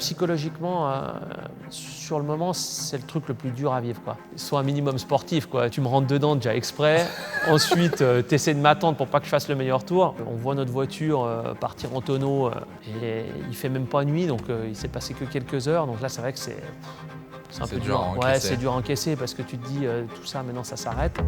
psychologiquement, sur le moment, c'est le truc le plus dur à vivre, quoi. Sois un minimum sportif, quoi. Tu me rentres dedans déjà exprès. Ensuite, tu essaies de m'attendre pour pas que je fasse le meilleur tour. On voit notre voiture partir en tonneau et il fait même pas nuit, donc il s'est passé que quelques heures. Donc là, c'est vrai que c'est un peu dur. Ouais, c'est dur à encaisser parce que tu te dis tout ça, maintenant ça s'arrête.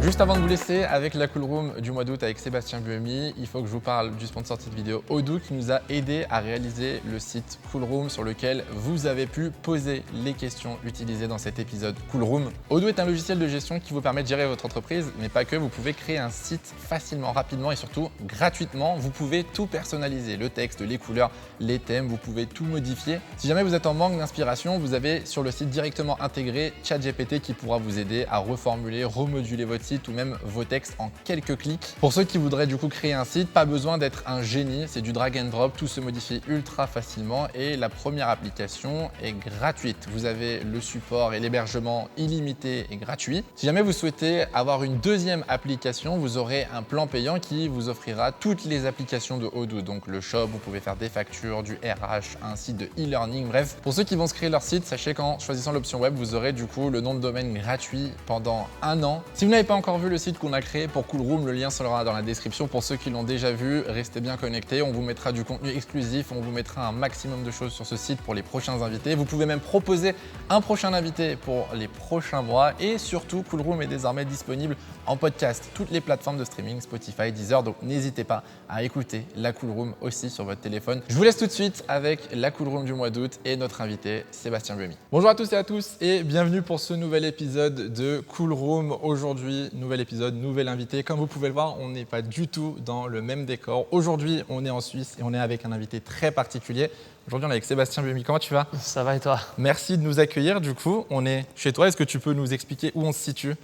Juste avant de vous laisser avec la Cool Room du mois d'août avec Sébastien Buemi, il faut que je vous parle du sponsor de cette vidéo, Odoo, qui nous a aidé à réaliser le site Cool Room sur lequel vous avez pu poser les questions utilisées dans cet épisode Cool Room. Odoo est un logiciel de gestion qui vous permet de gérer votre entreprise, mais pas que. Vous pouvez créer un site facilement, rapidement et surtout gratuitement. Vous pouvez tout personnaliser, le texte, les couleurs, les thèmes, vous pouvez tout modifier. Si jamais vous êtes en manque d'inspiration, vous avez sur le site directement intégré ChatGPT qui pourra vous aider à reformuler, remoduler votre site ou même vos textes en quelques clics. Pour ceux qui voudraient du coup créer un site, pas besoin d'être un génie, c'est du drag and drop, tout se modifie ultra facilement et la première application est gratuite. Vous avez le support et l'hébergement illimité et gratuit. Si jamais vous souhaitez avoir une deuxième application, vous aurez un plan payant qui vous offrira toutes les applications de Odoo, donc le shop, vous pouvez faire des factures, du RH, un site de e-learning, bref. Pour ceux qui vont se créer leur site, sachez qu'en choisissant l'option web, vous aurez du coup le nom de domaine gratuit pendant 1 an. Si vous n'avez pas encore vu le site qu'on a créé pour Cool Room, le lien sera dans la description. Pour ceux qui l'ont déjà vu, restez bien connectés. On vous mettra du contenu exclusif, on vous mettra un maximum de choses sur ce site pour les prochains invités. Vous pouvez même proposer un prochain invité pour les prochains mois. Et surtout, Cool Room est désormais disponible en podcast, toutes les plateformes de streaming, Spotify, Deezer. Donc n'hésitez pas à écouter la Cool Room aussi sur votre téléphone. Je vous laisse tout de suite avec la Cool Room du mois d'août et notre invité Sébastien Buemi. Bonjour à tous et à tous et bienvenue pour ce nouvel épisode de Cool Room. Aujourd'hui, nouvel épisode, nouvel invité. Comme vous pouvez le voir, on n'est pas du tout dans le même décor. Aujourd'hui, on est en Suisse et on est avec un invité très particulier. Aujourd'hui, on est avec Sébastien Buemi. Comment tu vas? Ça va et toi? Merci de nous accueillir. Du coup, on est chez toi. Est-ce que tu peux nous expliquer où on se situe?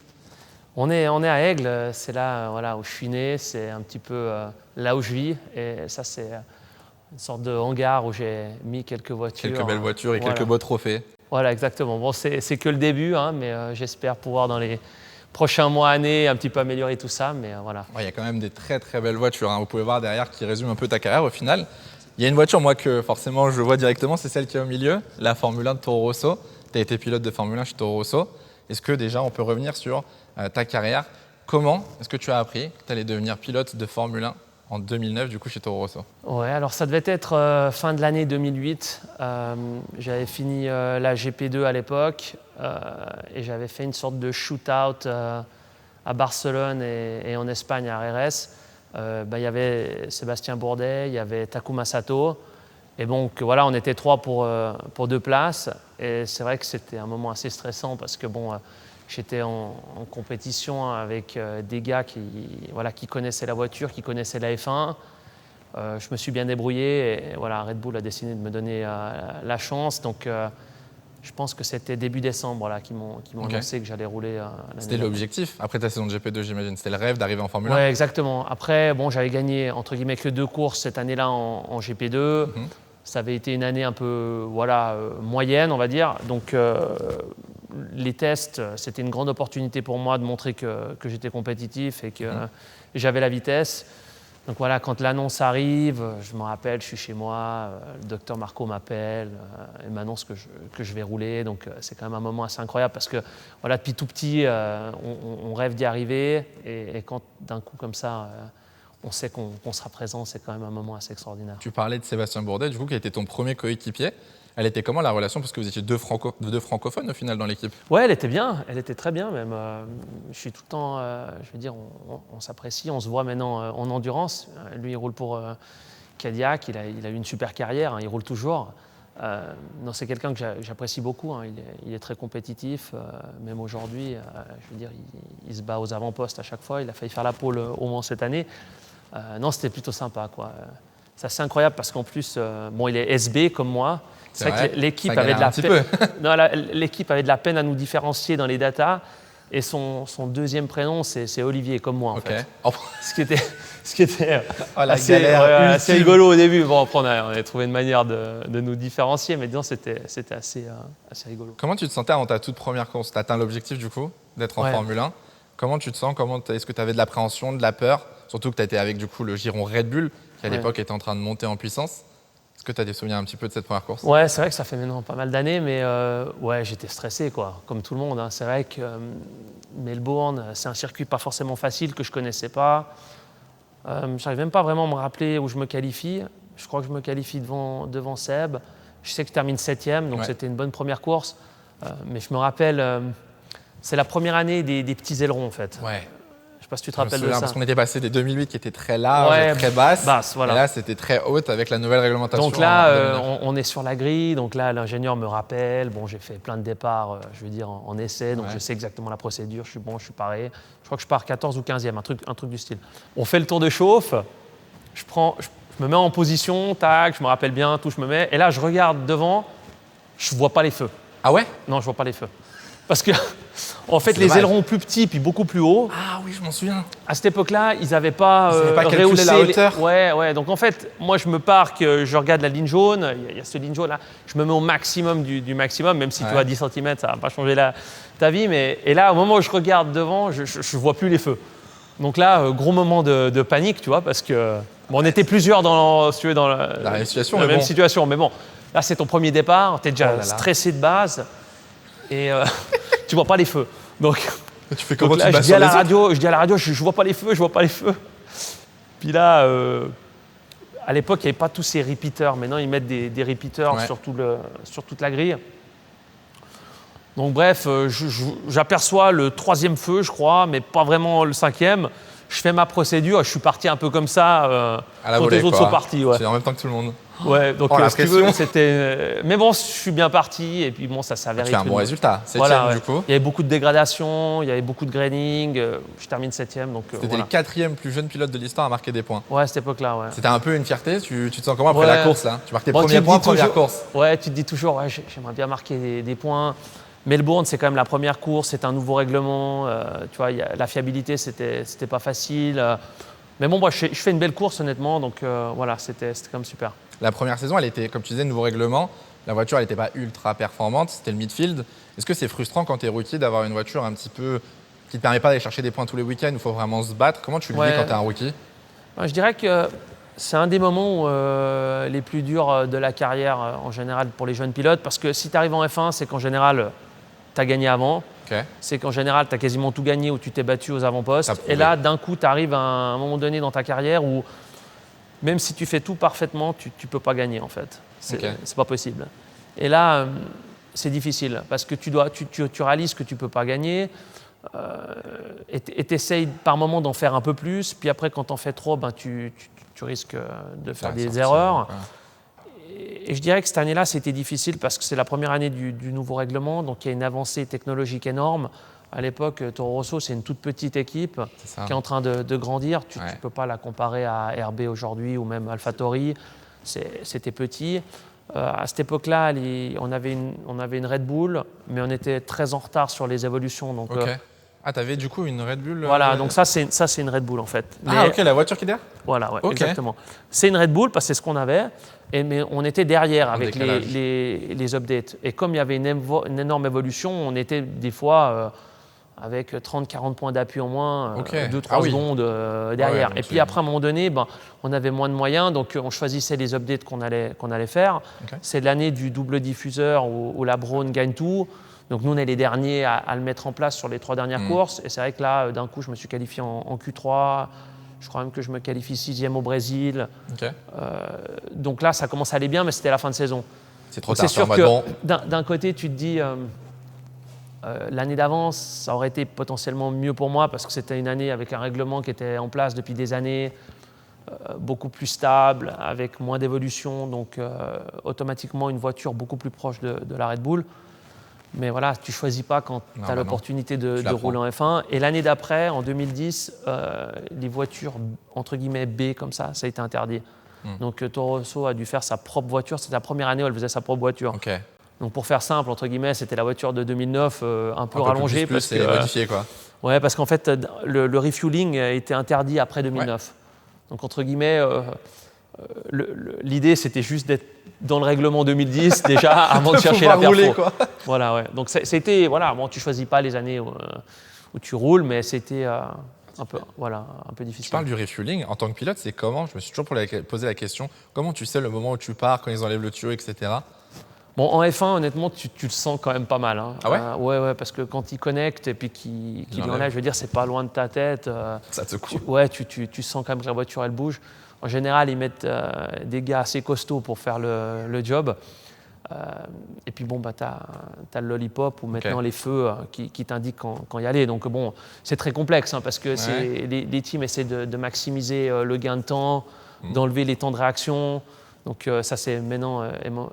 On est à Aigle, c'est là voilà, où je suis né, c'est un petit peu là où je vis. Et ça, c'est une sorte de hangar où j'ai mis quelques voitures. Quelques belles voitures et quelques beaux trophées. Voilà, exactement. Bon, c'est que le début, hein, mais j'espère pouvoir dans les prochains mois, années, un petit peu améliorer tout ça. Mais voilà. Il y a quand même des très très belles voitures, hein. Vous pouvez voir derrière qui résume un peu ta carrière au final. Il y a une voiture, moi, que forcément je vois directement, c'est celle qui est au milieu, la Formule 1 de Toro Rosso. Tu as été pilote de Formule 1 chez Toro Rosso. Est-ce que déjà on peut revenir sur ta carrière? Comment est-ce que tu as appris que tu allais devenir pilote de Formule 1 en 2009 du coup chez Toro Rosso? Ouais, alors ça devait être fin de l'année 2008. J'avais fini la GP2 à l'époque et j'avais fait une sorte de shoot-out à Barcelone et en Espagne à RS. Il y avait Sébastien Bourdet, il y avait Takuma Sato. Et donc voilà, on était 3 pour 2 places. Et c'est vrai que c'était un moment assez stressant parce que j'étais en compétition avec des gars qui connaissaient la voiture, qui connaissaient la F1. Je me suis bien débrouillé et voilà, Red Bull a décidé de me donner la chance. Donc je pense que c'était début décembre qui m'ont annoncé que j'allais rouler. C'était l'objectif après ta saison de GP2, j'imagine. C'était le rêve d'arriver en Formule 1. Oui, exactement. Après, j'avais gagné entre guillemets que 2 courses cette année-là en GP2. Ça avait été une année un peu moyenne, on va dire. Donc les tests, c'était une grande opportunité pour moi de montrer que j'étais compétitif et que j'avais la vitesse. Donc voilà, quand l'annonce arrive, je me rappelle, je suis chez moi, le docteur Marco m'appelle et m'annonce que je vais rouler. Donc c'est quand même un moment assez incroyable parce que voilà, depuis tout petit, on rêve d'y arriver et quand d'un coup comme ça, on sait qu'on sera présent, c'est quand même un moment assez extraordinaire. Tu parlais de Sébastien Bourdet, du coup, qui a été ton premier coéquipier. Elle était comment la relation? Parce que vous étiez deux francophones au final dans l'équipe. Ouais, elle était bien, elle était très bien même. Je suis tout le temps, je veux dire, on s'apprécie, on se voit maintenant en endurance. Lui, il roule pour Cadillac, il a eu une super carrière, hein, il roule toujours. Non, c'est quelqu'un que j'apprécie beaucoup, hein. Il est très compétitif, même aujourd'hui. Je veux dire, il se bat aux avant-postes à chaque fois. Il a failli faire la pole au Mans cette année. Non, c'était plutôt sympa, quoi. C'est assez incroyable parce qu'en plus, il est SB comme moi. C'est vrai que l'équipe avait de la peine. Non, l'équipe avait de la peine à nous différencier dans les datas. Et son deuxième prénom, c'est Olivier, comme moi en fait. Ce qui était assez rigolo au début. Bon, après, on a trouvé une manière de nous différencier, mais disons, c'était assez rigolo. Comment tu te sentais avant ta toute première course? Tu as atteint l'objectif du coup, d'être en Formule 1. Comment tu te sens? Est-ce que tu avais de l'appréhension, de la peur? Surtout que tu étais avec du coup le giron Red Bull, qui à l'époque était en train de monter en puissance. Est-ce que tu as des souvenirs un petit peu de cette première course? Ouais, c'est vrai que ça fait maintenant pas mal d'années, mais ouais, j'étais stressé, quoi, comme tout le monde. Hein. C'est vrai que Melbourne, c'est un circuit pas forcément facile que je connaissais pas. J'arrive même pas vraiment à me rappeler où je me qualifie. Je crois que je me qualifie devant Seb. Je sais que je termine 7e, donc c'était une bonne première course. Mais je me rappelle, c'est la première année des petits ailerons, en fait. Ouais. Je sais pas si tu te rappelles de ça. Parce qu'on était passé des 2008 qui étaient très larges, très basses. Voilà. Et là, c'était très haute avec la nouvelle réglementation. Donc là, on est sur la grille. Donc là, l'ingénieur me rappelle. Bon, j'ai fait plein de départs, je veux dire, en essai. Donc je sais exactement la procédure. Je suis bon, je suis paré. Je crois que je pars 14 ou 15e, un truc du style. On fait le tour de chauffe. Je me mets en position, tac, je me rappelle bien, tout, je me mets. Et là, je regarde devant. Je vois pas les feux. Ah ouais? Non, je vois pas les feux. Parce que, en fait, les dommage. ailerons plus petits puis beaucoup plus hauts. Ah oui, je m'en souviens. À cette époque-là, ils n'avaient pas, calculé la hauteur. Ouais. Donc en fait, moi, je me parque, je regarde la ligne jaune. Il y a cette ligne jaune là. Je me mets au maximum du maximum, même si tu vois 10 cm, ça va pas changer ta vie. Et là, au moment où je regarde devant, je vois plus les feux. Donc là, gros moment de panique, tu vois, parce que on était plusieurs dans la même situation. même situation. Mais bon, là, c'est ton premier départ. Tu es déjà stressé de base. Et tu vois pas les feux. Donc, tu fais comment? là, je dis à la radio, je vois pas les feux. Puis là, à l'époque, il n'y avait pas tous ces repeaters. Maintenant, ils mettent des repeaters sur toute la grille. Donc bref, j'aperçois le 3e feu, je crois, mais pas vraiment le 5e. Je fais ma procédure, je suis parti un peu comme ça. Quand les autres sont partis. Ouais. C'est en même temps que tout le monde. Ouais, donc si tu veux, c'était. Mais bon, je suis bien parti et puis bon, ça s'avère. Tu fais un bon résultat, 7e du coup. Il y avait beaucoup de dégradation, il y avait beaucoup de graining. Je termine 7e, donc. C'était le 4e plus jeune pilote de l'histoire à marquer des points. Ouais, à cette époque-là, ouais. C'était un peu une fierté. Tu te sens comment après la course là? Tu marques tes premiers points, première course. Ouais, tu te dis toujours, ouais, j'aimerais bien marquer des points. Melbourne, c'est quand même la première course, c'est un nouveau règlement. Tu vois, la fiabilité, c'était pas facile. Mais bon, moi, je fais une belle course, honnêtement. Donc voilà, c'était quand même super. La première saison, elle était, comme tu disais, nouveau règlement. La voiture, elle n'était pas ultra performante. C'était le midfield. Est-ce que c'est frustrant quand tu es rookie d'avoir une voiture un petit peu qui ne te permet pas d'aller chercher des points tous les week-ends où il faut vraiment se battre? Comment tu le vis quand tu es un rookie? Je dirais que c'est un des moments les plus durs de la carrière en général pour les jeunes pilotes. Parce que si tu arrives en F1, c'est qu'en général, tu as gagné avant. C'est qu'en général, tu as quasiment tout gagné ou tu t'es battu aux avant-postes. Et là, d'un coup, tu arrives à un moment donné dans ta carrière où même si tu fais tout parfaitement, tu ne peux pas gagner en fait. C'est pas possible. Et là, c'est difficile parce que tu réalises que tu ne peux pas gagner et tu essayes par moment d'en faire un peu plus. Puis après, quand tu en fais trop, tu risques de faire des erreurs. Et je dirais que cette année-là, c'était difficile parce que c'est la première année du nouveau règlement. Donc il y a une avancée technologique énorme. À l'époque, Toro Rosso, c'est une toute petite équipe qui est en train de grandir. Tu ne peux pas la comparer à RB aujourd'hui ou même AlphaTauri. C'était petit. À cette époque-là, on avait une Red Bull, mais on était très en retard sur les évolutions. Donc, tu avais du coup une Red Bull Voilà, donc ça, c'est une Red Bull en fait. La voiture qui est derrière? Voilà, exactement. C'est une Red Bull parce que c'est ce qu'on avait, mais on était derrière avec les updates. Et comme il y avait une énorme évolution, on était des fois avec 30-40 points d'appui en moins, 2-3 secondes derrière. Et puis après, à un moment donné, on avait moins de moyens, donc on choisissait les updates qu'on allait faire. C'est l'année du double diffuseur où la Braun gagne tout. Donc nous, on est les derniers à le mettre en place sur les 3 dernières courses. Et c'est vrai que là, d'un coup, je me suis qualifié en Q3. Je crois même que je me qualifie 6e au Brésil. Donc là, ça commence à aller bien, mais c'était la fin de saison. C'est trop tard. C'est sûr que d'un côté, tu te dis, l'année d'avant, ça aurait été potentiellement mieux pour moi parce que c'était une année avec un règlement qui était en place depuis des années, beaucoup plus stable, avec moins d'évolution, donc automatiquement une voiture beaucoup plus proche de la Red Bull. Mais voilà, tu ne choisis pas quand tu as l'opportunité de rouler en F1. Et l'année d'après, en 2010, les voitures entre guillemets B comme ça a été interdit. Donc Toro Rosso a dû faire sa propre voiture. C'était la première année où elle faisait sa propre voiture. Donc pour faire simple, entre guillemets, c'était la voiture de 2009 un peu rallongée. Plus et modifiée, quoi. Ouais, parce qu'en fait, le refueling a été interdit après 2009. Donc entre guillemets, l'idée c'était juste d'être dans le règlement 2010 déjà avant de chercher la perfo. Quoi. Voilà, ouais. Donc c'était, voilà, bon, tu choisis pas les années où tu roules, mais c'était un peu Tu difficile. parles du refueling. En tant que pilote, c'est comment? Je me suis toujours posé la question. Comment tu sais le moment où tu pars, quand ils enlèvent le tuyau, etc. Bon, en F1, honnêtement, tu le sens quand même pas mal. Hein. Ah ouais? Ouais, parce que quand ils connectent et puis qu'ils Ils l'enlèvent, je veux dire, c'est pas loin de ta tête. Ça te court. Tu sens quand même que la voiture, elle bouge. En général, ils mettent des gars assez costauds pour faire le job. Et puis bon, tu as le lollipop ou maintenant les feux qui t'indiquent quand y aller. Donc bon, c'est très complexe hein, parce que les teams essaient de maximiser le gain de temps, d'enlever les temps de réaction. Donc ça, c'est maintenant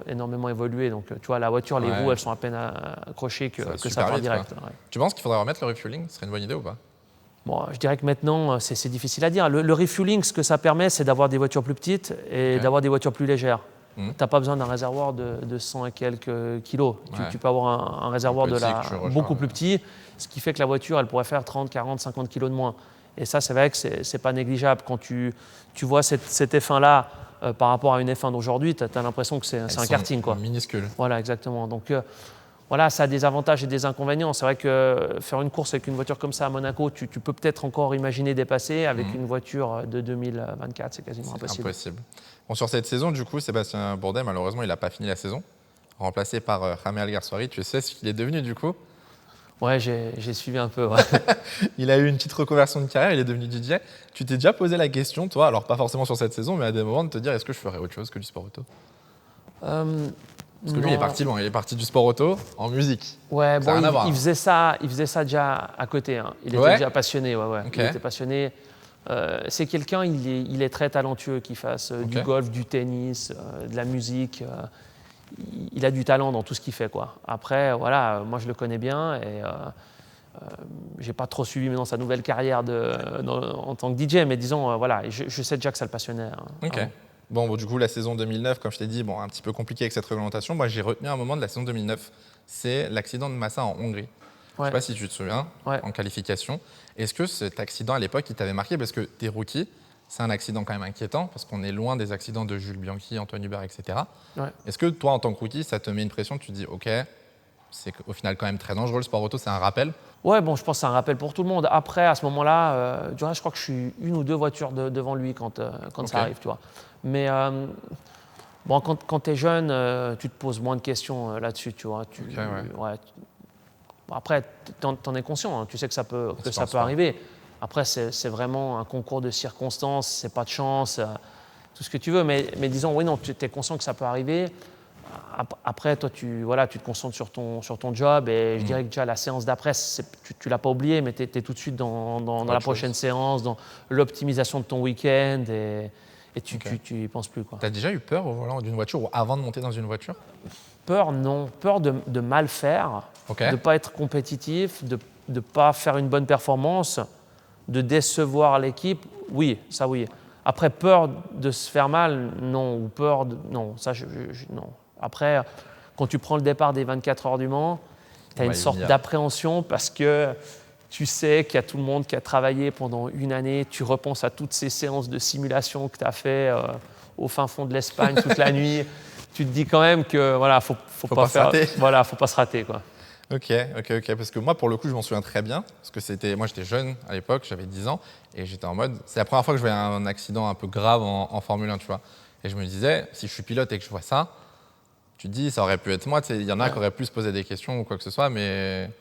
énormément évolué. Donc tu vois, la voiture, les roues, elles sont à peine accrochées que ça part direct. Ouais. Tu penses qu'il faudrait remettre le refueling? Ce serait une bonne idée ou pas? Bon, je dirais que maintenant, c'est difficile à dire. Le refueling, ce que ça permet, c'est d'avoir des voitures plus petites et d'avoir des voitures plus légères. Tu n'as pas besoin d'un réservoir de 100 et quelques kilos. Tu peux avoir un réservoir beaucoup plus petit, ce qui fait que la voiture, elle pourrait faire 30, 40, 50 kilos de moins. Et ça, c'est vrai que ce n'est pas négligeable. Quand tu vois cette F1-là par rapport à une F1 d'aujourd'hui, tu as l'impression que c'est un karting, quoi. Minuscule. Voilà, exactement. Donc, voilà, ça a des avantages et des inconvénients. C'est vrai que faire une course avec une voiture comme ça à Monaco, tu peux peut-être encore imaginer dépasser. Avec une voiture de 2024, c'est quasiment impossible. Bon, sur cette saison, du coup, Sébastien Bourdet, malheureusement, il n'a pas fini la saison. Remplacé par Jaime Alguersuari. Tu sais ce qu'il est devenu, du coup? Ouais, j'ai suivi un peu. Ouais. Il a eu une petite reconversion de carrière, il est devenu DJ. Tu t'es déjà posé la question, toi, alors pas forcément sur cette saison, mais à des moments de te dire est-ce que je ferais autre chose que du sport auto? Parce que lui, il est parti loin, il est parti du sport auto en musique. Ouais, ça bon, il faisait ça déjà à côté. Hein. Il était déjà passionné. Okay. Il était passionné. C'est quelqu'un, il est très talentueux, qu'il fasse du golf, du tennis, de la musique. Il a du talent dans tout ce qu'il fait, quoi. Après, voilà, moi je le connais bien et j'ai pas trop suivi maintenant sa nouvelle carrière en tant que DJ, mais disons, voilà, je sais déjà que ça le passionnait. Hein, Bon, du coup, la saison 2009, comme je t'ai dit, bon, un petit peu compliqué avec cette réglementation. Moi, j'ai retenu un moment de la saison 2009, c'est l'accident de Massa en Hongrie. Je ne sais pas si tu te souviens, en qualification. Est-ce que cet accident à l'époque, il t'avait marqué? Parce que tu es rookie, c'est un accident quand même inquiétant, parce qu'on est loin des accidents de Jules Bianchi, Antoine Hubert, etc. Est-ce que toi, en tant que rookie, ça te met une pression? Tu te dis, OK, c'est au final quand même très dangereux, le sport auto, c'est un rappel? Ouais, bon, je pense que c'est un rappel pour tout le monde. Après, à ce moment-là, je crois que je suis une ou deux voitures devant lui quand ça arrive, tu vois. Mais bon, quand tu es jeune, tu te poses moins de questions là-dessus, tu vois. Après, tu en es conscient, hein, tu sais que ça peut arriver. Après, c'est vraiment un concours de circonstances, c'est pas de chance, tout ce que tu veux. Mais disons, oui, non, tu es conscient que ça peut arriver. Après, toi, tu te concentres sur ton job et je dirais que déjà la séance d'après, tu l'as pas oublié, mais tu es tout de suite dans la prochaine séance, dans l'optimisation de ton week-end et tu y penses plus. Tu as déjà eu peur au volant d'une voiture ou avant de monter dans une voiture? Peur, non. Peur de mal faire, de ne pas être compétitif, de ne pas faire une bonne performance, de décevoir l'équipe, oui, ça oui. Après, peur de se faire mal, non. Ou peur de... Non, ça, non. Après, quand tu prends le départ des 24 heures du Mans, tu as une sorte d'appréhension parce que tu sais qu'il y a tout le monde qui a travaillé pendant une année. Tu repenses à toutes ces séances de simulation que tu as fait au fin fond de l'Espagne toute la nuit. Tu te dis quand même que voilà, faut pas se rater, quoi. Ok. Parce que moi, pour le coup, je m'en souviens très bien. Parce que moi, j'étais jeune à l'époque, j'avais 10 ans, et j'étais en mode. C'est la première fois que je voyais un accident un peu grave en Formule 1, tu vois. Et je me disais, si je suis pilote et que je vois ça, tu te dis, ça aurait pu être moi. Il y en a qui auraient pu se poser des questions ou quoi que ce soit, mais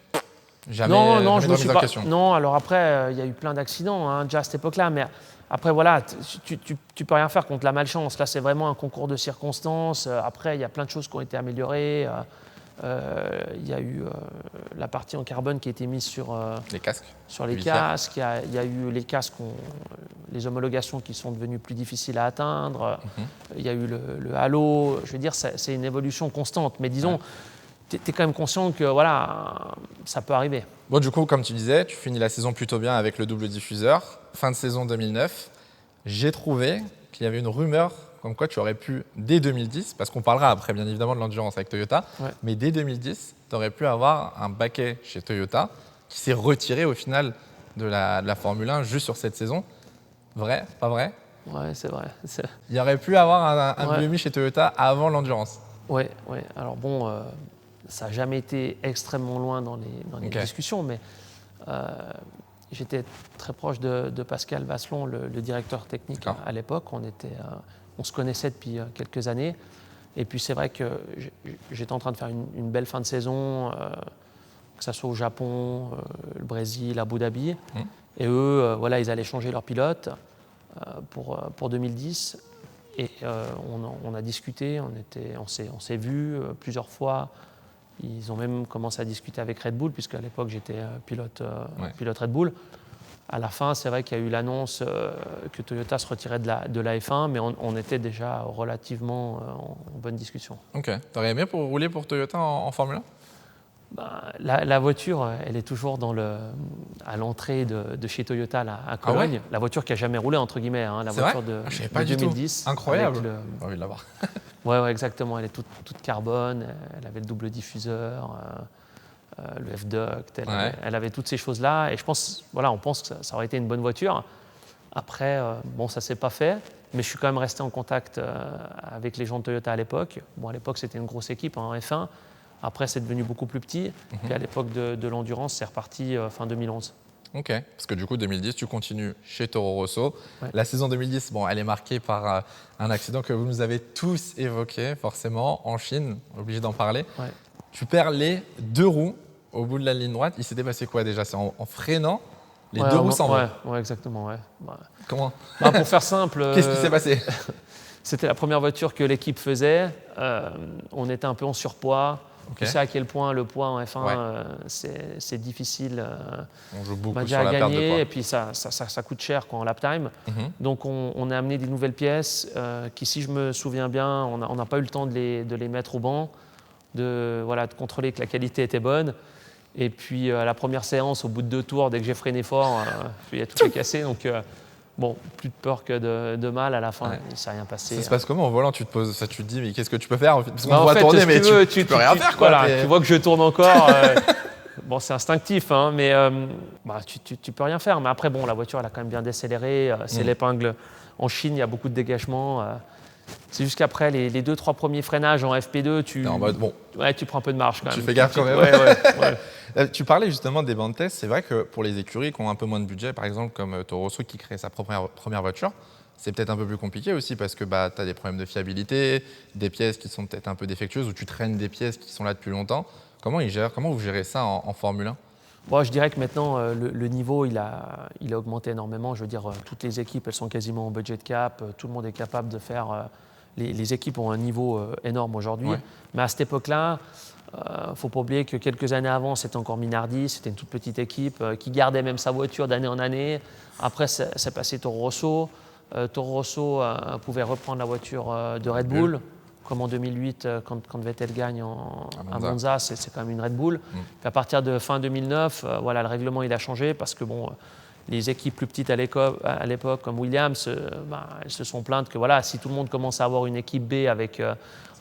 jamais. Non, je me suis pas. Non, alors après, il y a eu plein d'accidents hein, déjà à cette époque-là, mais après voilà, tu peux rien faire contre la malchance. Là, c'est vraiment un concours de circonstances. Après, il y a plein de choses qui ont été améliorées. Il y a eu la partie en carbone qui a été mise sur les casques. Sur les casques. Il y a eu les casques, les homologations qui sont devenues plus difficiles à atteindre. Il y a eu le halo. Je veux dire, c'est une évolution constante. Mais disons, tu es quand même conscient que voilà, ça peut arriver. Bon, du coup, comme tu disais, tu finis la saison plutôt bien avec le double diffuseur. Fin de saison 2009. J'ai trouvé qu'il y avait une rumeur comme quoi tu aurais pu, dès 2010, parce qu'on parlera après bien évidemment de l'endurance avec Toyota, mais dès 2010, tu aurais pu avoir un baquet chez Toyota qui s'est retiré au final de la Formule 1 juste sur cette saison. Vrai? Pas vrai? Ouais, c'est vrai. Il y aurait pu avoir un BMI chez Toyota avant l'endurance. Ouais. Alors bon, ça n'a jamais été extrêmement loin dans les discussions, mais J'étais très proche de Pascal Vasselon, le directeur technique à l'époque. On se connaissait depuis quelques années. Et puis c'est vrai que j'étais en train de faire une belle fin de saison, que ce soit au Japon, le Brésil, Abu Dhabi. Et eux, voilà, ils allaient changer leur pilote pour 2010. Et on a discuté, on s'est vus plusieurs fois. Ils ont même commencé à discuter avec Red Bull, puisqu'à l'époque j'étais pilote Red Bull. À la fin, c'est vrai qu'il y a eu l'annonce que Toyota se retirait de la F1, mais on était déjà relativement en bonne discussion. Ok. T'aurais aimé rouler pour Toyota en Formule 1 ? La voiture, elle est toujours à l'entrée de chez Toyota là, à Cologne. La voiture qui n'a jamais roulé, entre guillemets, la voiture de 2010. Incroyable. J'ai envie de la voir. Ouais, exactement. Elle est toute carbone. Elle avait le double diffuseur, le F-duct. Elle avait toutes ces choses-là. Et on pense que ça aurait été une bonne voiture. Après, ça ne s'est pas fait. Mais je suis quand même resté en contact avec les gens de Toyota à l'époque. À l'époque, c'était une grosse équipe en F1. Après, c'est devenu beaucoup plus petit. Puis à l'époque de l'endurance, c'est reparti fin 2011. Ok, parce que du coup, 2010, tu continues chez Toro Rosso. Ouais. La saison 2010, elle est marquée par un accident que vous nous avez tous évoqué, forcément, en Chine, obligé d'en parler. Ouais. Tu perds les 2 roues au bout de la ligne droite. Il s'était passé quoi déjà ? C'est en freinant, les 2 roues s'en vont. Ouais, exactement. Ouais. Comment ? Pour faire simple… Qu'est-ce qui s'est passé ? C'était la première voiture que l'équipe faisait. On était un peu en surpoids. Tu sais à quel point le poids en F1, c'est difficile on joue beaucoup à sur la perte de poids. Et puis ça coûte cher en lap time. Donc on a amené des nouvelles pièces qui, si je me souviens bien, on n'a pas eu le temps de les mettre au banc, de contrôler que la qualité était bonne. Et puis à la première séance, au bout de 2 tours, dès que j'ai freiné fort, il y a tout qui est cassé. Donc plus de peur que de mal à la fin, il ne s'est rien passé. Ça se passe comment au volant ? Tu te dis, mais qu'est-ce que tu peux faire ? Parce qu'on en voit fait, tourner, mais tu peux rien faire. Tu vois que je tourne encore. C'est instinctif, mais tu peux rien faire. Mais après, la voiture, elle a quand même bien décéléré. C'est l'épingle. En Chine, il y a beaucoup de dégagement. C'est juste qu'après, les 2-3 premiers freinages en FP2, tu prends un peu de marge quand même. Tu fais gaffe quand même. Ouais. Tu parlais justement des bancs de test. C'est vrai que pour les écuries qui ont un peu moins de budget, par exemple comme Toro Rosso qui crée sa première voiture, c'est peut-être un peu plus compliqué aussi parce que tu as des problèmes de fiabilité, des pièces qui sont peut-être un peu défectueuses ou tu traînes des pièces qui sont là depuis longtemps. Comment vous gérez ça en Formule 1 ? Je dirais que maintenant, le niveau, il a augmenté énormément. Je veux dire, toutes les équipes, elles sont quasiment en budget cap. Tout le monde est capable de faire… Les équipes ont un niveau énorme aujourd'hui. Ouais. Mais à cette époque-là, il ne faut pas oublier que quelques années avant, c'était encore Minardi. C'était une toute petite équipe qui gardait même sa voiture d'année en année. Après, c'est passé Toro Rosso. Toro Rosso pouvait reprendre la voiture de Red Bull. Comme en 2008, quand Vettel gagne à Monza, c'est quand même une Red Bull. Puis à partir de fin 2009, le règlement il a changé parce que les équipes plus petites à l'époque, comme Williams, elles se sont plaintes que si tout le monde commence à avoir une équipe B avec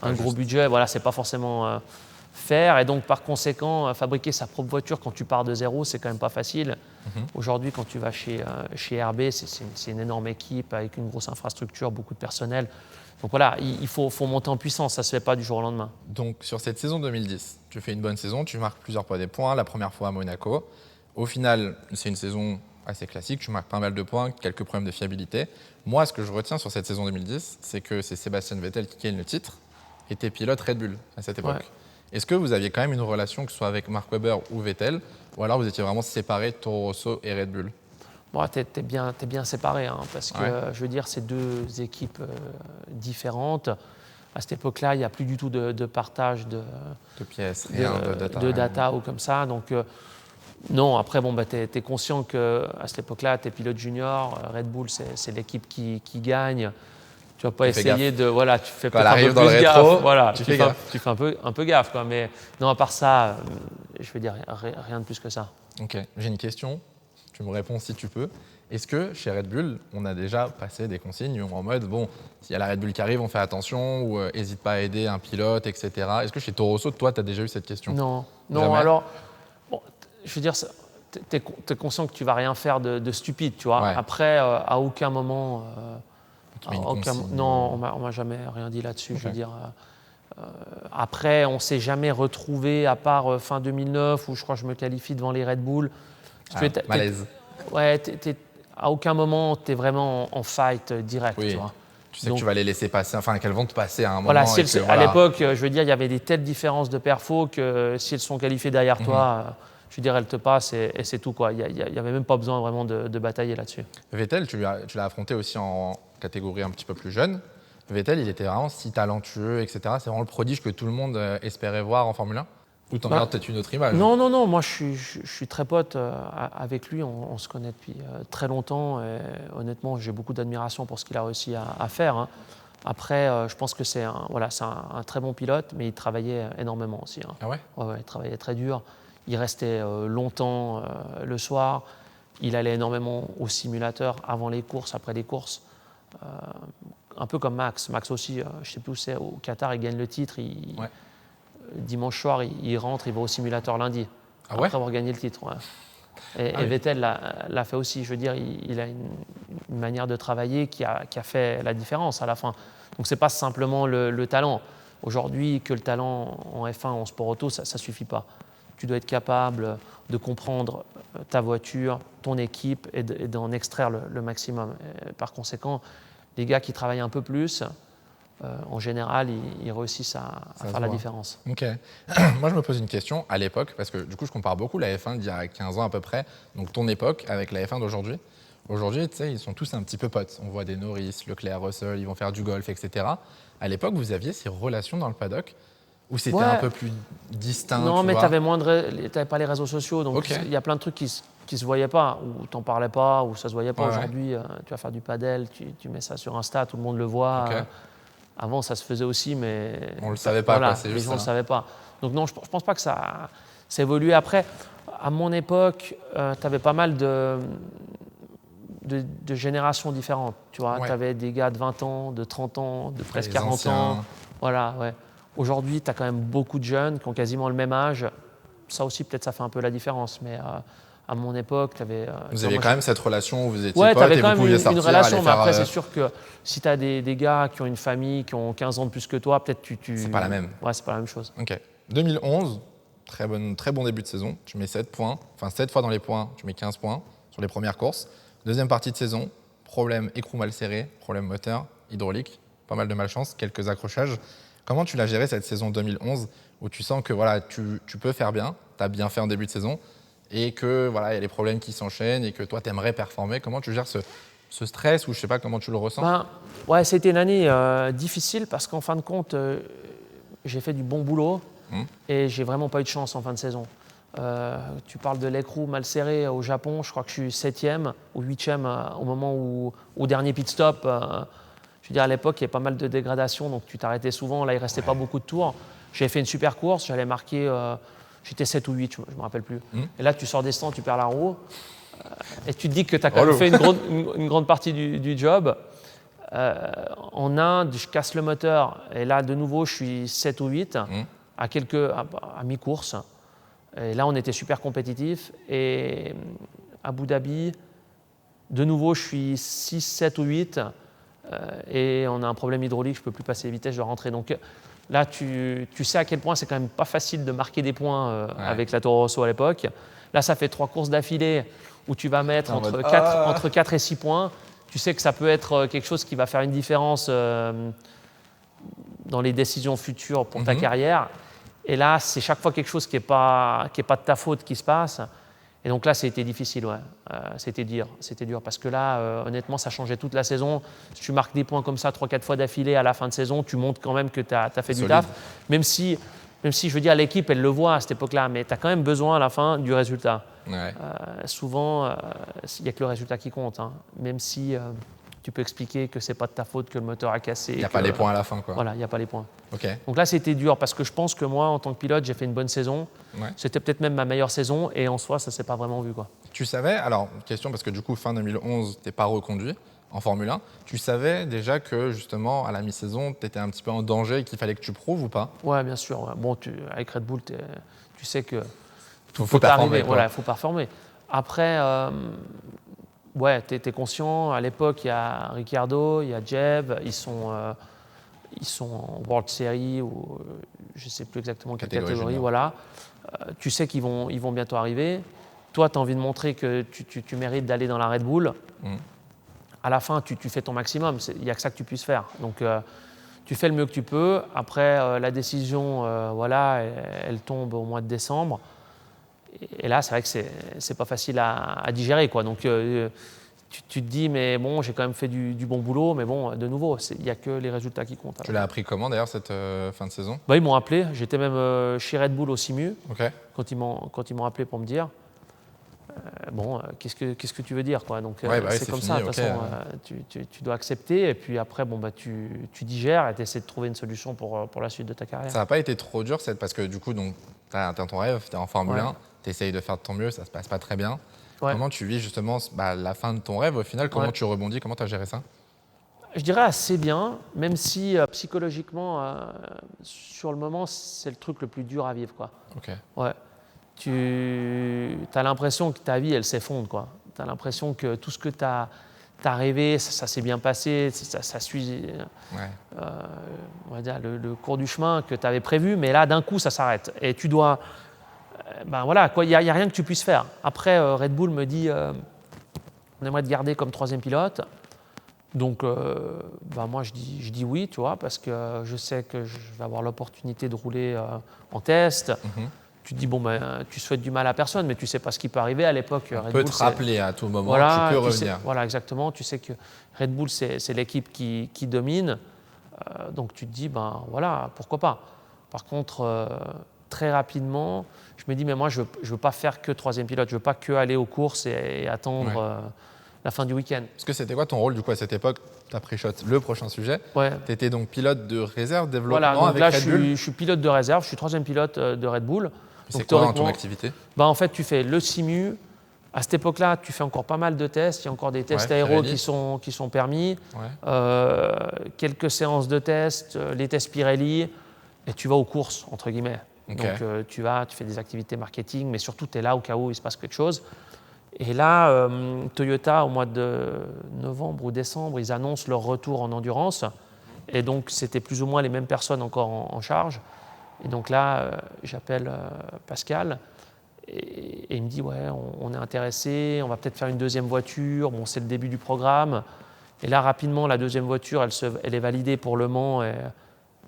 un gros budget, c'est pas forcément faire. Et donc par conséquent, fabriquer sa propre voiture quand tu pars de zéro, c'est quand même pas facile. Aujourd'hui, quand tu vas chez RB, c'est une énorme équipe avec une grosse infrastructure, beaucoup de personnel. Donc il faut monter en puissance, ça ne se fait pas du jour au lendemain. Donc sur cette saison 2010, tu fais une bonne saison, tu marques plusieurs fois des points, la première fois à Monaco. Au final, c'est une saison assez classique, tu marques pas mal de points, quelques problèmes de fiabilité. Moi, ce que je retiens sur cette saison 2010, c'est que c'est Sébastien Vettel qui gagne le titre et t'es pilote Red Bull à cette époque. Ouais. Est-ce que vous aviez quand même une relation, que ce soit avec Mark Webber ou Vettel, ou alors vous étiez vraiment séparés, Toro Rosso et Red Bull ? T'es bien séparé, parce que je veux dire, c'est 2 équipes différentes. À cette époque-là, il n'y a plus du tout de partage de pièces, de data ou comme ça. Donc, non, après, tu es conscient qu'à cette époque-là, tu es pilote junior. Red Bull, c'est l'équipe qui gagne. Tu vas pas essayer de… tu fais peut-être un peu plus gaffe. Tu fais un peu gaffe. Mais non, à part ça, je veux dire, rien de plus que ça. Ok, j'ai une question. Tu me réponds si tu peux. Est-ce que chez Red Bull, on a déjà passé des consignes en mode, s'il y a la Red Bull qui arrive, on fait attention, ou n'hésite pas à aider un pilote, etc. Est-ce que chez Toro Rosso, toi, tu as déjà eu cette question ? Non. Alors, je veux dire, tu es conscient que tu ne vas rien faire de stupide, tu vois. Ouais. Après, à aucun moment… non, on m'a jamais rien dit là-dessus. Okay. Je veux dire… après, on ne s'est jamais retrouvé, à part fin 2009, où je crois que je me qualifie devant les Red Bull. Malaise. Ouais, à aucun moment, tu es vraiment en fight direct. Oui. Tu vois. Tu sais que tu vas les laisser passer, enfin qu'elles vont te passer à un moment. Voilà, voilà. À l'époque, je veux dire, il y avait des telles différences de perfo que si elles sont qualifiées derrière toi, je veux dire, elles te passent et c'est tout, quoi. Il n'y avait même pas besoin vraiment de batailler là-dessus. Vettel, tu l'as affronté aussi en catégorie un petit peu plus jeune. Vettel, il était vraiment si talentueux, etc. C'est vraiment le prodige que tout le monde espérait voir en Formule 1. Ou t'en gardes peut-être une autre image? Non, moi je suis très pote avec lui, on se connaît depuis très longtemps et honnêtement j'ai beaucoup d'admiration pour ce qu'il a réussi à faire. Hein. Après, je pense que c'est un très bon pilote, mais il travaillait énormément aussi. Hein. Ah ouais? Ouais, il travaillait très dur, il restait longtemps le soir, il allait énormément au simulateur avant les courses, après les courses. Un peu comme Max. Max aussi, je ne sais plus où c'est, au Qatar, il gagne le titre, Ouais. dimanche soir, il rentre, il va au simulateur lundi, Ah ouais? après avoir gagné le titre. Ouais. Et Vettel l'a fait aussi. Je veux dire, il a une manière de travailler qui a fait la différence à la fin. Donc, ce n'est pas simplement le talent. Aujourd'hui, que le talent en F1, en sport auto, ça ne suffit pas. Tu dois être capable de comprendre ta voiture, ton équipe et d'en extraire le maximum. Et par conséquent, les gars qui travaillent un peu plus, en général, ils réussissent à faire la différence. Ok. Moi, je me pose une question à l'époque, parce que du coup, je compare beaucoup la F1 d'il y a 15 ans à peu près, donc ton époque avec la F1 d'aujourd'hui. Aujourd'hui, tu sais, ils sont tous un petit peu potes. On voit des Norris, Leclerc, Russell, ils vont faire du golf, etc. À l'époque, vous aviez ces relations dans le paddock où c'était un peu plus distinct. Non, mais tu n'avais pas les réseaux sociaux, donc il y a plein de trucs qui se voyaient pas, ou t'en parlais pas, ou ça se voyait pas. Aujourd'hui, tu vas faire du padel, tu mets ça sur Insta, tout le monde le voit. Avant, ça se faisait aussi, mais on le savait pas. Voilà, les gens ne le savaient pas. Donc non, je pense pas que ça évolué. Après, à mon époque, tu avais pas mal de générations différentes. Tu vois, tu avais des gars de 20 ans, de 30 ans, de presque 40 ans. Voilà, ouais. Aujourd'hui, tu as quand même beaucoup de jeunes qui ont quasiment le même âge. Ça aussi, peut-être, ça fait un peu la différence. Mais à mon époque, tu avais… vous aviez quand même cette relation où vous étiez potes et vous pouviez sortir, une relation, mais après, faire… c'est sûr que si tu as des gars qui ont une famille, qui ont 15 ans de plus que toi, peut-être C'est pas la même. Ouais, c'est pas la même chose. Ok. 2011, très bon début de saison. Tu mets 7 points. Enfin, 7 fois dans les points, tu mets 15 points sur les premières courses. Deuxième partie de saison, problème écrou mal serré, problème moteur, hydraulique, pas mal de malchance, quelques accrochages. Comment tu l'as géré cette saison 2011 où tu sens que voilà, tu peux faire bien, tu as bien fait en début de saison et que voilà, il y a les problèmes qui s'enchaînent et que toi, tu aimerais performer. Comment tu gères ce stress ou je sais pas comment tu le ressens? Ouais, c'était une année difficile parce qu'en fin de compte, j'ai fait du bon boulot et j'ai vraiment pas eu de chance en fin de saison. Tu parles de l'écrou mal serré au Japon, je crois que je suis 7e ou 8e au moment où, au dernier pit stop. Je veux dire, à l'époque, il y avait pas mal de dégradation, donc tu t'arrêtais souvent. Là, il ne restait pas beaucoup de tours. J'avais fait une super course, j'allais marquer, j'étais 7 ou 8, je ne me rappelle plus. Et là, tu sors des stands, tu perds la roue. Et tu te dis que tu as quand même fait une grande partie du job. En Inde, je casse le moteur. Et là, de nouveau, je suis 7 ou 8 à mi-course. Et là, on était super compétitifs. Et à Abu Dhabi, de nouveau, je suis 6, 7 ou 8. Et on a un problème hydraulique, je ne peux plus passer les vitesses, je dois rentrer. Donc là, tu sais à quel point c'est quand même pas facile de marquer des points avec la Toro Rosso à l'époque. Là, ça fait 3 courses d'affilée où tu vas mettre entre 4 et 6 points. Tu sais que ça peut être quelque chose qui va faire une différence dans les décisions futures pour ta carrière. Et là, c'est chaque fois quelque chose qui n'est pas de ta faute qui se passe. Et donc là, c'était difficile, ouais. C'était dur parce que là, honnêtement, ça changeait toute la saison. Si tu marques des points comme ça 3-4 fois d'affilée à la fin de saison, tu montres quand même que tu as fait du taf. Même si, je veux dire, l'équipe, elle le voit à cette époque-là, mais tu as quand même besoin à la fin du résultat. Ouais. Souvent, il n'y a que le résultat qui compte. Hein. Même si tu peux expliquer que ce n'est pas de ta faute, que le moteur a cassé. Il n'y a pas les points à la fin, quoi. Voilà, il n'y a pas les points. Okay. Donc là, c'était dur parce que je pense que moi, en tant que pilote, j'ai fait une bonne saison. Ouais. C'était peut-être même ma meilleure saison et en soi, ça ne s'est pas vraiment vu, quoi. Tu savais, alors, question parce que du coup, fin 2011, tu n'es pas reconduit en Formule 1. Tu savais déjà que justement, à la mi-saison, tu étais un petit peu en danger et qu'il fallait que tu prouves ou pas? Ouais, bien sûr. Ouais. Bon, avec Red Bull, tu sais que tout faut performer. Voilà, il faut performer. Après, ouais, tu es conscient. À l'époque, il y a Ricciardo, il y a Jeb, ils sont en World Series ou je ne sais plus exactement quelle catégorie. Voilà. Tu sais qu'ils vont bientôt arriver. toi, tu as envie de montrer que tu mérites d'aller dans la Red Bull. Mm. À la fin, tu fais ton maximum. Il n'y a que ça que tu puisses faire. Donc, tu fais le mieux que tu peux. Après, la décision, elle tombe au mois de décembre. Et là, c'est vrai que c'est pas facile à digérer, quoi. Donc, tu te dis, mais bon, j'ai quand même fait du bon boulot. Mais bon, de nouveau, il n'y a que les résultats qui comptent. Tu l'as appris comment d'ailleurs cette fin de saison? Ils m'ont appelé. J'étais même chez Red Bull au Simu Ok. quand ils m'ont appelé pour me dire. Qu'est-ce que tu veux dire, quoi. Donc, c'est comme fini, ça. De toute façon, tu dois accepter. Et puis après, tu digères et tu essaies de trouver une solution pour la suite de ta carrière. Ça n'a pas été trop dur parce que du coup, tu as ton rêve, tu es en Formule 1, tu essayes de faire de ton mieux, ça ne se passe pas très bien. Ouais. Comment tu vis justement la fin de ton rêve au final? Comment tu rebondis? Comment tu as géré ça? Je dirais assez bien, même si psychologiquement, sur le moment, c'est le truc le plus dur à vivre, quoi. Ok. Ouais. Tu as l'impression que ta vie, elle s'effondre, quoi. Tu as l'impression que tout ce que tu as rêvé, ça s'est bien passé, ça suit on va dire, le cours du chemin que tu avais prévu, mais là, d'un coup, ça s'arrête. Et tu dois... il n'y a rien que tu puisses faire. Après, Red Bull me dit, on aimerait te garder comme 3e pilote. Donc, moi, je dis oui, tu vois, parce que je sais que je vais avoir l'opportunité de rouler en test. Mm-hmm. Tu te dis, tu souhaites du mal à personne, mais tu ne sais pas ce qui peut arriver. À l'époque, Red Bull, te rappeler à tout moment, tu peux revenir. Voilà, exactement. Tu sais que Red Bull, c'est l'équipe qui domine. Donc, tu te dis, pourquoi pas. Par contre, très rapidement, je me dis, mais moi, je ne veux pas faire que 3e pilote. Je ne veux pas que aller aux courses et attendre la fin du week-end. Parce que c'était quoi ton rôle, du coup, à cette époque? Tu as pris shot, le prochain sujet. Tu étais donc pilote de réserve, développement avec Red Bull. Je suis pilote de réserve. Je suis 3e pilote de Red Bull. C'est quoi ton activité? En fait, tu fais le simu. À cette époque-là, tu fais encore pas mal de tests. Il y a encore des tests aéros qui sont permis. Quelques séances de tests, les tests Pirelli. Et tu vas aux courses, entre guillemets. Okay. Donc, tu fais des activités marketing, mais surtout, tu es là au cas où il se passe quelque chose. Et là, Toyota, au mois de novembre ou décembre, ils annoncent leur retour en endurance. Et donc, c'était plus ou moins les mêmes personnes encore en charge. Et donc là, j'appelle Pascal et il me dit, on est intéressé, on va peut-être faire une 2e voiture. Bon, c'est le début du programme. Et là, rapidement, la 2e voiture, elle est validée pour Le Mans et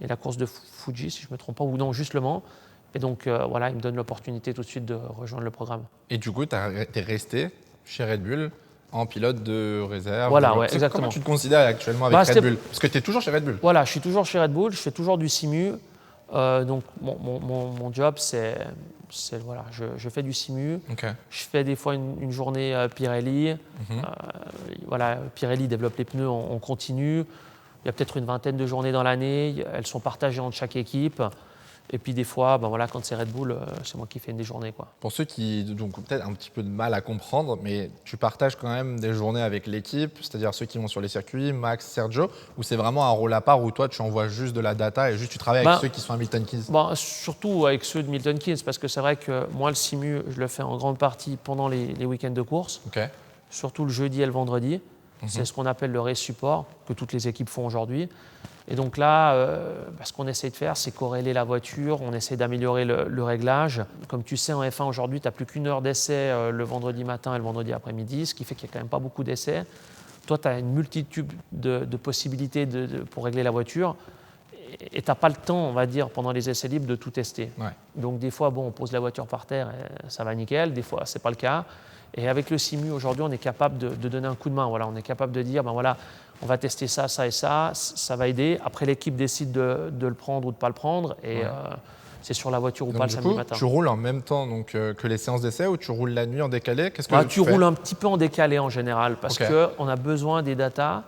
la course de Fuji, si je ne me trompe pas, ou non, juste Le Mans. Et donc, il me donne l'opportunité tout de suite de rejoindre le programme. Et du coup, tu es resté chez Red Bull en pilote de réserve. Voilà, exactement. Comment tu te considères actuellement avec Red Bull? Parce que tu es toujours chez Red Bull. Voilà, je suis toujours chez Red Bull, je fais toujours du simu. Donc, mon job, c'est je fais du simu. Okay. Je fais des fois une journée Pirelli. Pirelli développe les pneus en continu. Il y a peut-être une 20aine de journées dans l'année. Elles sont partagées entre chaque équipe. Et puis des fois, quand c'est Red Bull, c'est moi qui fais une des journées, quoi. Pour ceux qui ont peut-être un petit peu de mal à comprendre, mais tu partages quand même des journées avec l'équipe, c'est-à-dire ceux qui vont sur les circuits, Max, Sergio, ou c'est vraiment un rôle à part où toi tu envoies juste de la data et juste tu travailles avec ceux qui sont à Milton Keynes? Surtout avec ceux de Milton Keynes, parce que c'est vrai que moi le simu, je le fais en grande partie pendant les week-ends de course, surtout le jeudi et le vendredi. C'est ce qu'on appelle le race support, que toutes les équipes font aujourd'hui. Et donc là, ce qu'on essaie de faire, c'est corréler la voiture, on essaie d'améliorer le réglage. Comme tu sais, en F1 aujourd'hui, tu n'as plus qu'une heure d'essai le vendredi matin et le vendredi après-midi, ce qui fait qu'il n'y a quand même pas beaucoup d'essais. Toi, tu as une multitude de possibilités pour régler la voiture et tu n'as pas le temps, on va dire, pendant les essais libres de tout tester. Donc des fois, on pose la voiture par terre et ça va nickel, des fois, ce n'est pas le cas. Et avec le simu, aujourd'hui, on est capable de donner un coup de main. Voilà, on est capable de dire, on va tester ça, ça et ça, ça va aider. Après, l'équipe décide de le prendre ou de ne pas le prendre. Et c'est sur la voiture ou donc, pas le samedi matin. Tu roules en même temps que les séances d'essai ou tu roules la nuit en décalé? Qu'est-ce que tu roules un petit peu en décalé en général parce qu'on a besoin des datas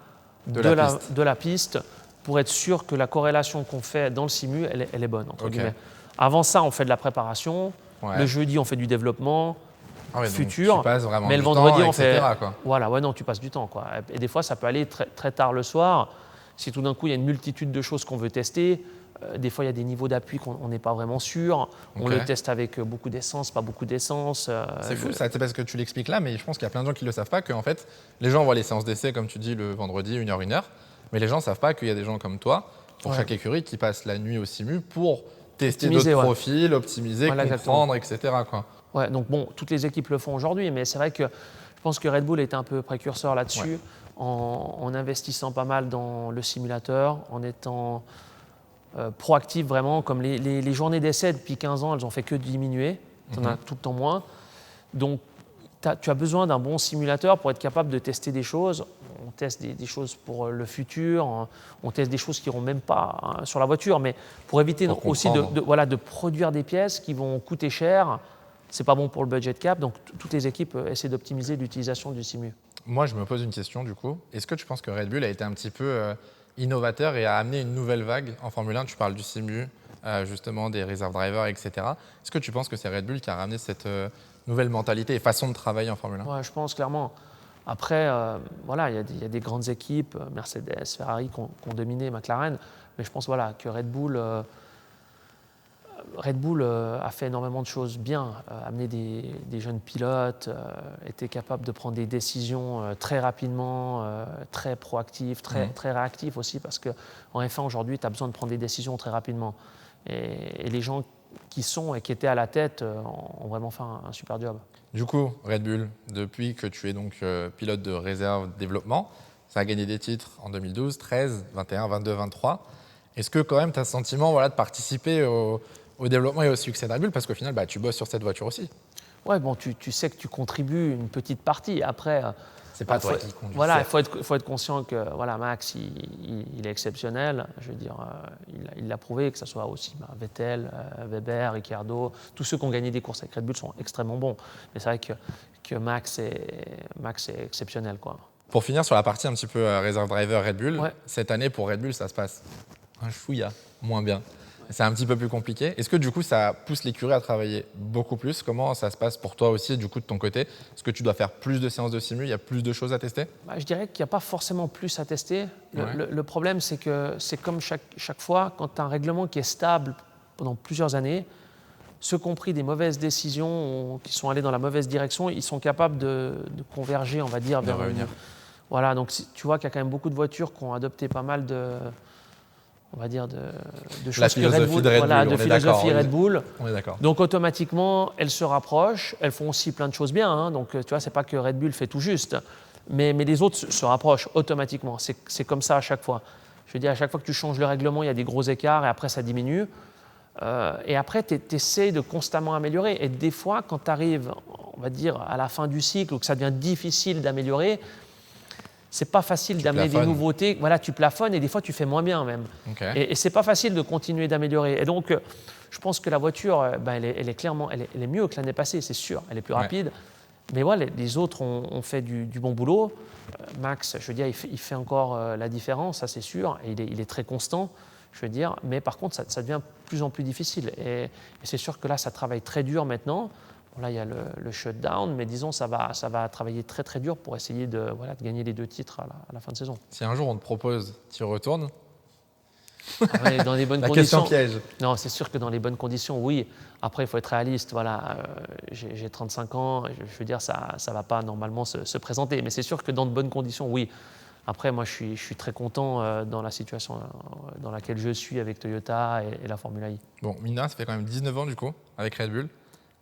de la piste pour être sûr que la corrélation qu'on fait dans le simu, elle est bonne. Entre guillemets. Avant ça, on fait de la préparation. Le jeudi, on fait du développement. Futur, mais le vendredi on fait tu passes du temps, quoi. Et des fois ça peut aller très, très tard le soir si tout d'un coup il y a une multitude de choses qu'on veut tester. Des fois il y a des niveaux d'appui qu'on n'est pas vraiment sûr, on le teste avec beaucoup d'essence, pas beaucoup d'essence. C'est fou, c'est parce que tu l'expliques là, mais je pense qu'il y a plein de gens qui ne le savent pas, qu'en fait les gens voient les séances d'essai comme tu dis le vendredi 1h, mais les gens ne savent pas qu'il y a des gens comme toi pour chaque écurie qui passent la nuit au simu pour tester d'autres profils, optimiser, comprendre, etc. quoi. Ouais, donc bon, toutes les équipes le font aujourd'hui, mais c'est vrai que je pense que Red Bull était un peu précurseur là-dessus, en investissant pas mal dans le simulateur, en étant proactif vraiment, comme les journées d'essai depuis 15 ans, elles ont fait que diminuer, tu en as tout le temps moins. Donc tu as besoin d'un bon simulateur pour être capable de tester des choses. On teste des choses pour le futur, on teste des choses qui n'iront même pas sur la voiture, mais pour éviter aussi de produire des pièces qui vont coûter cher. C'est pas bon pour le budget cap, donc toutes les équipes essaient d'optimiser l'utilisation du simu. Moi, je me pose une question du coup. Est-ce que tu penses que Red Bull a été un petit peu innovateur et a amené une nouvelle vague en Formule 1? Tu parles du simu, justement des reserve drivers, etc. Est-ce que tu penses que c'est Red Bull qui a ramené cette nouvelle mentalité et façon de travailler en Formule 1? Ouais, je pense clairement. Après, voilà, il y a des grandes équipes, Mercedes, Ferrari, qui ont dominé McLaren, mais je pense voilà, que Red Bull a fait énormément de choses bien, amené des jeunes pilotes, était capable de prendre des décisions très rapidement, très proactives, très réactives aussi, parce qu'en F1 aujourd'hui, tu as besoin de prendre des décisions très rapidement. Et les gens qui sont et qui étaient à la tête ont vraiment fait un super job. Du coup, Red Bull, depuis que tu es donc pilote de réserve développement, ça a gagné des titres en 2012, 13, 21, 22, 23. Est-ce que quand même tu as ce sentiment de participer au développement et au succès de Red Bull, parce qu'au final, tu bosses sur cette voiture aussi? Ouais, bon, tu sais que tu contribues une petite partie. Après, c'est pas toi qui conduis. Voilà, il faut être conscient que voilà, Max, il est exceptionnel. Je veux dire, il l'a prouvé, que ce soit aussi Vettel, Weber, Ricciardo, tous ceux qui ont gagné des courses avec Red Bull sont extrêmement bons. Mais c'est vrai que Max est exceptionnel, quoi. Pour finir sur la partie un petit peu reserve driver Red Bull, cette année pour Red Bull, ça se passe un chouïa moins bien. C'est un petit peu plus compliqué. Est-ce que du coup, ça pousse l'écurie à travailler beaucoup plus? Comment ça se passe pour toi aussi, du coup, de ton côté? Est-ce que tu dois faire plus de séances de simu? Il y a plus de choses à tester? Je dirais qu'il n'y a pas forcément plus à tester. Le problème, c'est que c'est comme chaque fois, quand tu as un règlement qui est stable pendant plusieurs années, ceux qui ont pris des mauvaises décisions, qui sont allés dans la mauvaise direction, ils sont capables de converger, on va dire, vers revenir. Voilà, donc tu vois qu'il y a quand même beaucoup de voitures qui ont adopté pas mal de choses que Red Bull, de philosophie Red Bull. On est d'accord. Donc automatiquement, elles se rapprochent. Elles font aussi plein de choses bien. Hein. Donc tu vois, c'est pas que Red Bull fait tout juste, mais les autres se rapprochent automatiquement. C'est comme ça à chaque fois. Je veux dire, à chaque fois que tu changes le règlement, il y a des gros écarts et après ça diminue. Et après, tu essaies de constamment améliorer. Et des fois, quand tu arrives, on va dire, à la fin du cycle ou que ça devient difficile d'améliorer, c'est pas facile d'amener des nouveautés. Voilà, tu plafonnes et des fois tu fais moins bien même. Okay. Et c'est pas facile de continuer d'améliorer. Et donc, je pense que la voiture, elle est clairement, elle est mieux que l'année passée, c'est sûr. Elle est plus rapide. Mais voilà, les autres ont fait du bon boulot. Max, je veux dire, il fait encore la différence, ça c'est sûr. Et il est très constant, je veux dire. Mais par contre, ça devient de plus en plus difficile. Et c'est sûr que là, ça travaille très dur maintenant. Bon, là, il y a le shutdown, mais disons, ça va travailler très très dur pour essayer de gagner les 2 titres à la fin de saison. Si un jour on te propose, tu y retournes? Dans les bonnes la conditions. Question piège. Non, c'est sûr que dans les bonnes conditions, oui. Après, il faut être réaliste. Voilà, j'ai 35 ans, je veux dire, ça ne va pas normalement se présenter. Mais c'est sûr que dans de bonnes conditions, oui. Après, moi, je suis très content dans la situation dans laquelle je suis avec Toyota et la Formule I. Bon, Mina, ça fait quand même 19 ans du coup avec Red Bull.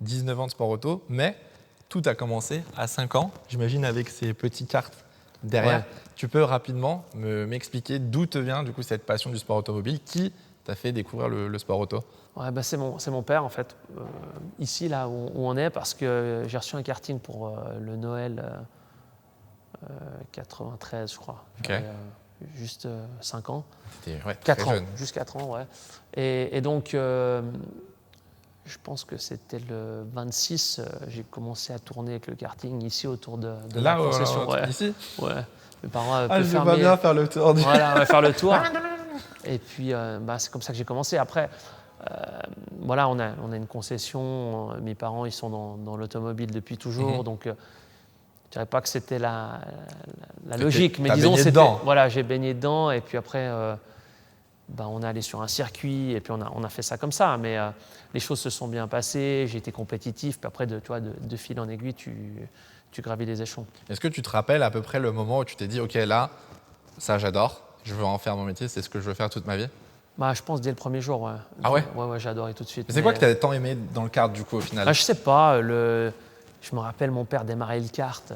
19 ans de sport auto, mais tout a commencé à 5 ans, j'imagine, avec ces petites cartes derrière. Ouais. Tu peux rapidement m'expliquer d'où te vient du coup cette passion du sport automobile? Qui t'a fait découvrir le sport auto? Ouais, c'est mon père en fait, ici là où on est, parce que j'ai reçu un karting pour le Noël 93, je crois. Okay. Juste 5 ans. C'était 4 ans, jeune. juste 4 ans, ouais. Et donc, je pense que c'était le 26, j'ai commencé à tourner avec le karting ici autour de la concession. Ici? Ouais. Mes parents je vais pas bien faire le tour. Voilà, on va faire le tour. Et puis, c'est comme ça que j'ai commencé. Après, voilà, on a une concession. Mes parents, ils sont dans l'automobile depuis toujours. Donc, je ne dirais pas que c'était la logique. Mais disons, c'était. Voilà, j'ai baigné dedans. Et puis après, on est allé sur un circuit. Et puis, on a fait ça comme ça. Mais les choses se sont bien passées. J'ai été compétitif. Puis après, de fil en aiguille, tu gravis les échelons. Est-ce que tu te rappelles à peu près le moment où tu t'es dit « Ok, là, ça j'adore, je veux en faire mon métier, c'est ce que je veux faire toute ma vie » Bah, je pense dès le premier jour, ouais. Ah ouais? Ouais, j'ai adoré tout de suite. Mais c'est quoi que tu as tant aimé dans le kart du coup au final? Je sais pas, je me rappelle mon père démarrer le kart,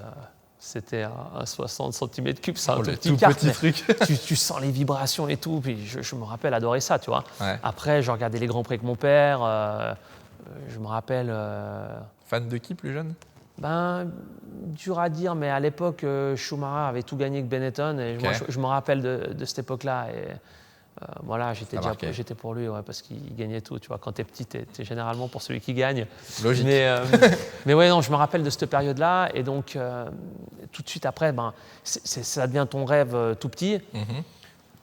c'était un 60 cm3, c'est un Oh, tout le petit tout kart, petit mais truc. tu sens les vibrations et tout, puis je me rappelle adorer ça, tu vois. Ouais. Après, je regardais les Grands Prix avec mon père, je me rappelle, Fan de qui plus jeune? dur à dire, mais à l'époque, Schumacher avait tout gagné avec Benetton, et Ok. moi je me rappelle de cette époque-là, et voilà, Ça a marqué. j'étais pour lui, ouais, parce qu'il gagnait tout, tu vois. Quand t'es petit, t'es généralement pour celui qui gagne. Logique. Mais ouais, non, je me rappelle de cette période-là, et donc tout de suite après, ça devient ton rêve tout petit. Mhm.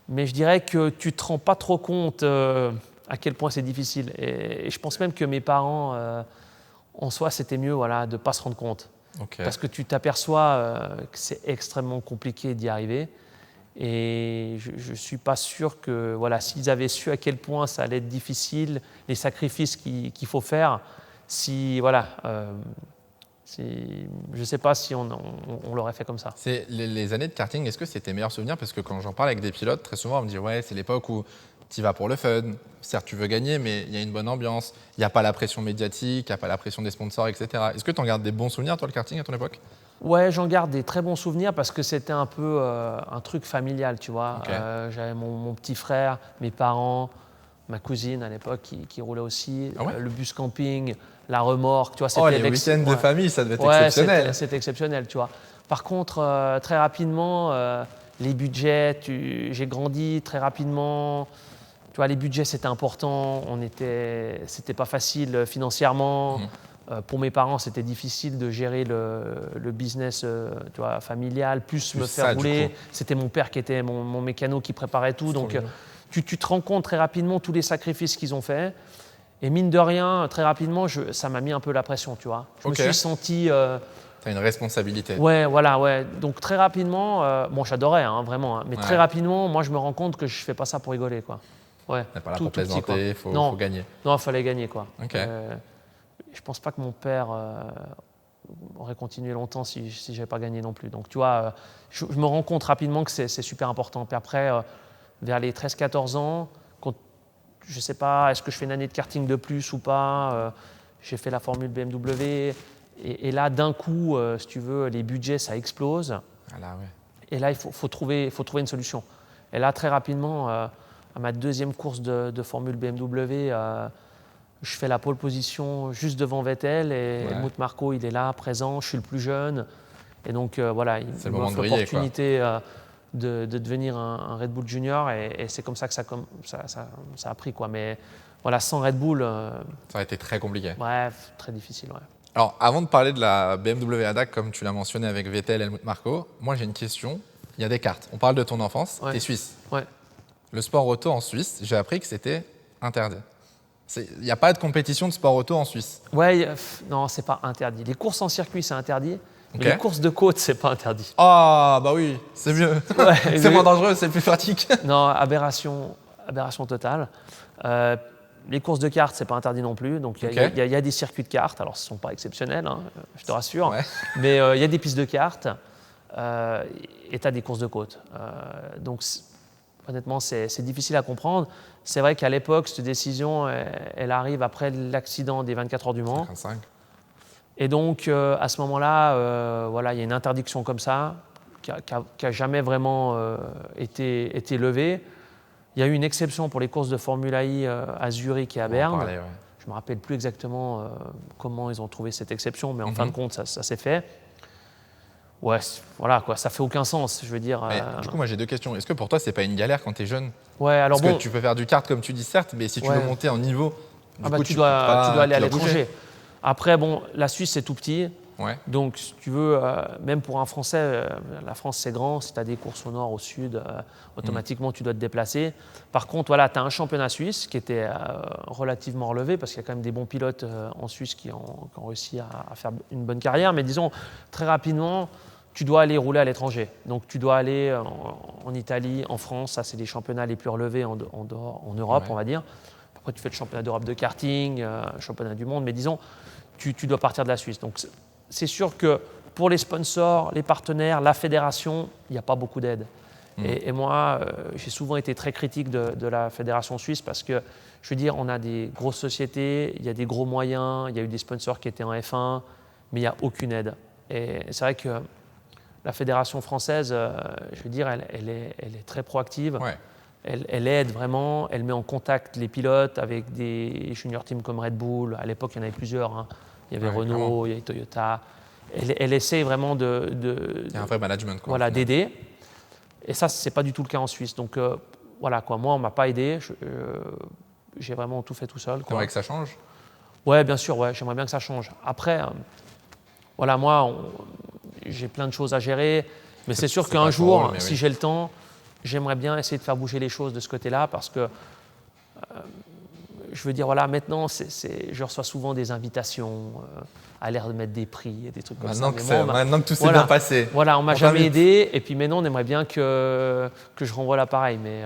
Mais je dirais que tu te rends pas trop compte à quel point c'est difficile. Et je pense même que mes parents, en soi, c'était mieux, voilà, de ne pas se rendre compte. Ok. Parce que tu t'aperçois que c'est extrêmement compliqué d'y arriver. Et je ne suis pas sûr que, voilà, s'ils avaient su à quel point ça allait être difficile, les sacrifices qu'il faut faire, voilà, je ne sais pas si on l'aurait fait comme ça. C'est les années de karting, est-ce que c'est tes meilleurs souvenirs? Parce que quand j'en parle avec des pilotes, très souvent on me dit ouais, c'est l'époque où tu vas pour le fun. Certes, tu veux gagner, mais il y a une bonne ambiance. Il n'y a pas la pression médiatique, il n'y a pas la pression des sponsors, etc. Est-ce que tu en gardes des bons souvenirs, toi, le karting, à ton époque? Ouais, j'en garde des très bons souvenirs parce que c'était un peu un truc familial, tu vois. Ok. J'avais mon petit frère, mes parents, ma cousine à l'époque qui roulait aussi, Ah ouais? le bus camping, la remorque, tu vois. Oh, les week-ends de famille, ça devait être Ouais, exceptionnel. c'était exceptionnel, tu vois. Par contre, très rapidement, les budgets, j'ai grandi très rapidement. Tu vois, les budgets, c'était important. C'était pas facile financièrement. Mhm. Pour mes parents, c'était difficile de gérer le business tu vois, familial, plus me faire ça, du rouler. coup. C'était mon père qui était mon mécano qui préparait tout. C'est trop Donc, mignon. tu te rends compte très rapidement tous les sacrifices qu'ils ont faits. Et mine de rien, très rapidement, ça m'a mis un peu la pression, tu vois. Je me Ok. suis senti... Tu as une responsabilité. ouais, voilà, ouais. Donc, très rapidement, bon, j'adorais, hein, vraiment. Hein, mais Ouais. très rapidement, moi, je me rends compte que je ne fais pas ça pour rigoler, quoi. Ouais, T'es pas là tout pour petit, quoi. plaisanter, il faut Non. gagner. Non, il fallait gagner, quoi. Ok. Je pense pas que mon père aurait continué longtemps si je n'avais pas gagné non plus. Donc, tu vois, je me rends compte rapidement que c'est super important. Puis après, vers les 13-14 ans, quand, je ne sais pas, est-ce que je fais une année de karting de plus ou pas, j'ai fait la Formule BMW. Et là, d'un coup, si tu veux, les budgets, ça explose. Ah là, ouais. Et là, il faut trouver une solution. Et là, très rapidement, à ma deuxième course de Formule BMW, je fais la pole position juste devant Vettel et Ouais. Helmut Marko, il est là, présent, je suis le plus jeune. Et donc, voilà, il C'est le me moment offre de briller, l'opportunité de devenir un Red Bull Junior. Et c'est comme ça que ça a pris, quoi. Mais voilà, sans Red Bull, Ça aurait été très compliqué. bref, très difficile, ouais. Alors, avant de parler de la BMW ADAC, comme tu l'as mentionné avec Vettel et Helmut Marko, moi j'ai une question. Il y a des cartes. On parle de ton enfance. Ouais. Tu es suisse. Ouais. Le sport auto en Suisse, j'ai appris que c'était interdit. Il n'y a pas de compétition de sport auto en Suisse. Ouais, non, c'est pas interdit. Les courses en circuit, c'est interdit. Ok. Mais les courses de côte, c'est pas interdit. Ah, bah oui, c'est mieux. Ouais, C'est moins dangereux, c'est plus pratique. Non, aberration totale. Les courses de cartes, c'est pas interdit non plus. Donc il Ok. y a des circuits de cartes. Alors, ce ne sont pas exceptionnels, hein, je te rassure. Ouais. Mais il y a des pistes de cartes et tu as des courses de côte. Donc, honnêtement, c'est difficile à comprendre. C'est vrai qu'à l'époque, cette décision, elle arrive après l'accident des 24 heures du Mans. 55. Et donc, à ce moment-là, voilà, il y a une interdiction comme ça qui n'a jamais vraiment été levée. Il y a eu une exception pour les courses de Formule I à Zurich et à On en Berne. parlait, ouais. Je ne me rappelle plus exactement comment ils ont trouvé cette exception, mais en fin de Mhm. compte, ça s'est fait. Ouais, voilà, quoi, ça fait aucun sens, je veux dire. Mais du coup, moi j'ai deux questions. Est-ce que pour toi, c'est pas une galère quand tu es jeune? Ouais, alors Parce bon, que tu peux faire du kart comme tu dis, certes, mais si tu Ouais. veux monter en niveau, du coup, tu peux pas dois aller à te bouger. l'étranger. Après, bon, la Suisse, c'est tout petit. Ouais. Donc, si tu veux, même pour un Français, la France, c'est grand. Si tu as des courses au nord, au sud, automatiquement, tu dois te déplacer. Par contre, voilà, tu as un championnat suisse qui était relativement relevé parce qu'il y a quand même des bons pilotes en Suisse qui ont réussi à faire une bonne carrière. Mais disons, très rapidement, tu dois aller rouler à l'étranger. Donc, tu dois aller en Italie, en France. Ça, c'est les championnats les plus relevés en Europe, Ouais. on va dire. Après, tu fais le championnat d'Europe de karting, championnat du monde. Mais disons, tu dois partir de la Suisse. Donc, c'est sûr que pour les sponsors, les partenaires, la fédération, il n'y a pas beaucoup d'aide. Et moi, j'ai souvent été très critique de la fédération suisse parce que, je veux dire, on a des grosses sociétés, il y a des gros moyens, il y a eu des sponsors qui étaient en F1, mais il n'y a aucune aide. Et c'est vrai que la fédération française, je veux dire, elle est très proactive. Ouais. Elle aide vraiment, elle met en contact les pilotes avec des junior teams comme Red Bull. À l'époque, il y en avait plusieurs. Hein. Il y avait Renault, clairement. il y avait Toyota. Elle essaie vraiment Il y a un vrai management. Quoi, voilà, d'aider. Et ça, ce n'est pas du tout le cas en Suisse. Donc voilà, quoi. Moi, on ne m'a pas aidé. J'ai vraiment tout fait tout seul. Tu aimerais que ça change? Ouais, bien sûr, ouais, j'aimerais bien que ça change. Après, voilà, moi, j'ai plein de choses à gérer. Mais c'est sûr qu'un jour, si j'ai le temps, j'aimerais bien essayer de faire bouger les choses de ce côté-là parce que, je veux dire, voilà, maintenant, je reçois souvent des invitations à l'air de mettre des prix et des trucs comme ça. Maintenant que tout s'est bien passé. Voilà, on ne m'a jamais aidé. Et puis maintenant, on aimerait bien que je renvoie l'appareil. Mais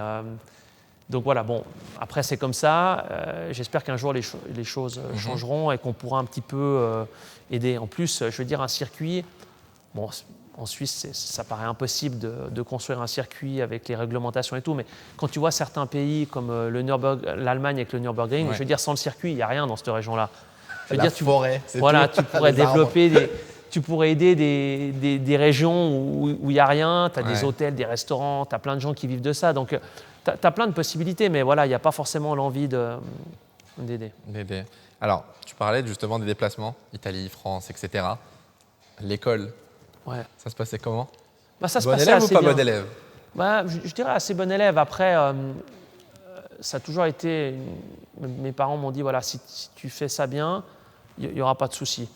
donc voilà, bon, après, c'est comme ça. J'espère qu'un jour, les choses changeront et qu'on pourra un petit peu aider. En plus, je veux dire, un circuit, bon, en Suisse, ça paraît impossible de construire un circuit avec les réglementations et tout, mais quand tu vois certains pays comme l'Allemagne avec le Nürburgring, je veux dire, sans le circuit, il n'y a rien dans cette région-là. Je veux dire, forêt, voilà, tu pourrais développer tu pourrais aider des régions où il n'y a rien, tu as des hôtels, des restaurants, tu as plein de gens qui vivent de ça, donc tu as plein de possibilités, mais voilà, il n'y a pas forcément l'envie d'aider. Alors, tu parlais justement des déplacements, Italie, France, etc. L'école. Ouais. Ça se passait comment? Ça se bon passait élève assez ou pas bien. bon élève? Je dirais assez bon élève. Après, ça a toujours été. Mes parents m'ont dit voilà, si tu fais ça bien, il n'y aura pas de souci.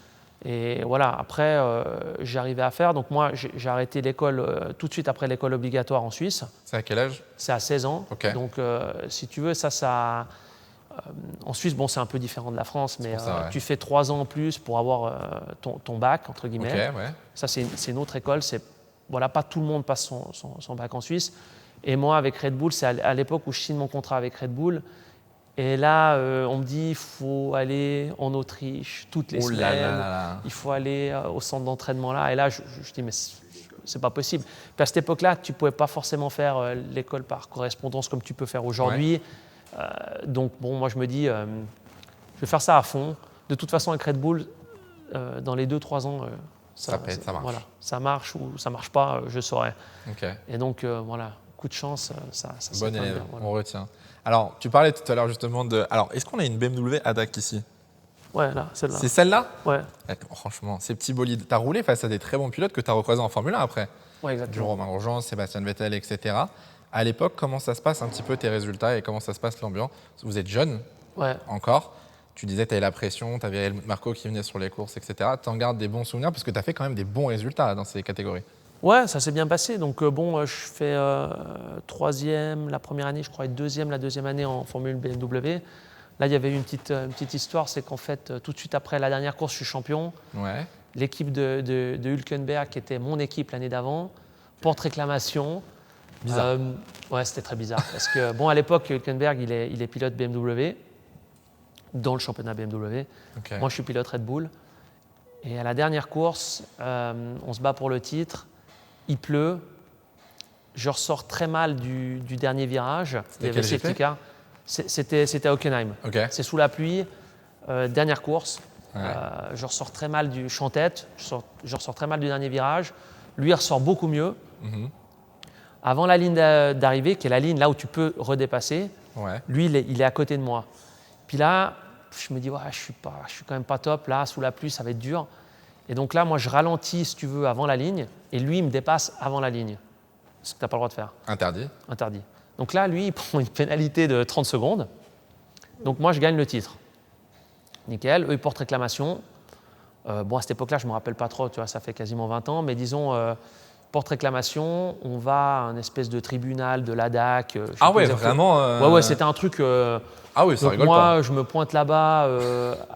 Et voilà, après, j'ai arrivé à faire. Donc, moi, j'ai arrêté l'école tout de suite après l'école obligatoire en Suisse. C'est à quel âge? C'est à 16 ans. Okay. Donc, si tu veux, en Suisse, bon, c'est un peu différent de la France, mais tu fais 3 ans en plus pour avoir ton bac, entre guillemets. Okay, ouais. Ça, c'est une autre école. Voilà, pas tout le monde passe son bac en Suisse. Et moi, avec Red Bull, c'est à l'époque où je signe mon contrat avec Red Bull. Et là, on me dit, il faut aller en Autriche toutes les semaines. Il faut aller au centre d'entraînement là. Et là, je dis, mais c'est pas possible. Puis à cette époque-là, tu ne pouvais pas forcément faire l'école par correspondance comme tu peux faire aujourd'hui. Ouais. Donc, bon, moi, je me dis, je vais faire ça à fond. De toute façon, avec Red Bull, dans les 2-3 ans, ça marche. Voilà, ça marche ou ça ne marche pas, je saurai. Okay. Et donc, voilà, coup de chance, ça bon élève, bien, voilà. On retient. Alors, tu parlais tout à l'heure justement de… Alors, est-ce qu'on a une BMW ADAC ici? Ouais, là, celle-là. C'est celle-là? Ouais. Franchement, ces petits bolides. Tu as roulé face à des très bons pilotes que tu as recroisés en Formule 1 après. Ouais, exactement. Romain Grosjean, Sébastien Vettel, etc. À l'époque, comment ça se passe un petit peu tes résultats et comment ça se passe l'ambiance? Vous êtes jeune encore. Tu disais que tu avais la pression, tu avais Helmut Marko qui venait sur les courses, etc. Tu en gardes des bons souvenirs parce que tu as fait quand même des bons résultats dans ces catégories. Ouais, ça s'est bien passé. Donc, bon, je fais 3e la première année, je crois, et 2e la 2e année en Formule BMW. Là, il y avait une petite histoire, c'est qu'en fait, tout de suite après la dernière course, je suis champion. Ouais. L'équipe de Hülkenberg, qui était mon équipe l'année d'avant, porte réclamation. Bizarre. Ouais, c'était très bizarre. Parce que, bon, à l'époque, Hülkenberg, il est pilote BMW, dans le championnat BMW. Okay. Moi, je suis pilote Red Bull. Et à la dernière course, on se bat pour le titre. Il pleut. Je ressors très mal du dernier virage. C'était quel safety car? C'était à Hockenheim. Okay. C'est sous la pluie. Dernière course. Ouais. Je ressors très mal je suis en tête. Je ressors très mal du dernier virage. Lui, il ressort beaucoup mieux. Mm-hmm. Avant la ligne d'arrivée, qui est la ligne là où tu peux redépasser, lui, il est à côté de moi. Puis là, je me dis, ouais, je suis quand même pas top. Là, sous la pluie, ça va être dur. Et donc là, moi, je ralentis, si tu veux, avant la ligne. Et lui, il me dépasse avant la ligne. Ce que tu n'as pas le droit de faire. Interdit. Donc là, lui, il prend une pénalité de 30 secondes. Donc moi, je gagne le titre. Nickel. Eux, ils portent réclamation. Bon, à cette époque-là, je ne me rappelle pas trop, tu vois, ça fait quasiment 20 ans. Mais disons, porte réclamation, on va à un espèce de tribunal de l'ADAC. Ah ouais, vraiment Ouais, c'était un truc… Ah oui, ça rigole moi, pas. Moi, je me pointe là-bas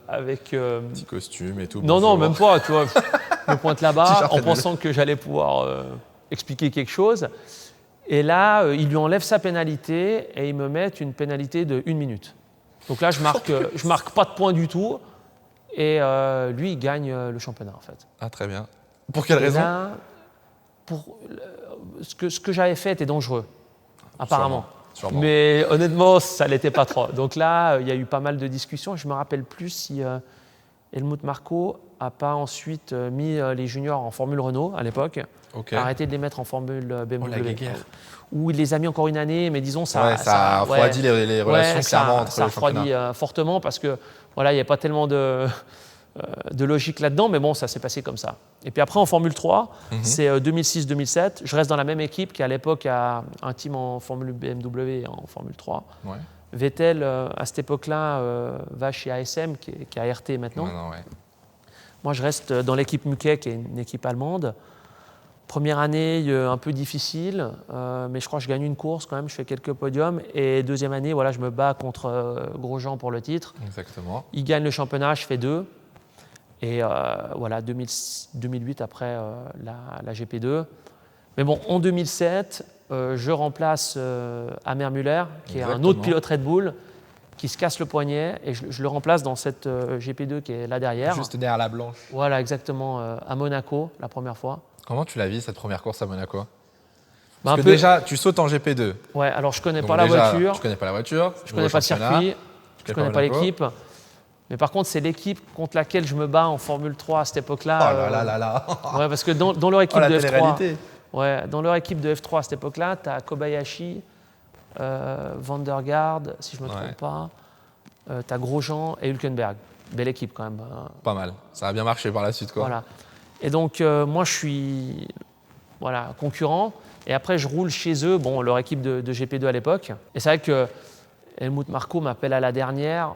avec… Petit costume et tout. Non, même pas, tu vois. Je me pointe là-bas en pensant que j'allais pouvoir expliquer quelque chose. Et là, ils lui enlèvent sa pénalité et ils me mettent une pénalité de 1 minute. Donc là, je marque pas de points du tout. Et lui, il gagne le championnat, en fait. Ah, très bien. Pour quelle raison? Là, ce que j'avais fait était dangereux, apparemment. Sûrement. Mais honnêtement, ça ne l'était pas trop. Donc là, il y a eu pas mal de discussions. Je ne me rappelle plus si Helmut Marko n'a pas ensuite mis les juniors en Formule Renault à l'époque, arrêté de les mettre en Formule BMW. Où il les a mis encore une année, mais disons, ça a refroidi les relations clairement entre les championnats. Ça a refroidi fortement parce que voilà, il n'y avait pas tellement de logique là-dedans, mais bon, ça s'est passé comme ça. Et puis après, en Formule 3, c'est 2006-2007. Je reste dans la même équipe qui, à l'époque, a un team en Formule BMW et en Formule 3. Ouais. Vettel, à cette époque-là, va chez ASM, qui est à RT maintenant. Moi, je reste dans l'équipe Muquet, qui est une équipe allemande. Première année, un peu difficile, mais je crois que je gagne une course quand même, je fais quelques podiums. Et deuxième année, voilà, je me bats contre Grosjean pour le titre. Exactement. Il gagne le championnat, je fais 2. Et voilà, 2008 après la GP2. Mais bon, en 2007, je remplace Amer Müller, qui est un autre pilote Red Bull, qui se casse le poignet, et je le remplace dans cette GP2 qui est là derrière. Juste derrière la blanche. Voilà, exactement, à Monaco, la première fois. Comment tu l'as vu cette première course à Monaco? Parce que déjà, tu sautes en GP2. Ouais, alors je connais pas la voiture. Tu connais pas la voiture. Je connais pas le circuit. Je connais pas l'équipe. Mais par contre, c'est l'équipe contre laquelle je me bats en Formule 3 à cette époque-là. Oh là là là. Ouais, parce que dans leur équipe de F3. Ouais, dans leur équipe de F3 à cette époque-là, tu as Kobayashi, Van der Garde, si je ne me trompe pas. Tu as Grosjean et Hülkenberg. Belle équipe quand même. Pas mal. Ça a bien marché par la suite, quoi. Voilà. Et donc, moi, je suis concurrent. Et après, je roule chez eux, leur équipe de GP2 à l'époque. Et c'est vrai que Helmut Marko m'appelle à la dernière.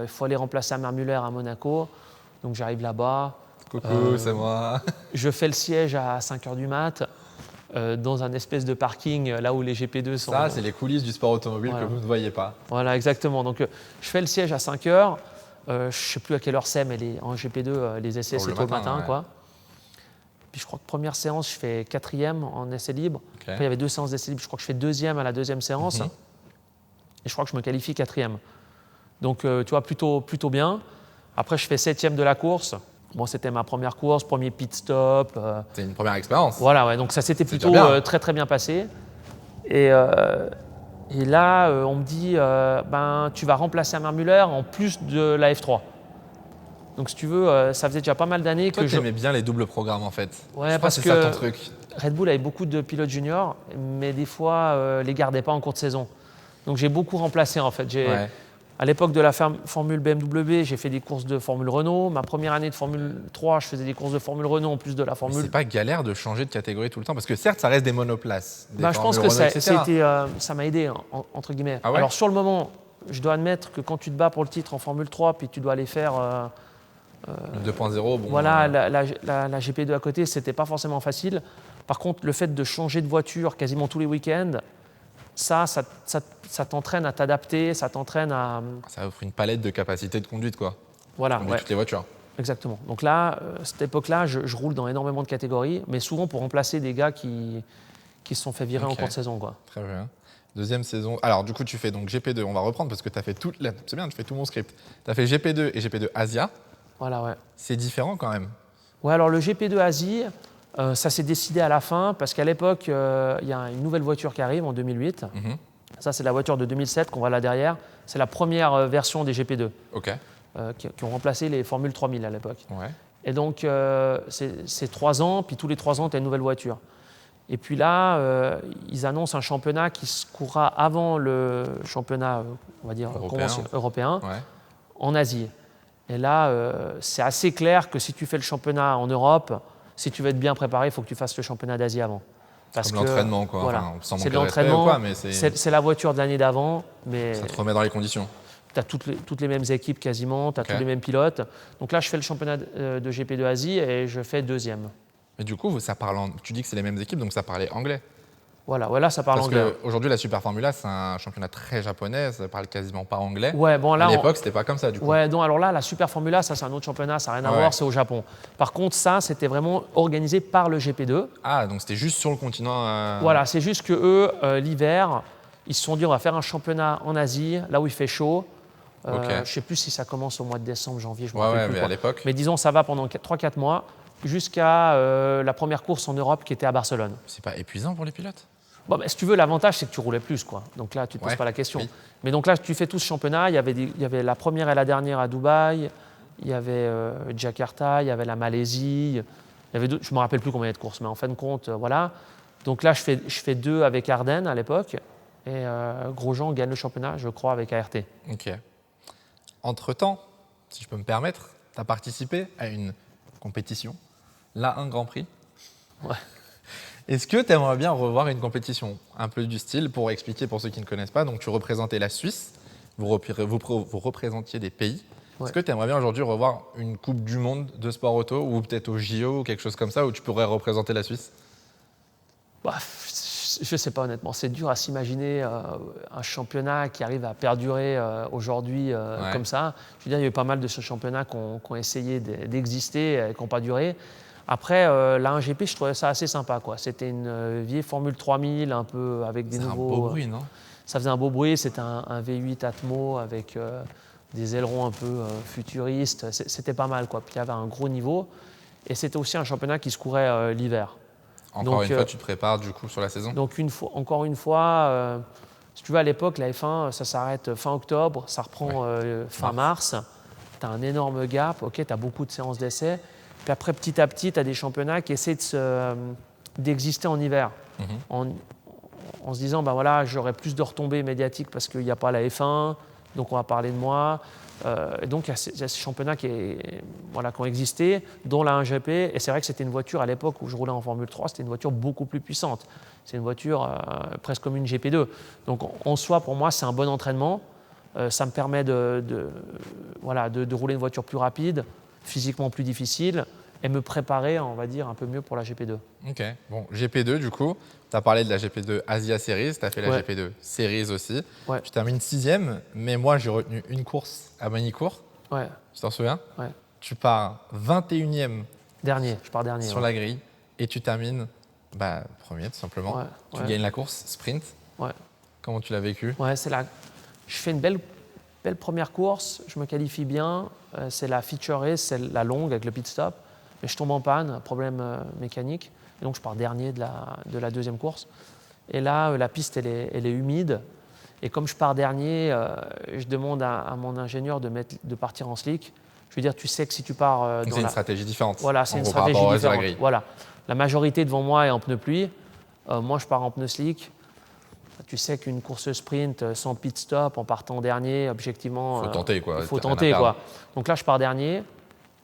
Il faut aller remplacer Amer Müller à Monaco. Donc, j'arrive là-bas. Coucou, c'est moi. Je fais le siège à 5h du mat. Dans un espèce de parking là où les GP2 sont. Ça, c'est les coulisses du sport automobile que vous ne voyez pas. Voilà, exactement. Donc, je fais le siège à 5h. Je ne sais plus à quelle heure c'est, mais en GP2, les essais, c'est tôt le matin. Ouais. Quoi. Puis je crois que première séance, je fais 4e en essai libre. Après, il y avait 2 séances d'essai libre. Je crois que je fais 2e à la 2e séance. Et je crois que je me qualifie 4e. Donc, tu vois, plutôt bien. Après, je fais 7e de la course. Bon, c'était ma première course, premier pit stop. C'est une première expérience. Voilà, ouais, donc ça s'était plutôt très très bien passé. Et là, on me dit, tu vas remplacer Amer Müller en plus de la F3. Donc si tu veux, ça faisait déjà pas mal d'années que j'aimais bien les doubles programmes en fait. Ouais, parce que c'est ça ton truc. Red Bull avait beaucoup de pilotes juniors, mais des fois, les gardait pas en cours de saison. Donc j'ai beaucoup remplacé en fait. À l'époque de la Formule BMW, j'ai fait des courses de Formule Renault. Ma première année de Formule 3, je faisais des courses de Formule Renault en plus de la Formule. C'est pas galère de changer de catégorie tout le temps? Parce que certes, ça reste des monoplaces. Je pense que ça m'a aidé, entre guillemets. Ah ouais? Alors sur le moment, je dois admettre que quand tu te bats pour le titre en Formule 3, puis tu dois aller faire 2.0, bon. Voilà, la GP2 à côté, c'était pas forcément facile. Par contre, le fait de changer de voiture quasiment tous les week-ends, ça t'entraîne à t'adapter, ça t'entraîne à… Ça offre une palette de capacités de conduite, quoi. Voilà. Comme toutes les voitures. Exactement. Donc là, cette époque-là, je roule dans énormément de catégories, mais souvent pour remplacer des gars qui se sont fait virer en cours de saison, quoi. Très bien. Deuxième saison. Alors, du coup, tu fais donc GP2. On va reprendre parce que tu as fait tout. C'est bien, tu fais tout mon script. Tu as fait GP2 et GP2 Asia. Voilà, ouais. C'est différent quand même. Ouais, alors le GP2 Asie, ça s'est décidé à la fin parce qu'à l'époque, il y a une nouvelle voiture qui arrive en 2008. Ça, c'est la voiture de 2007 qu'on voit là derrière. C'est la première version des GP2 qui ont remplacé les Formule 3000 à l'époque. Ouais. Et donc, c'est 3 ans, puis tous les 3 ans, tu as une nouvelle voiture. Et puis là, ils annoncent un championnat qui se courra avant le championnat, on va dire, européen en Asie. Et là, c'est assez clair que si tu fais le championnat en Europe, si tu veux être bien préparé, il faut que tu fasses le championnat d'Asie avant. Parce que l'entraînement, quoi. Voilà, Enfin, c'est de l'entraînement, c'est la voiture de l'année d'avant. Mais ça te remet dans les conditions. Tu as toutes les mêmes équipes quasiment, tu as tous les mêmes pilotes. Donc là, je fais le championnat de GP2 Asie et je fais 2e. Mais du coup, tu dis que c'est les mêmes équipes, donc ça parlait anglais. Voilà, ça parle anglais. Parce qu'aujourd'hui, la Super Formula, c'est un championnat très japonais, ça parle quasiment pas anglais. Ouais, bon, là, à l'époque, c'était pas comme ça, du coup. Ouais, non, alors là, la Super Formula, ça, c'est un autre championnat, ça n'a rien à voir, c'est au Japon. Par contre, ça, c'était vraiment organisé par le GP2. Ah, donc c'était juste sur le continent. Voilà, c'est juste que eux, l'hiver, ils se sont dit, on va faire un championnat en Asie, là où il fait chaud. Je ne sais plus si ça commence au mois de décembre, janvier, je me rappelle plus. Mais à l'époque. Mais disons, ça va pendant 3-4 mois. jusqu'à la première course en Europe qui était à Barcelone. C'est pas épuisant pour les pilotes? Bon, si tu veux, l'avantage, c'est que tu roulais plus, quoi. Donc là, tu ne te poses pas la question. Oui. Mais donc là, tu fais tout ce championnat. Il y avait la première et la dernière à Dubaï. Il y avait Jakarta, il y avait la Malaisie. Je ne me rappelle plus combien il y a de courses, mais en fin de compte, voilà. Donc là, je fais 2 avec Ardennes à l'époque. Et Grosjean gagne le championnat, je crois, avec ART. Ok. Entre-temps, si je peux me permettre, tu as participé à une compétition, là, un Grand Prix. Ouais. Est-ce que tu aimerais bien revoir une compétition un peu du style, pour expliquer pour ceux qui ne connaissent pas? Donc, tu représentais la Suisse, vous représentiez des pays. Ouais. Est-ce que tu aimerais bien aujourd'hui revoir une Coupe du Monde de sport auto ou peut-être au JO ou quelque chose comme ça où tu pourrais représenter la Suisse? Je ne sais pas honnêtement. C'est dur à s'imaginer un championnat qui arrive à perdurer aujourd'hui comme ça. Je veux dire, il y a eu pas mal de ce championnat qui ont essayé d'exister et qui n'ont pas duré. Après, la 1GP, je trouvais ça assez sympa, quoi. C'était une vieille Formule 3000, un peu avec des nouveaux... C'est un beau bruit, non? Ça faisait un beau bruit. C'était un V8 Atmo avec des ailerons un peu futuristes. C'était pas mal, quoi. Puis il y avait un gros niveau. Et c'était aussi un championnat qui se courait l'hiver. Encore une fois, tu te prépares du coup sur la saison? Donc encore une fois, si tu veux, à l'époque, la F1, ça s'arrête fin octobre, ça reprend fin mars. Tu as un énorme gap, ok, tu as beaucoup de séances d'essai. Puis après, petit à petit, tu as des championnats qui essaient d'exister en hiver. En se disant, ben voilà, j'aurai plus de retombées médiatiques parce qu'il n'y a pas la F1, donc on va parler de moi. Et donc, il y a ces championnats qui ont existé, dont la 1GP. Et c'est vrai que c'était une voiture, à l'époque où je roulais en Formule 3, c'était une voiture beaucoup plus puissante. C'est une voiture presque comme une GP2. Donc, en soi, pour moi, c'est un bon entraînement. Ça me permet de rouler une voiture plus rapide, physiquement plus difficile, et me préparer, on va dire, un peu mieux pour la GP2. Ok. Bon, GP2, du coup, tu as parlé de la GP2 Asia Series, tu as fait la GP2 Series aussi. Ouais. Tu termines 6e, mais moi, j'ai retenu une course à Magny-Cours. Ouais. Tu t'en souviens? Ouais. Tu pars 21e. Dernier, je pars dernier. Sur la grille, et tu termines premier, tout simplement. Ouais. Tu gagnes la course sprint. Ouais. Comment tu l'as vécu? Ouais, je fais une belle première course, je me qualifie bien. C'est la feature race, c'est la longue avec le pit stop. Mais je tombe en panne, problème mécanique. Et donc, je pars dernier de la deuxième course. Et là, la piste, elle est humide. Et comme je pars dernier, je demande à mon ingénieur de partir en slick. Je veux dire, tu sais que si tu pars... c'est une stratégie différente. Voilà, c'est une stratégie différente. Voilà. La majorité devant moi est en pneu pluie. Moi, je pars en pneu slick. Tu sais qu'une course sprint sans pit stop, en partant dernier, objectivement... Il faut tenter, quoi. Il faut tenter, quoi. Donc là, je pars dernier.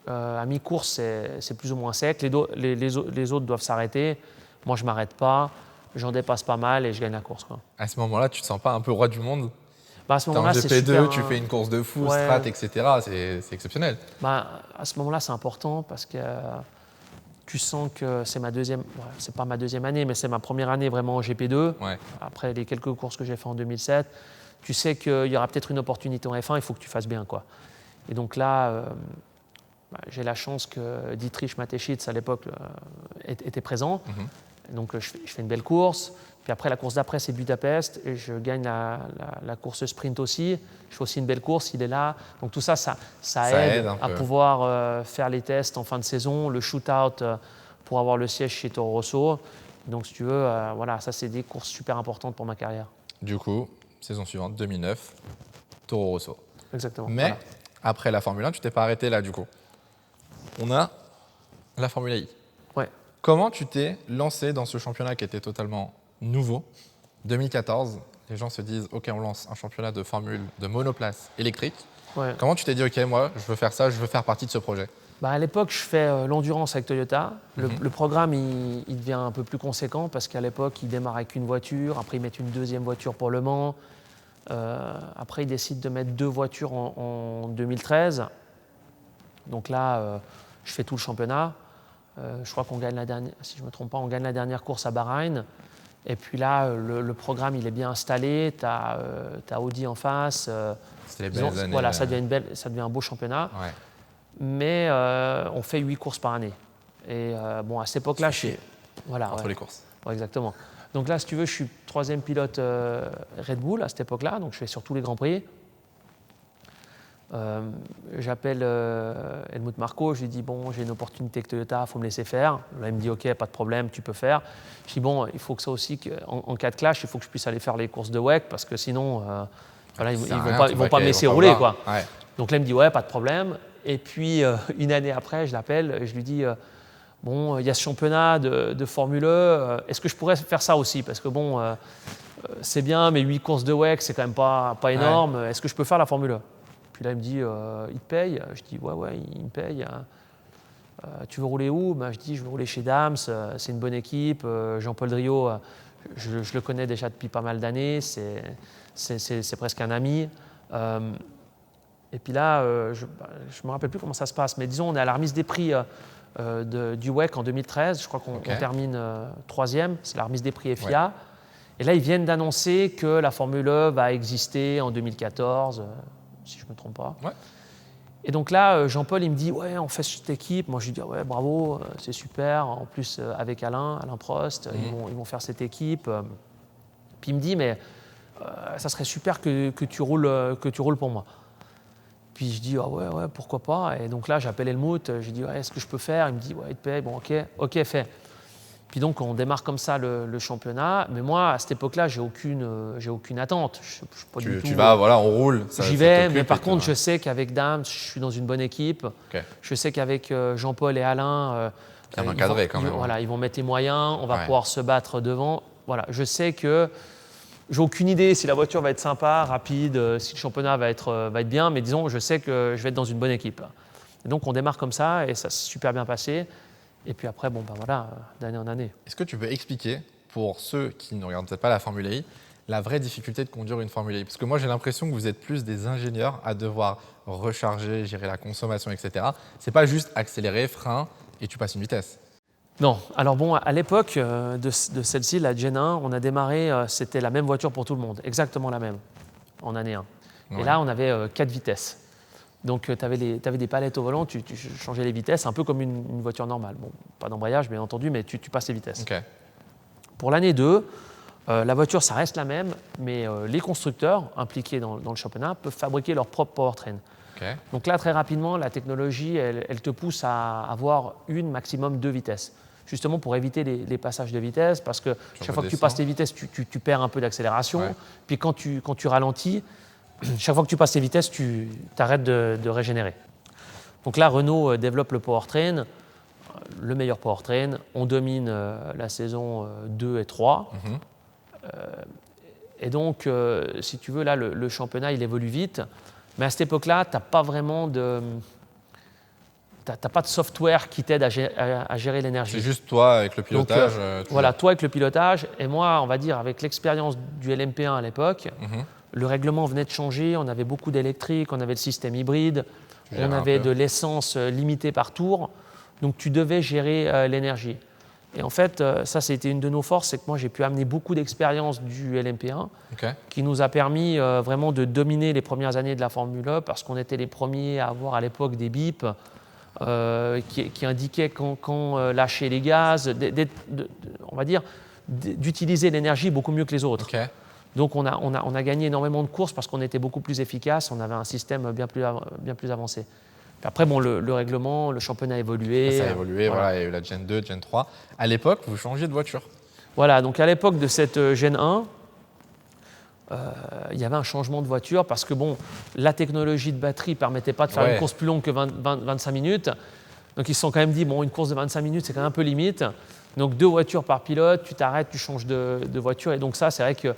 À mi-course, c'est plus ou moins sec. Les autres doivent s'arrêter. Moi, je ne m'arrête pas. J'en dépasse pas mal et je gagne la course, quoi. À ce moment-là, tu ne te sens pas un peu roi du monde? À ce moment-là, c'est GP2, tu fais une course de fou, strat, etc. C'est exceptionnel. À ce moment-là, c'est important parce que tu sens que c'est ma deuxième... c'est pas ma deuxième année, mais c'est ma première année vraiment en GP2. Ouais. Après les quelques courses que j'ai fait en 2007, tu sais qu'il y aura peut-être une opportunité en F1, il faut que tu fasses bien, quoi. Et donc là... j'ai la chance que Dietrich Mateschitz, à l'époque, était présent. Donc, je fais une belle course. Puis après, la course d'après, c'est Budapest. Et je gagne la course sprint aussi. Je fais aussi une belle course, il est là. Donc, tout ça, ça aide à pouvoir faire les tests en fin de saison, le shootout pour avoir le siège chez Toro Rosso. Donc, si tu veux, ça, c'est des courses super importantes pour ma carrière. Du coup, saison suivante, 2009, Toro Rosso. Exactement. Mais après la Formule 1, tu t'es pas arrêté là, du coup. On a la Formule I. Ouais. Comment tu t'es lancé dans ce championnat qui était totalement nouveau? 2014, les gens se disent « Ok, on lance un championnat de Formule de monoplace électrique. » Comment tu t'es dit « Ok, moi, je veux faire ça, je veux faire partie de ce projet » À l'époque, je fais l'endurance avec Toyota. Le programme, il devient un peu plus conséquent parce qu'à l'époque, ils démarrent avec une voiture. Après, ils mettent une deuxième voiture pour Le Mans. Après, ils décident de mettre 2 voitures en 2013. Donc là, je fais tout le championnat. Je crois qu'on gagne la dernière, si je ne me trompe pas, on gagne la dernière course à Bahreïn. Et puis là, le programme, il est bien installé. Tu as Audi en face. C'était les belles années. Voilà, ça devient un beau championnat. Ouais. Mais on fait 8 courses par année. Et à cette époque-là, entre les courses. Ouais, exactement. Donc là, si tu veux, je suis 3e pilote Red Bull à cette époque-là. Donc je fais sur tous les Grands Prix. J'appelle Helmut Marko, je lui dis bon, j'ai une opportunité avec Toyota, il faut me laisser faire. Là, il me dit ok, pas de problème, tu peux faire. Je dis bon, il faut que ça aussi, en cas de clash, il faut que je puisse aller faire les courses de WEC parce que sinon, voilà, ils ne vont pas me laisser rouler, quoi. Ouais. Donc là, il me dit ouais, pas de problème. Et puis une année après, je l'appelle, je lui dis bon, il y a ce championnat de Formule E, est-ce que je pourrais faire ça aussi? Parce que bon, c'est bien, mais 8 courses de WEC, c'est quand même pas énorme. Ouais. Est-ce que je peux faire la Formule E? Puis là, il me dit il te paye? Je dis ouais, il me paye. Tu veux rouler où? Je dis je veux rouler chez Dams, c'est une bonne équipe. Jean-Paul Driot, je le connais déjà depuis pas mal d'années, c'est presque un ami. Et puis là, je ne me rappelle plus comment ça se passe, mais disons, on est à la remise des prix du WEC en 2013. Je crois qu'on termine troisième, c'est la remise des prix FIA. Ouais. Et là, ils viennent d'annoncer que la Formule E va exister en 2014, si je ne me trompe pas. Ouais. Et donc là, Jean-Paul, il me dit « Ouais, on fait cette équipe ». Moi, je lui dis « Ouais, bravo, c'est super. En plus, avec Alain Prost, ils vont faire cette équipe. » Puis il me dit « Mais ça serait super que tu roules pour moi. » Puis je dis ah ouais, pourquoi pas. Et donc là, j'appelle Helmut, je dis ouais, est-ce que je peux faire? Il me dit ouais, il te paye, bon ok, fais. Puis donc on démarre comme ça le championnat. Mais moi, à cette époque-là, j'ai aucune attente. Tu vas, voilà, on roule. J'y vais, mais par contre, je sais qu'avec Dams, je suis dans une bonne équipe. Okay. Je sais qu'avec Jean-Paul et Alain, bien encadré quand même. Voilà, ils vont mettre les moyens, on va pouvoir se battre devant. Voilà, je sais que j'ai aucune idée si la voiture va être sympa, rapide, si le championnat va être bien, mais disons, je sais que je vais être dans une bonne équipe. Et donc, on démarre comme ça et ça s'est super bien passé. Et puis après, voilà, d'année en année. Est-ce que tu peux expliquer, pour ceux qui ne regardent peut-être pas la Formule E, la vraie difficulté de conduire une Formule E? Parce que moi, j'ai l'impression que vous êtes plus des ingénieurs à devoir recharger, gérer la consommation, etc. Ce n'est pas juste accélérer, frein et tu passes une vitesse. Non. Alors bon, à l'époque de celle-ci, la Gen 1, on a démarré, c'était la même voiture pour tout le monde, exactement la même, en année 1. Ouais. Et là, on avait 4 vitesses. Donc, tu avais des palettes au volant, tu changeais les vitesses, un peu comme une voiture normale. Bon, pas d'embrayage, bien entendu, mais tu passes les vitesses. Okay. Pour l'année 2, la voiture, ça reste la même, mais les constructeurs impliqués dans le championnat peuvent fabriquer leur propre powertrain. Okay. Donc là, très rapidement, la technologie, elle te pousse à avoir maximum 2 vitesses. Justement pour éviter les passages de vitesse, parce que chaque fois que tu passes les vitesses, tu perds un peu d'accélération. Ouais. Puis quand tu ralentis, chaque fois que tu passes les vitesses, tu arrêtes de régénérer. Donc là, Renault développe le powertrain, le meilleur powertrain. On domine la saison 2 et 3. Et donc, si tu veux, là, le championnat, il évolue vite. Mais à cette époque-là, tu n'as pas vraiment de... T'as pas de software qui t'aide à gérer l'énergie. C'est juste toi avec le pilotage. Donc, voilà, toi avec le pilotage. Et moi, on va dire, avec l'expérience du LMP1 à l'époque, le règlement venait de changer. On avait beaucoup d'électrique, on avait le système hybride, on avait de l'essence limitée par tour. Donc, tu devais gérer l'énergie. Et en fait, ça, c'était une de nos forces, c'est que moi, j'ai pu amener beaucoup d'expérience du LMP1 qui nous a permis vraiment de dominer les premières années de la Formule 1 parce qu'on était les premiers à avoir à l'époque des bips qui indiquaient quand lâcher les gaz, on va dire, d'utiliser l'énergie beaucoup mieux que les autres. Okay. Donc, on a gagné énormément de courses parce qu'on était beaucoup plus efficace, on avait un système bien plus avancé. Puis après, bon, le règlement, le championnat a évolué. Ça a évolué, voilà, il y a eu la Gen 2, Gen 3. À l'époque, vous changiez de voiture. Voilà, donc à l'époque de cette Gen 1, il y avait un changement de voiture parce que bon, la technologie de batterie ne permettait pas de faire une course plus longue que 25 minutes. Donc ils se sont quand même dit, bon, une course de 25 minutes, c'est quand même un peu limite. Donc 2 voitures par pilote, tu t'arrêtes, tu changes de voiture. Et donc ça, c'est vrai qu'il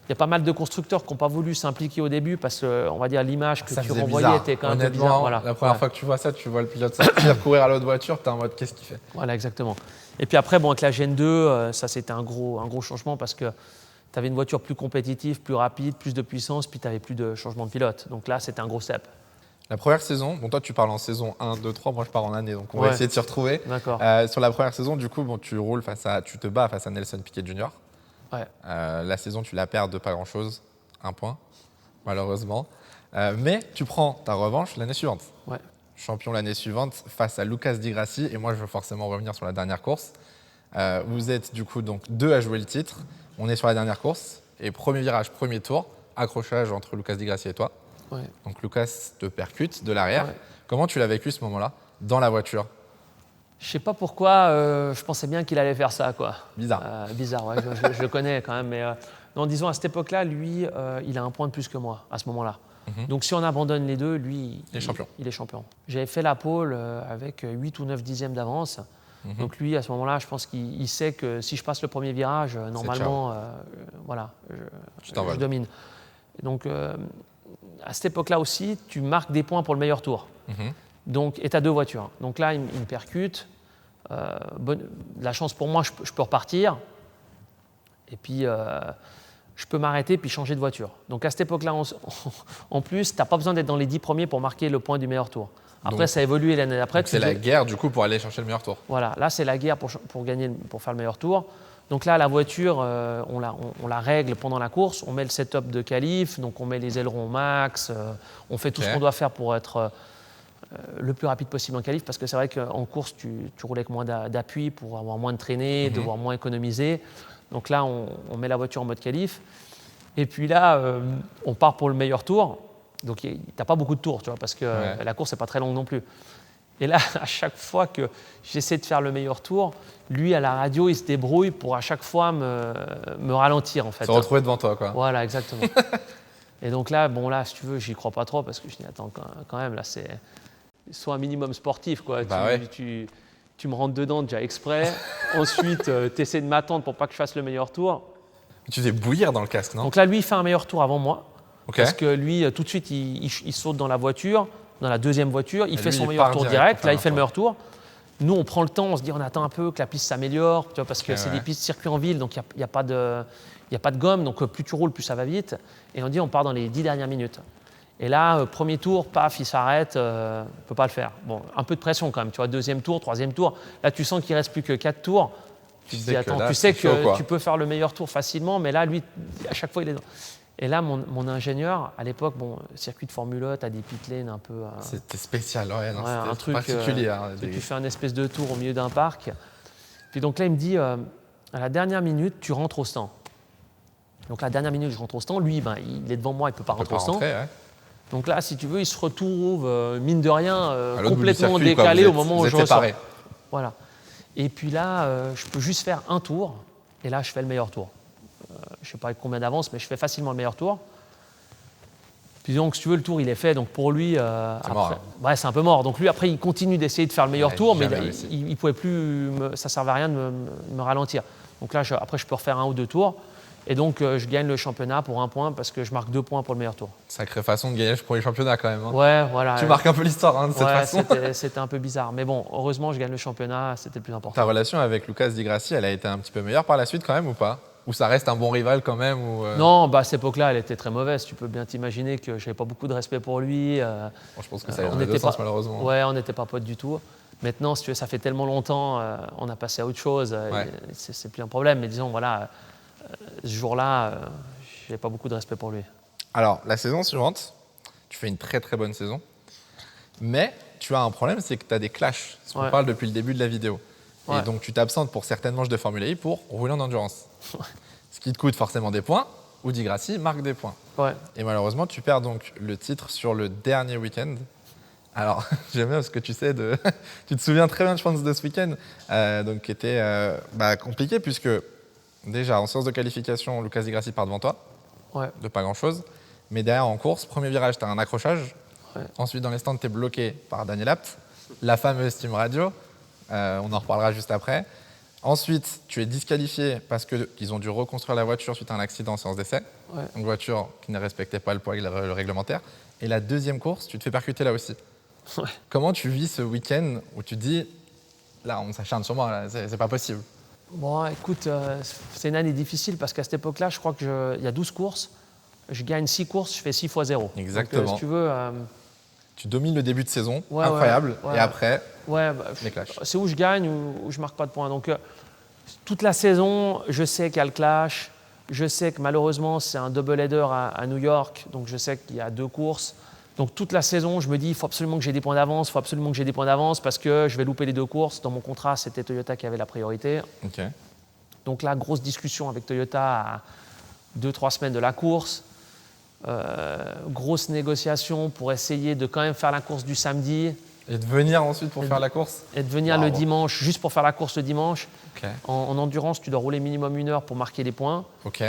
y a pas mal de constructeurs qui n'ont pas voulu s'impliquer au début parce que, on va dire, l'image que tu renvoyais était quand même un peu bizarre. Voilà. La première fois que tu vois ça, tu vois le pilote sortir, courir à l'autre voiture, tu es en mode, qu'est-ce qu'il fait? Voilà, exactement. Et puis après, bon, avec la Gen 2, ça c'était un gros changement parce que tu avais une voiture plus compétitive, plus rapide, plus de puissance, puis tu n'avais plus de changement de pilote. Donc là, c'était un gros step. La première saison, bon, toi tu parles en saison 1, 2, 3, moi je pars en année, donc on va essayer de s'y retrouver. D'accord. Sur la première saison, du coup, bon, tu te bats face à Nelson Piquet Jr. Ouais. La saison, tu la perds de pas grand-chose, 1 point, malheureusement. Mais tu prends ta revanche l'année suivante. Ouais. Champion l'année suivante face à Lucas Di Grassi, et moi je veux forcément revenir sur la dernière course. Vous êtes du coup donc 2 à jouer le titre. On est sur la dernière course et premier virage, premier tour, accrochage entre Lucas Di Grassi et toi. Ouais. Donc Lucas te percute de l'arrière. Ouais. Comment tu l'as vécu ce moment-là dans la voiture? Je sais pas pourquoi, je pensais bien qu'il allait faire ça, quoi. Bizarre. Bizarre, ouais, je le connais quand même. Mais non, disons, à cette époque-là, lui, il a un point de plus que moi, à ce moment-là. Donc si on abandonne les deux, lui, Il est champion. Il est champion. J'avais fait la pole avec 8 ou 9 dixièmes d'avance. Donc lui, à ce moment-là, je pense qu'il sait que si je passe le premier virage, normalement, voilà, je domine. Et donc, à cette époque-là aussi, tu marques des points pour le meilleur tour. Donc, et tu as deux voitures. Donc là, il me percute. La chance pour moi, je peux repartir. Et puis, je peux m'arrêter puis changer de voiture. Donc à cette époque-là, en plus, tu n'as pas besoin d'être dans les 10 premiers pour marquer le point du meilleur tour. Après, donc, ça a évolué l'année d'après. C'est la guerre, du coup, pour aller chercher le meilleur tour. Voilà, là, c'est la guerre pour gagner, pour faire le meilleur tour. Donc là, la voiture, on la règle pendant la course. On met le setup de qualif, donc on met les ailerons max. On fait tout ce qu'on doit faire pour être le plus rapide possible en qualif, parce que c'est vrai qu'en course, tu roules avec moins d'appui pour avoir moins de traînée, devoir moins économiser. Donc là, on met la voiture en mode qualif. Et puis là, on part pour le meilleur tour. Donc tu n'as pas beaucoup de tours, tu vois, parce que la course n'est pas très longue non plus. Et là, à chaque fois que j'essaie de faire le meilleur tour, lui, à la radio, il se débrouille pour à chaque fois me ralentir, en fait. Se retrouver devant toi, quoi. Voilà, exactement. Et donc là, si tu veux, j'y crois pas trop, parce que je dis, attends, quand même, là, c'est soit un minimum sportif, quoi. Tu me rentres dedans déjà exprès. Ensuite, tu essaies de m'attendre pour pas que je fasse le meilleur tour. Tu faisais bouillir dans le casque, non? Donc là, lui, il fait un meilleur tour avant moi. Okay. Parce que lui, tout de suite, il saute dans la voiture, dans la deuxième voiture. Il fait son meilleur tour direct. Là, il fait le meilleur tour. Nous, on prend le temps, on se dit, on attend un peu que la piste s'améliore, tu vois, parce que c'est des pistes circuits en ville, donc il n'y a pas de gomme. Donc plus tu roules, plus ça va vite. Et on dit, on part dans les 10 dernières minutes. Et là, premier tour, paf, il s'arrête, ne peut pas le faire. Bon, un peu de pression quand même, tu vois, deuxième tour, troisième tour. Là, tu sens qu'il ne reste plus que 4 tours. Tu te dis, attends, tu sais que tu peux faire le meilleur tour facilement, mais là, lui, à chaque fois, il est dans. Et là, mon ingénieur, à l'époque, circuit de Formule 1, tu as des pit lanes un peu. C'était spécial, non, c'était un truc particulier. Tu fais un espèce de tour au milieu d'un parc. Puis donc là, il me dit, à la dernière minute, tu rentres au stand. Donc, à la dernière minute, je rentre au stand. Lui, il est devant moi, il ne peut pas rentrer au stand. Donc là, si tu veux, il se retrouve, mine de rien, complètement circuit, décalé au moment où je ressors. Séparés. Voilà. Et puis là, je peux juste faire un tour. Et là, je fais le meilleur tour. Je ne sais pas avec combien d'avance, mais je fais facilement le meilleur tour. Puis donc, si tu veux, le tour, il est fait. Donc pour lui, c'est mort. Ouais, c'est un peu mort. Donc lui, après, il continue d'essayer de faire le meilleur tour, mais il ne pouvait plus, ça ne servait à rien de me ralentir. Donc là, après, je peux refaire un ou deux tours. Et donc, je gagne le championnat pour 1 point parce que je marque 2 points pour le meilleur tour. Sacrée façon de gagner le premier championnat quand même. Ouais, voilà. Tu marques un peu l'histoire de cette façon. C'était un peu bizarre. Mais bon, heureusement, je gagne le championnat, c'était le plus important. Ta relation avec Lucas Di Grassi, elle a été un petit peu meilleure par la suite quand même ou pas? Ou ça reste un bon rival quand même Non, à cette époque-là, elle était très mauvaise. Tu peux bien t'imaginer que je n'avais pas beaucoup de respect pour lui. Je pense que ça allait dans les deux sens, malheureusement. Ouais, on n'était pas potes du tout. Maintenant, si tu veux, ça fait tellement longtemps, on a passé à autre chose. C'est plus un problème. Mais disons, voilà, ce jour-là, je n'avais pas beaucoup de respect pour lui. Alors, la saison suivante, tu fais une très très bonne saison. Mais tu as un problème, c'est que tu as des clashs. Ce qu'on parle depuis le début de la vidéo. Et donc, tu t'absentes pour certaines manches de Formule I pour rouler en endurance. Ce qui te coûte forcément des points, ou Di Grassi marque des points. Et malheureusement, tu perds donc le titre sur le dernier week-end. Alors, j'aime bien parce que tu sais, tu te souviens très bien, je pense, de ce week-end, donc qui était compliqué, puisque déjà, en séance de qualification, Lucas Di Grassi part devant toi, de pas grand-chose. Mais derrière, en course, premier virage, tu as un accrochage. Ensuite, dans les stands, tu es bloqué par Daniel Abt, la fameuse Team Radio. On en reparlera juste après. Ensuite, tu es disqualifié parce qu'ils ont dû reconstruire la voiture suite à un accident en séance d'essai. Une voiture qui ne respectait pas le poids le réglementaire. Et la deuxième course, tu te fais percuter là aussi. Comment tu vis ce week-end où tu te dis, là, on s'acharne sur moi, c'est pas possible? Bon, écoute, c'est une année difficile parce qu'à cette époque-là, je crois qu'il y a 12 courses. Je gagne 6 courses, je fais 6 fois 0. Exactement. Donc, si tu veux… Tu domines le début de saison, incroyable. Et après, les clashs. C'est où je gagne ou où je ne marque pas de points. Donc, toute la saison, je sais qu'il y a le clash. Je sais que malheureusement, c'est un double-header à New York. Donc, je sais qu'il y a 2 courses. Donc, toute la saison, je me dis, il faut absolument que j'ai des points d'avance. Il faut absolument que j'ai des points d'avance parce que je vais louper les 2 courses. Dans mon contrat, c'était Toyota qui avait la priorité. Donc là, grosse discussion avec Toyota à 2-3 semaines de la course. Grosse négociation pour essayer de quand même faire la course du samedi. Et de venir ensuite pour faire la course? Et de venir le dimanche, juste pour faire la course le dimanche. Okay. En endurance, tu dois rouler minimum 1 heure pour marquer les points. Ok.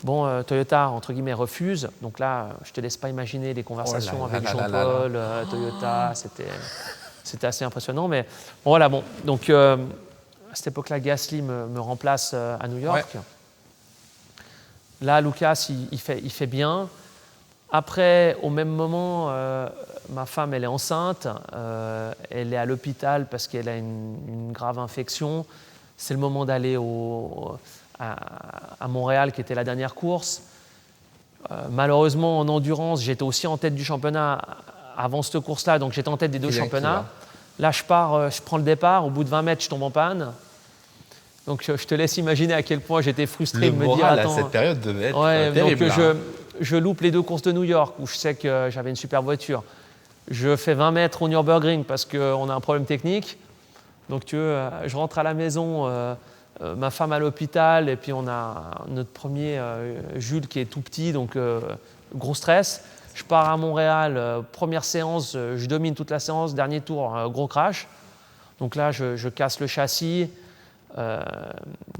Bon, Toyota, entre guillemets, refuse. Donc là, je ne te laisse pas imaginer les conversations avec Jean-Paul, Toyota. C'était assez impressionnant. Mais bon, voilà, bon. Donc, à cette époque-là, Gasly me remplace à New York. Ouais. Là, Lucas, il fait bien. Après, au même moment, ma femme, elle est enceinte. Elle est à l'hôpital parce qu'elle a une grave infection. C'est le moment d'aller à Montréal, qui était la dernière course. Malheureusement, en endurance, j'étais aussi en tête du championnat avant cette course-là, donc j'étais en tête des 2 championnats. Là, je pars, je prends le départ. Au bout de 20 mètres, je tombe en panne. Donc, je te laisse imaginer à quel point j'étais frustré de me dire... Le moral à cette période devait être terrible. Donc, je loupe les 2 courses de New York, où je sais que j'avais une super voiture. Je fais 20 mètres au Nürburgring parce qu'on a un problème technique. Donc, je rentre à la maison, ma femme à l'hôpital, et puis on a notre premier Jules qui est tout petit, donc gros stress. Je pars à Montréal, première séance, je domine toute la séance, dernier tour, gros crash. Donc là, je casse le châssis.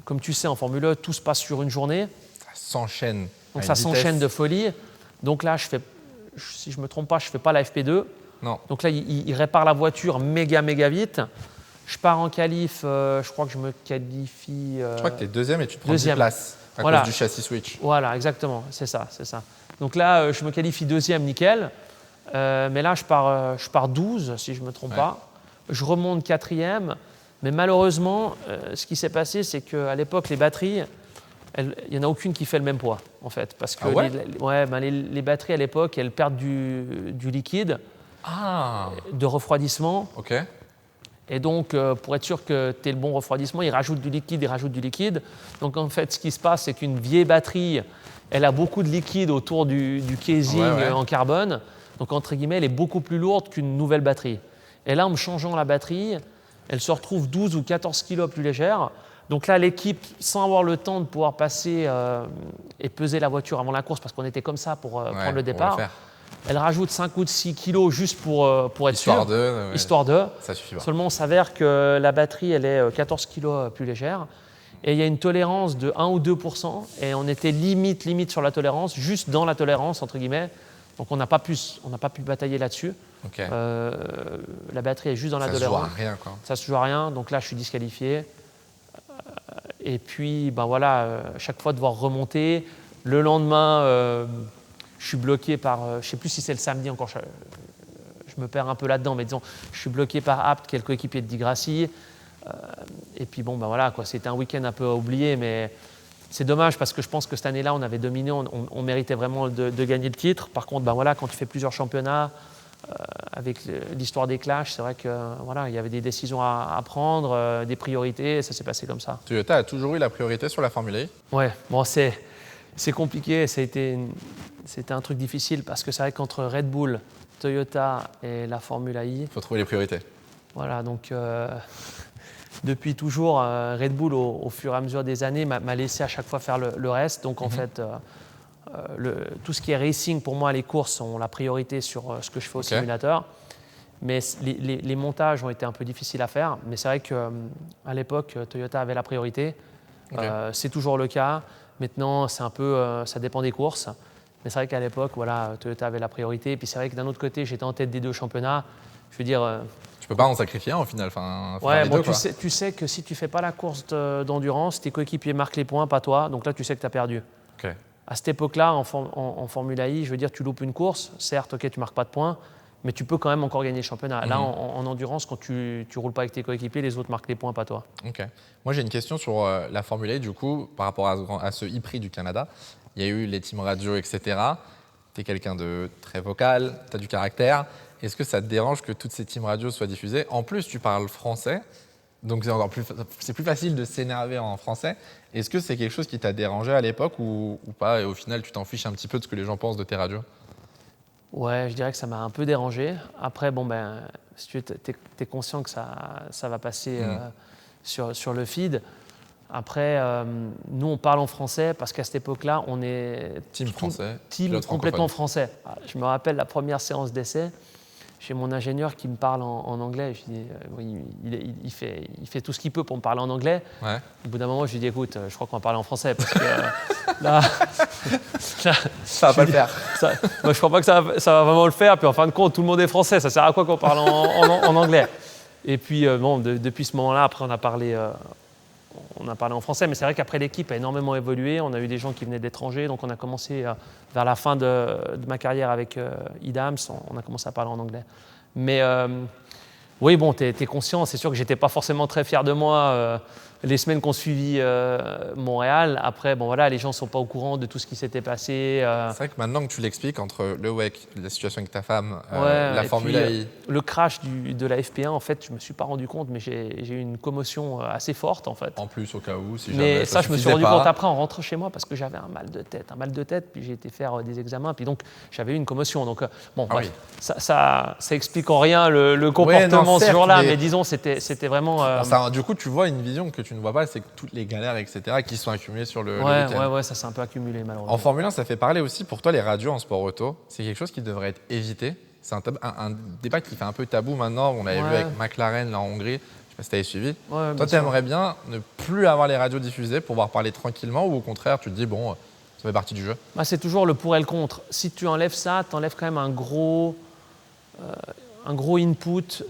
Comme tu sais, en Formule 1, tout se passe sur une journée. Ça s'enchaîne. Donc ça s'enchaîne de folie. Donc là, si je ne me trompe pas, je ne fais pas la FP2. Non. Donc là, il répare la voiture méga vite. Je pars en qualif, je crois que je me qualifie... je crois que tu es deuxième et tu te prends 10 places à cause du châssis switch. Voilà, exactement, c'est ça. Donc là, je me qualifie deuxième, nickel. Mais là, je pars 12, si je ne me trompe pas. Je remonte quatrième. Mais malheureusement, ce qui s'est passé, c'est qu'à l'époque, les batteries, il n'y en a aucune qui fait le même poids, en fait. Parce que les batteries, à l'époque, elles perdent du liquide, de refroidissement. Ok. Et donc, pour être sûr que tu aies le bon refroidissement, ils rajoutent du liquide. Donc, en fait, ce qui se passe, c'est qu'une vieille batterie, elle a beaucoup de liquide autour du casing en carbone. Donc, entre guillemets, elle est beaucoup plus lourde qu'une nouvelle batterie. Et là, en me changeant la batterie, elle se retrouve 12 ou 14 kilos plus légère. Donc là, l'équipe, sans avoir le temps de pouvoir passer et peser la voiture avant la course, parce qu'on était comme ça pour prendre le départ, elle rajoute 5 ou 6 kilos juste pour être Histoire sûr. de. Histoire de. Ça suffit pas. Seulement, on s'avère que la batterie, elle est 14 kilos plus légère. Et il y a une tolérance de 1 ou 2%. Et on était limite sur la tolérance, juste dans la tolérance, entre guillemets. Donc, on n'a pas pu batailler là-dessus. Okay. La batterie est juste dans la tolérance. Ça se joue à rien, quoi. Ça se joue à rien. Donc là, je suis disqualifié. Et puis, chaque fois devoir remonter. Le lendemain, je suis bloqué par, je ne sais plus si c'est le samedi encore, je me perds un peu là-dedans, mais disons, je suis bloqué par Abt, qui est le coéquipier de Di Grassi. Et puis c'était un week-end un peu oublié, mais c'est dommage parce que je pense que cette année-là, on avait dominé, on méritait vraiment de gagner le titre. Par contre, quand tu fais plusieurs championnats, avec l'histoire des clashs, c'est vrai que il y avait des décisions à prendre, des priorités, et ça s'est passé comme ça. Toyota a toujours eu la priorité sur la Formule E? Ouais, c'est compliqué, c'était un truc difficile parce que c'est vrai qu'entre Red Bull, Toyota et la Formule I, il faut trouver les priorités. Voilà, donc depuis toujours, Red Bull, au fur et à mesure des années, m'a laissé à chaque fois faire le reste. Donc en fait, tout ce qui est racing, pour moi, les courses ont la priorité sur ce que je fais au simulateur. Mais les montages ont été un peu difficiles à faire. Mais c'est vrai qu'à l'époque, Toyota avait la priorité. C'est toujours le cas. Maintenant, c'est un peu, ça dépend des courses. Mais c'est vrai qu'à l'époque, Toyota avait la priorité. Et puis c'est vrai que d'un autre côté, j'étais en tête des 2 championnats. Je veux dire... tu peux pas en sacrifier un au final. Tu sais que si tu fais pas la course d'endurance, tes coéquipiers marquent les points, pas toi. Donc là, tu sais que tu as perdu. Okay. À cette époque-là, en Formule I, je veux dire, tu loupes une course. Certes, tu marques pas de points, mais tu peux quand même encore gagner le championnat. Là, en endurance, quand tu roules pas avec tes coéquipiers, les autres marquent les points, pas toi. Ok. Moi, j'ai une question sur la Formule E, du coup, par rapport à ce e-prix du Canada. Il y a eu les teams radio, etc. Tu es quelqu'un de très vocal, tu as du caractère. Est-ce que ça te dérange que toutes ces teams radio soient diffusées? En plus, tu parles français, donc c'est plus facile de s'énerver en français. Est-ce que c'est quelque chose qui t'a dérangé à l'époque ou pas? Et au final, tu t'en fiches un petit peu de ce que les gens pensent de tes radios? Ouais, je dirais que ça m'a un peu dérangé. Après, si tu es conscient que ça va passer sur le feed. Après, nous, on parle en français parce qu'à cette époque-là, on est Team français. team pilote complètement francophone. français. Je me rappelle la première séance d'essai, j'ai mon ingénieur qui me parle en anglais. Je dis, oui, il fait tout ce qu'il peut pour me parler en anglais. Ouais. Au bout d'un moment, je lui dis, écoute, je crois qu'on va parler en français parce que là, Ça va pas le faire. moi, je crois pas que ça va vraiment le faire. Puis en fin de compte, tout le monde est français. Ça sert à quoi qu'on parle en anglais? Et puis, bon, depuis ce moment-là, après, on a parlé en français. Mais c'est vrai qu'après, l'équipe a énormément évolué. On a eu des gens qui venaient d'étrangers. Donc, on a commencé vers la fin de ma carrière avec Idams. On a commencé à parler en anglais. Mais oui, bon, tu es conscient. C'est sûr que j'étais pas forcément très fier de moi les semaines qu'on suivi Montréal. Après, bon, voilà, les gens ne sont pas au courant de tout ce qui s'était passé. C'est vrai que maintenant que tu l'expliques, entre le WEC, la situation avec ta femme, Ouais, la et Formule puis, I. le crash de la FP1, en fait, je ne me suis pas rendu compte, mais j'ai eu une commotion assez forte, en fait. En plus, au cas où, si jamais Mais ça, je me suis suffisait rendu pas. compte après en rentrant chez moi parce que j'avais un mal de tête, puis j'ai été faire des examens, puis donc j'avais eu une commotion. Donc, bon, Ah bref, oui. ça explique en rien le comportement non, ce certes, jour-là, mais- mais disons, c'était vraiment. Du coup, tu vois une vision que tu ne vois pas, c'est que toutes les galères, etc., qui sont accumulées sur le week-end. ouais, ça s'est un peu accumulé, malheureusement. En Formule 1, ça fait parler aussi pour toi les radios en sport auto. C'est quelque chose qui devrait être évité. C'est un débat qui fait un peu tabou maintenant. On l'avait vu Ouais. avec McLaren là, en Hongrie. Je ne sais pas si tu avais suivi. Ouais, bien Toi, tu sûr. aimerais bien ne plus avoir les radios diffusées pour pouvoir parler tranquillement ou au contraire, tu te dis, bon, ça fait partie du jeu. Bah, c'est toujours le pour et le contre. Si tu enlèves ça, tu enlèves quand même un gros input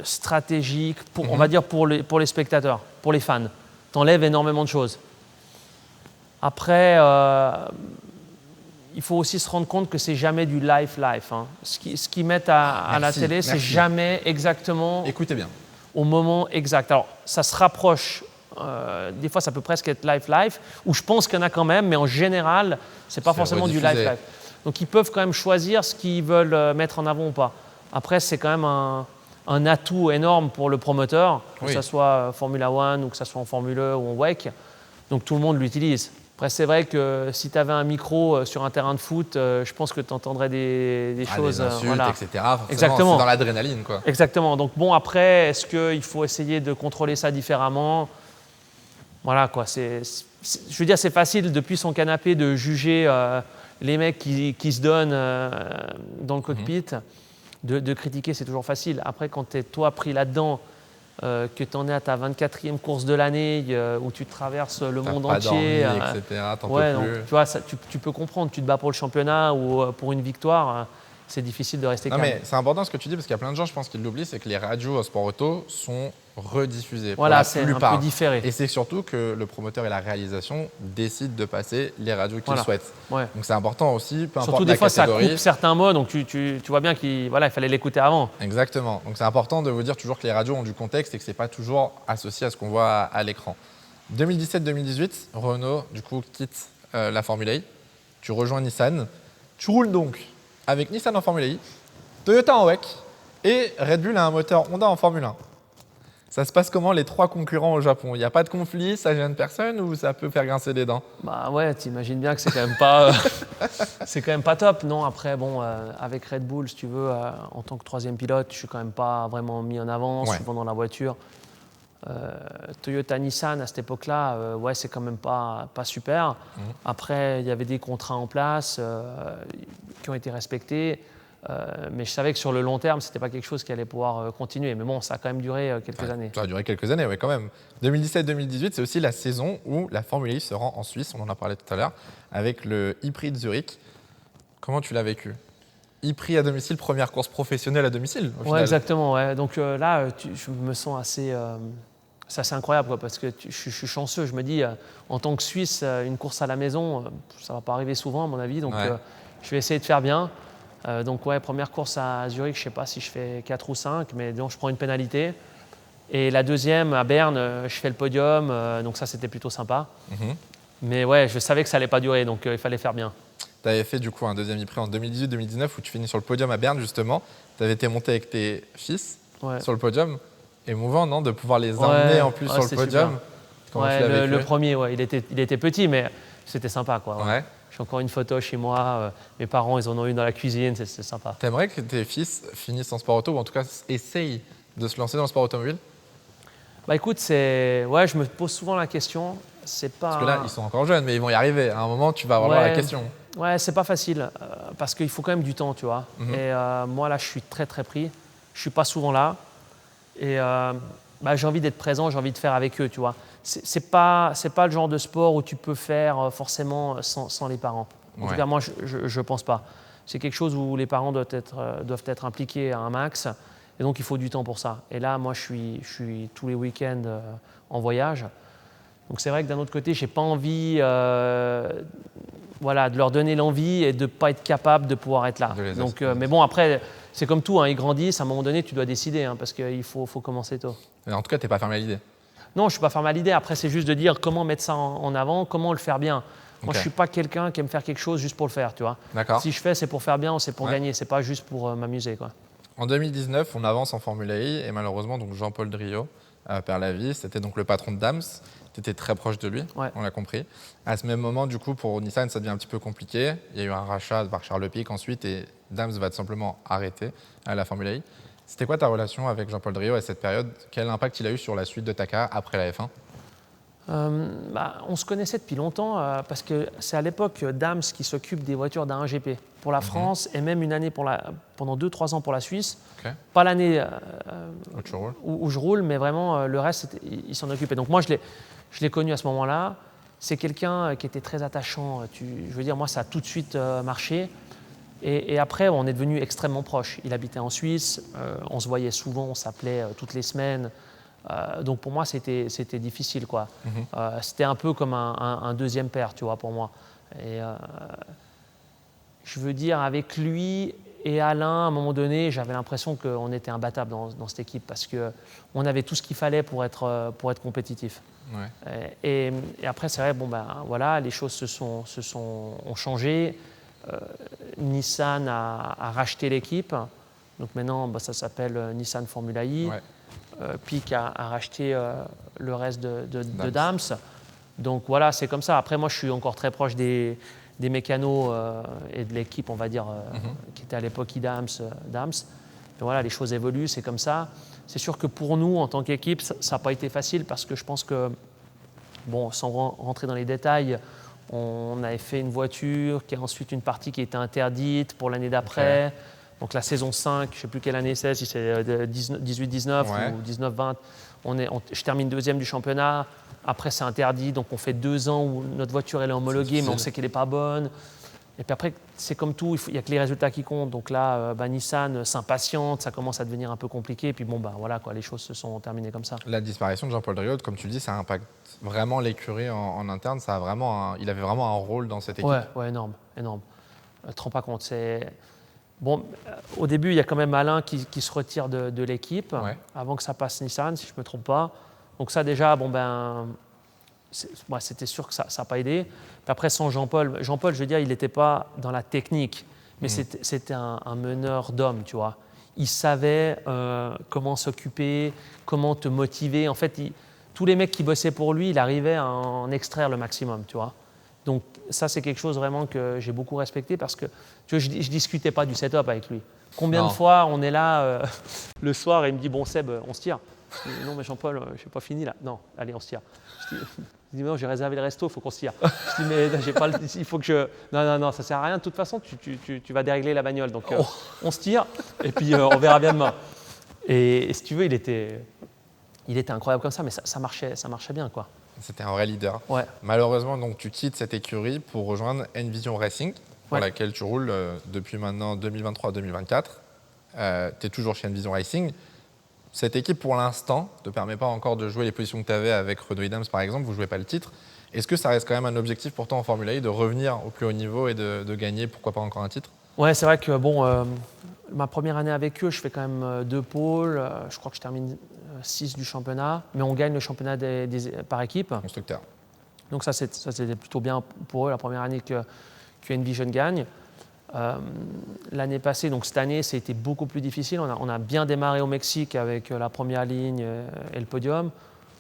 stratégique, on va dire pour les spectateurs, pour les fans. Tu enlèves énormément de choses. Après, il faut aussi se rendre compte que c'est jamais du live. Hein. Ce qu'ils mettent à la télé, c'est jamais exactement Écoutez bien. au moment exact. Alors, ça se rapproche. Des fois, ça peut presque être live, où je pense qu'il y en a quand même, mais en général, c'est pas C'est forcément du rediffusé. live. Donc, ils peuvent quand même choisir ce qu'ils veulent mettre en avant ou pas. Après, c'est quand même un atout énorme pour le promoteur, que Oui. ce soit Formula One ou que ce soit en Formule E ou en WEC. Donc, tout le monde l'utilise. Après, c'est vrai que si tu avais un micro sur un terrain de foot, je pense que tu entendrais des choses. Des insultes, voilà. etc. Forcément, Exactement. c'est dans l'adrénaline, quoi. Exactement. Donc bon, après, est-ce qu'il faut essayer de contrôler ça différemment? Voilà quoi. Je veux dire, c'est facile depuis son canapé de juger les mecs qui se donnent dans le cockpit. De critiquer, c'est toujours facile. Après, quand tu es toi pris là-dedans, que tu en es à ta 24e course de l'année, où tu traverses le T'as monde pas entier. dormi, etc. T'en Ouais, peux donc, plus. tu vois, tu peux comprendre. Tu te bats pour le championnat ou pour une victoire. C'est difficile de rester Non, calme. mais c'est important ce que tu dis parce qu'il y a plein de gens, je pense, qui l'oublient, c'est que les radios au sport auto sont rediffusées. Voilà, pour la c'est un plupart. peu différé. Et c'est surtout que le promoteur et la réalisation décident de passer les radios qu'ils Voilà. souhaitent. Ouais. Donc c'est important aussi, peu importe Surtout la des fois, catégorie. ça coupe certains mots, donc tu vois bien qu'il fallait l'écouter avant. Exactement. Donc c'est important de vous dire toujours que les radios ont du contexte et que c'est pas toujours associé à ce qu'on voit à l'écran. 2017-2018, Renault du coup quitte la Formule I. Tu rejoins Nissan. Tu roules donc avec Nissan en Formule I, Toyota en WEC et Red Bull a un moteur Honda en Formule 1. Ça se passe comment les trois concurrents au Japon? Il n'y a pas de conflit, ça gêne personne ou ça peut faire grincer des dents? Bah ouais, t'imagines bien que c'est quand même pas, c'est quand même pas top. Non, après bon, avec Red Bull, si tu veux, en tant que troisième pilote, je suis quand même pas vraiment mis en avant, Ouais. souvent dans la voiture. Toyota Nissan à cette époque-là, ouais, c'est quand même pas super. Après, il y avait des contrats en place qui ont été respectés. Mais je savais que sur le long terme, ce n'était pas quelque chose qui allait pouvoir continuer. Mais bon, ça a quand même duré quelques années. Ça a duré quelques années, oui, quand même. 2017-2018, c'est aussi la saison où la Formule I se rend en Suisse, on en a parlé tout à l'heure, avec le e-Prix de Zurich. Comment tu l'as vécu? e-Prix à domicile, première course professionnelle à domicile, au Ouais, final. exactement. Ouais. Donc là, je me sens assez. C'est assez incroyable, quoi, parce que je suis chanceux. Je me dis, en tant que Suisse, une course à la maison, ça ne va pas arriver souvent, à mon avis. Donc, Ouais. je vais essayer de faire bien. Donc, ouais, première course à Zurich, je ne sais pas si je fais 4 ou 5, mais donc, je prends une pénalité. Et la deuxième, à Berne, je fais le podium. Donc, ça, c'était plutôt sympa. Mais ouais, je savais que ça n'allait pas durer, donc il fallait faire bien. Tu avais fait du coup un deuxième e-Prix en 2018-2019 où tu finis sur le podium à Berne, justement. Tu avais été monté avec tes fils Ouais. sur le podium. Émouvant, non? De pouvoir les emmener en plus ouais, sur le c'est podium. super. Comment Ouais, tu l'as vécu? le premier, ouais, il était petit, mais c'était sympa, quoi. Ouais. Ouais. J'ai encore une photo chez moi. Mes parents, ils en ont une dans la cuisine. C'est sympa. T'aimerais que tes fils finissent en sport auto ou en tout cas essayent de se lancer dans le sport automobile? Bah écoute, ouais, je me pose souvent la question. C'est pas. Parce que là, ils sont encore jeunes, mais ils vont y arriver. À un moment, tu vas avoir Ouais. la question. Ouais, c'est pas facile parce qu'il faut quand même du temps, tu vois. Et moi là, je suis très très pris. Je suis pas souvent là et bah, j'ai envie d'être présent, j'ai envie de faire avec eux, tu vois. C'est pas le genre de sport où tu peux faire forcément sans les parents. En tout cas, moi, je pense pas. C'est quelque chose où les parents doivent être impliqués à un max et donc il faut du temps pour ça. Et là, moi, je suis tous les week-ends en voyage. Donc c'est vrai que d'un autre côté, j'ai pas envie de leur donner l'envie et de ne pas être capable de pouvoir être là. Donc, mais bon, après, c'est comme tout, hein, ils grandissent, à un moment donné, tu dois décider, hein, parce qu'il faut commencer tôt. Mais en tout cas, tu n'es pas fermé à l'idée. Non, je ne suis pas fermé à l'idée. Après, c'est juste de dire comment mettre ça en avant, comment le faire bien. Moi, je ne suis pas quelqu'un qui aime faire quelque chose juste pour le faire, tu vois. Si je fais, c'est pour faire bien, c'est pour gagner, c'est pas juste pour m'amuser, quoi. En 2019, on avance en Formule E et malheureusement, donc Jean-Paul Driot perd la vie. C'était donc le patron de Dams. Tu étais très proche de lui, on l'a compris. À ce même moment, du coup, pour Nissan, ça devient un petit peu compliqué. Il y a eu un rachat par Charles Pic ensuite et Dams va tout simplement arrêter à la Formule E. C'était quoi ta relation avec Jean-Paul Driot à cette période? Quel impact il a eu sur la suite de ta carrière après la F1? On se connaissait depuis longtemps parce que c'est à l'époque Dams qui s'occupe des voitures d'A1GP pour la France et même une année pendant 2-3 ans pour la Suisse. Pas l'année où je roule, mais vraiment le reste, il s'en occupait. Donc moi, je l'ai connu à ce moment-là. C'est quelqu'un qui était très attachant. Je veux dire, moi, ça a tout de suite marché. Et après, on est devenus extrêmement proches. Il habitait en Suisse, on se voyait souvent, on s'appelait toutes les semaines. Donc pour moi, c'était difficile, quoi. C'était un peu comme un deuxième père, tu vois, pour moi. Et je veux dire, avec lui et Alain, à un moment donné, j'avais l'impression qu'on était imbattables dans cette équipe parce qu'on avait tout ce qu'il fallait pour être compétitif. Et après, c'est vrai, voilà, les choses ont changé. Nissan a racheté l'équipe. Donc maintenant, ça s'appelle Nissan Formula E. Pic a racheté le reste de Dams. Donc voilà, c'est comme ça. Après, moi, je suis encore très proche des mécanos et de l'équipe, on va dire, qui était à l'époque Dams. Et voilà, les choses évoluent, c'est comme ça. C'est sûr que pour nous, en tant qu'équipe, ça n'a pas été facile parce que je pense que, sans rentrer dans les détails, on avait fait une voiture qui a ensuite une partie qui était interdite pour l'année d'après. Donc la saison 5, je ne sais plus quelle année c'est, si c'est 18-19 ou 19-20, je termine deuxième du championnat. Après, c'est interdit, donc on fait 2 ans où notre voiture elle est homologuée, mais on sait qu'elle n'est pas bonne. Et puis après, c'est comme tout, il n'y a que les résultats qui comptent. Donc là, Nissan s'impatiente, ça commence à devenir un peu compliqué. Et puis voilà, quoi, les choses se sont terminées comme ça. La disparition de Jean-Paul Driot, comme tu le dis, ça impacte vraiment l'écurie en interne. Il avait vraiment un rôle dans cette équipe. Ouais, énorme. Te rends pas compte. Au début, il y a quand même Alain qui se retire de l'équipe avant que ça passe Nissan, si je ne me trompe pas. Donc ça déjà, c'était sûr que ça n'a pas aidé. Puis après, sans Jean-Paul, je veux dire, il n'était pas dans la technique, mais c'était un meneur d'hommes, tu vois. Il savait comment s'occuper, comment te motiver. En fait, tous les mecs qui bossaient pour lui, il arrivait à en extraire le maximum, tu vois. Donc ça, c'est quelque chose vraiment que j'ai beaucoup respecté parce que tu vois, je ne discutais pas du setup avec lui. Combien de fois on est là le soir et il me dit « Bon Seb, on se tire ». Je dis « Non mais Jean-Paul, je n'ai pas fini là. » « Non, allez, on se tire. » Je dis « Non, j'ai réservé le resto, il faut qu'on se tire. » Je dis « Mais j'ai pas il faut que je… » Non, ça ne sert à rien. De toute façon, tu vas dérégler la bagnole. Donc on se tire et puis on verra bien demain. Et si tu veux, il était incroyable comme ça, mais ça marchait bien, quoi. C'était un vrai leader. Malheureusement, donc, tu quittes cette écurie pour rejoindre Envision Racing, pour laquelle tu roules depuis maintenant 2023-2024. Tu es toujours chez Envision Racing. Cette équipe, pour l'instant, ne te permet pas encore de jouer les positions que tu avais avec Renault Williams, par exemple. Vous ne jouez pas le titre. Est-ce que ça reste quand même un objectif pour toi en Formule E de revenir au plus haut niveau et de gagner, pourquoi pas encore un titre? Ouais, c'est vrai que ma première année avec eux, je fais quand même 2 pôles. Je crois que je termine 6 du championnat, mais on gagne le championnat par équipe. Constructeur. Donc ça, c'était plutôt bien pour eux, la première année que Envision gagne. L'année passée, donc cette année, c'était beaucoup plus difficile. On a bien démarré au Mexique avec la première ligne et le podium.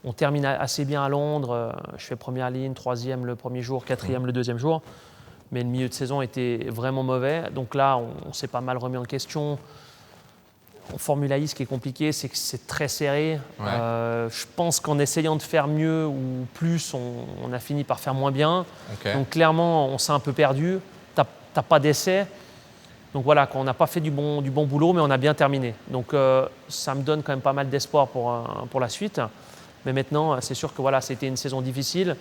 On termine assez bien à Londres. Je fais première ligne, 3e le premier jour, 4e le deuxième jour. Mais le milieu de saison était vraiment mauvais. Donc là, on s'est pas mal remis en question. En Formula E, ce qui est compliqué, c'est que c'est très serré. Ouais. Je pense qu'en essayant de faire mieux ou plus, on a fini par faire moins bien. Ok. Donc clairement, on s'est un peu perdu. T'as pas d'essai. Donc voilà, on n'a pas fait du bon boulot, mais on a bien terminé. Donc ça me donne quand même pas mal d'espoir pour la suite. Mais maintenant, c'est sûr que voilà, c'était une saison difficile.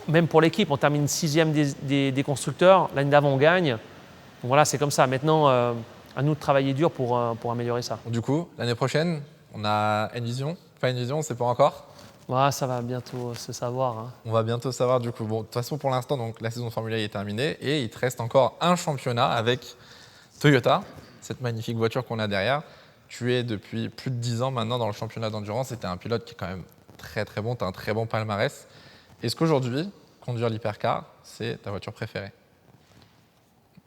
Même pour l'équipe, on termine 6e des constructeurs. L'année d'avant, on gagne. Donc voilà, c'est comme ça. Maintenant, à nous de travailler dur pour améliorer ça. Du coup, l'année prochaine, on a Envision. Pas Envision, on ne sait pas encore. Voilà, ça va bientôt se savoir. Hein. On va bientôt savoir du coup. Bon, de toute façon, pour l'instant, donc la saison de Formule E est terminée et il te reste encore un championnat avec Toyota, cette magnifique voiture qu'on a derrière. Tu es depuis plus de 10 ans maintenant dans le championnat d'endurance et tu es un pilote qui est quand même très très bon, tu as un très bon palmarès. Est-ce qu'aujourd'hui, conduire l'hypercar, c'est ta voiture préférée?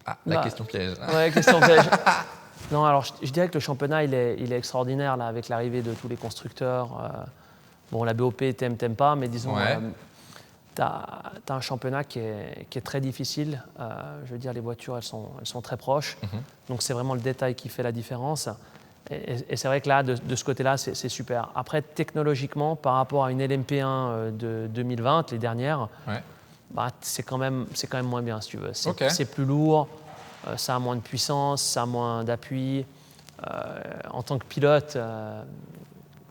Ah, la question piège. Ouais, question piège. Non, alors je dirais que le championnat, il est extraordinaire là, avec l'arrivée de tous les constructeurs. Bon, la BOP, t'aimes pas, mais disons, Ouais. tu as un championnat qui est très difficile. Je veux dire, les voitures, elles sont très proches. Donc, c'est vraiment le détail qui fait la différence. Et c'est vrai que là, de ce côté-là, c'est super. Après, technologiquement, par rapport à une LMP1 de 2020, les dernières, Ouais. bah, c'est quand même moins bien, si tu veux. Ok. C'est plus lourd, ça a moins de puissance, ça a moins d'appui. En tant que pilote,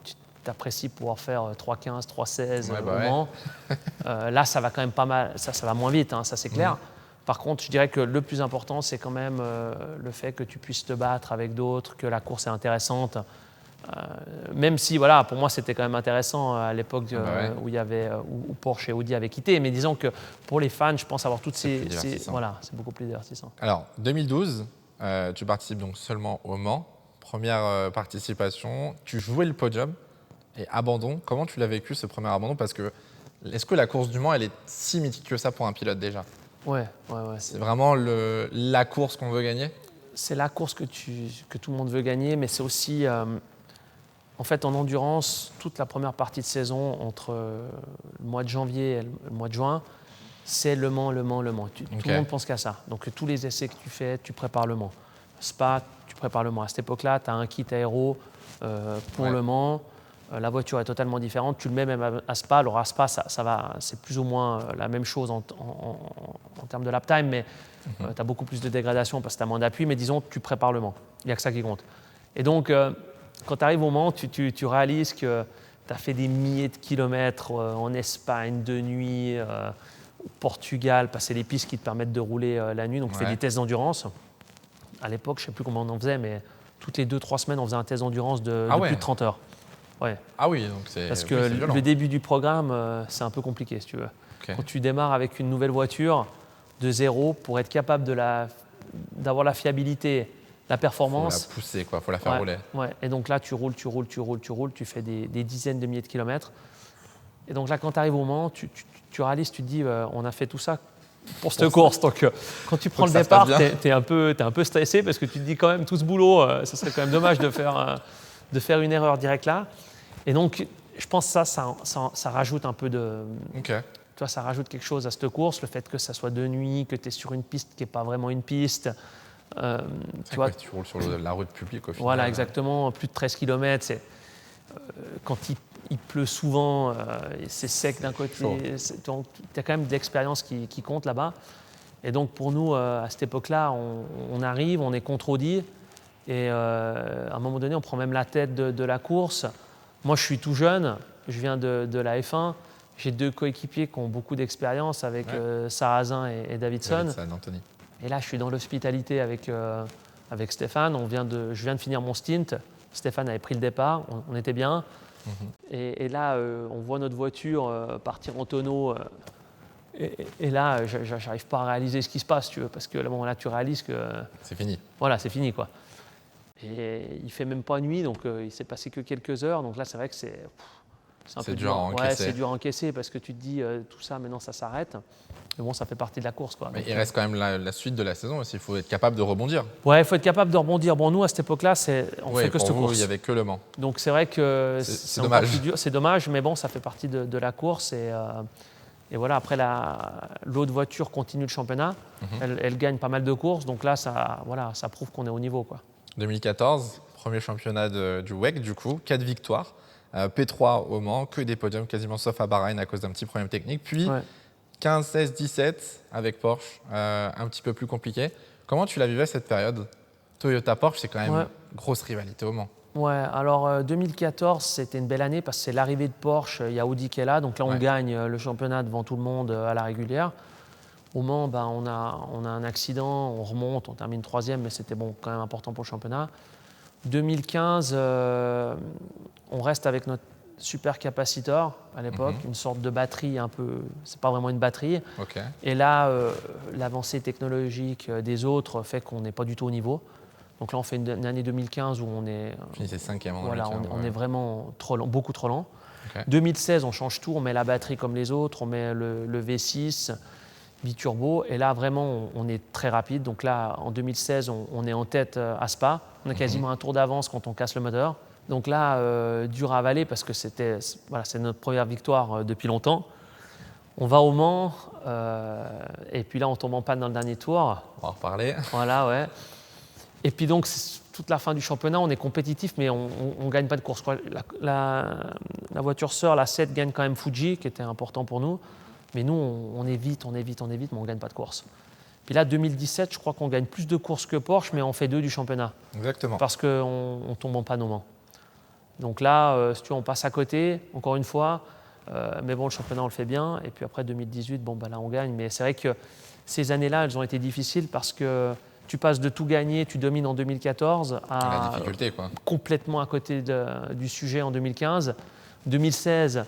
tu apprécies pouvoir faire 3,15, 3,16 Ouais, bah au ouais. Mans. Là, ça va quand même pas mal, ça va moins vite, hein, ça c'est clair. Par contre, je dirais que le plus important, c'est quand même le fait que tu puisses te battre avec d'autres, que la course est intéressante. Même si, voilà, pour moi, c'était quand même intéressant à l'époque ouais. où il y avait où Porsche et Audi avaient quitté. Mais disons que pour les fans, je pense avoir toutes C'est plus ces divertissant. voilà, c'est beaucoup plus divertissant. Alors, 2012, tu participes donc seulement au Mans. Première participation, tu jouais le podium et abandon. Comment tu l'as vécu ce premier abandon? Parce que est-ce que la course du Mans, elle est si mythique que ça pour un pilote déjà? Ouais. C'est vraiment la course qu'on veut gagner? C'est la course que tout le monde veut gagner, mais c'est aussi, en fait, en endurance, toute la première partie de saison, entre le mois de janvier et le mois de juin, c'est Le Mans. Tout le monde pense qu'à ça. Donc, tous les essais que tu fais, tu prépares Le Mans. Spa, tu prépares Le Mans. À cette époque-là, tu as un kit aéro pour Ouais. Le Mans. La voiture est totalement différente. Tu le mets même à Spa. Alors, à Spa, ça va, c'est plus ou moins la même chose en termes de lap time, mais tu as beaucoup plus de dégradation parce que tu as moins d'appui. Mais disons, tu prépares Le Mans. Il n'y a que ça qui compte. Et donc, quand tu arrives au Mans, tu réalises que tu as fait des milliers de kilomètres en Espagne, de nuit, au Portugal, passer les pistes qui te permettent de rouler la nuit. Donc, tu fais Ouais. des tests d'endurance. À l'époque, je ne sais plus comment on en faisait, mais toutes les 2-3 semaines, on faisait un test d'endurance de ouais. plus de 30 heures. Ouais. Ah oui, donc c'est Parce que oui, c'est violent. le début du programme, c'est un peu compliqué, si tu veux. Ok. Quand tu démarres avec une nouvelle voiture de zéro, pour être capable d'avoir la fiabilité, la Faut performance. la pousser, quoi. Faut la faire Ouais, rouler. ouais. Et donc là, tu roules, tu fais des dizaines de milliers de kilomètres. Et donc là, quand tu arrives au Mans, tu réalises, tu te dis, on a fait tout ça pour cette course. Donc quand tu prends que le ça se passe départ, bien. tu es un peu stressé parce que tu te dis quand même tout ce boulot, ce serait quand même dommage de faire une erreur directe là. Et donc, je pense que ça rajoute un peu de... Ok. Tu vois, ça rajoute quelque chose à cette course, le fait que ça soit de nuit, que tu es sur une piste qui n'est pas vraiment une piste. Tu vois, Tu roules sur la route publique au final. voilà, exactement, plus de 13 km. Quand il pleut souvent, c'est sec d'un chaud. côté. Donc, tu as quand même de l'expérience qui compte là-bas. Et donc, pour nous, à cette époque-là, on arrive, on est contre Audi. Et à un moment donné, on prend même la tête de la course. Moi, je suis tout jeune, je viens de la F1. J'ai deux coéquipiers qui ont beaucoup d'expérience avec Sarrazin et Davidson. Anthony. Et là, je suis dans l'hospitalité avec Stéphane. Je viens de finir mon stint. Stéphane avait pris le départ, on était bien. Et là, on voit notre voiture partir en tonneau. Et là, je n'arrive pas à réaliser ce qui se passe, tu veux, parce que à un moment là, tu réalises que C'est fini. voilà, c'est fini, quoi. Et il fait même pas nuit, donc il s'est passé que quelques heures. Donc là, c'est vrai que c'est un peu dur à encaisser. Ouais, c'est dur à encaisser parce que tu te dis tout ça, maintenant ça s'arrête. Mais bon, ça fait partie de la course, quoi. Mais Donc, il reste quand même la suite de la saison aussi. Il faut être capable de rebondir. ouais, il faut être capable de rebondir. Bon, nous, à cette époque-là, on Ouais, fait que pour cette vous, course. il n'y avait que le Mans. Donc c'est vrai que C'est c'est encore dommage. plus dur. C'est dommage, mais bon, ça fait partie de la course. Et voilà, après, l'autre voiture continue le championnat. Elle gagne pas mal de courses. Donc là, ça prouve qu'on est au niveau, quoi. 2014, premier championnat du WEC du coup, 4 victoires. P3 au Mans, que des podiums quasiment sauf à Bahreïn à cause d'un petit problème technique. Puis 15, 16, 17 avec Porsche, un petit peu plus compliqué. Comment tu la vivais cette période? Toyota-Porsche, c'est quand même grosse rivalité au Mans. Ouais, alors 2014, c'était une belle année parce que c'est l'arrivée de Porsche, il y a Audi qui est là, donc là on gagne le championnat devant tout le monde à la régulière. Au Mans, on a un accident, on remonte, on termine 3e, mais c'était bon, quand même important pour le championnat. 2015, on reste avec notre super capacitor à l'époque, une sorte de batterie un peu, c'est pas vraiment une batterie. Et là, l'avancée technologique des autres fait qu'on n'est pas du tout au niveau. Donc là, on fait une année 2015 où on est, c'est 5e en voilà, 2015, on est vraiment trop lent, beaucoup trop lent. 2016, on change tout, on met la batterie comme les autres, on met le V6, biturbo, et là vraiment on est très rapide. Donc là, en 2016, on est en tête à Spa, on a quasiment un tour d'avance quand on casse le moteur. Donc là, dur à avaler parce que c'est notre première victoire depuis longtemps. On va au Mans, et puis là on tombe en panne dans le dernier tour. On va en reparler. Voilà, ouais. Et puis donc, toute la fin du championnat, on est compétitif, mais on ne gagne pas de course. La voiture sœur, la 7, gagne quand même Fuji, qui était important pour nous. Mais nous, on est vite, mais on ne gagne pas de course. Puis là, 2017, je crois qu'on gagne plus de courses que Porsche, mais on fait 2 du championnat. Exactement. Parce qu'on tombe en panne au Mans. Donc là, si tu veux, on passe à côté, encore une fois. Mais bon, le championnat, on le fait bien. Et puis après, 2018, là, on gagne. Mais c'est vrai que ces années-là, elles ont été difficiles parce que tu passes de tout gagner, tu domines en 2014 à la difficulté, quoi. Complètement à côté du sujet en 2015. 2016,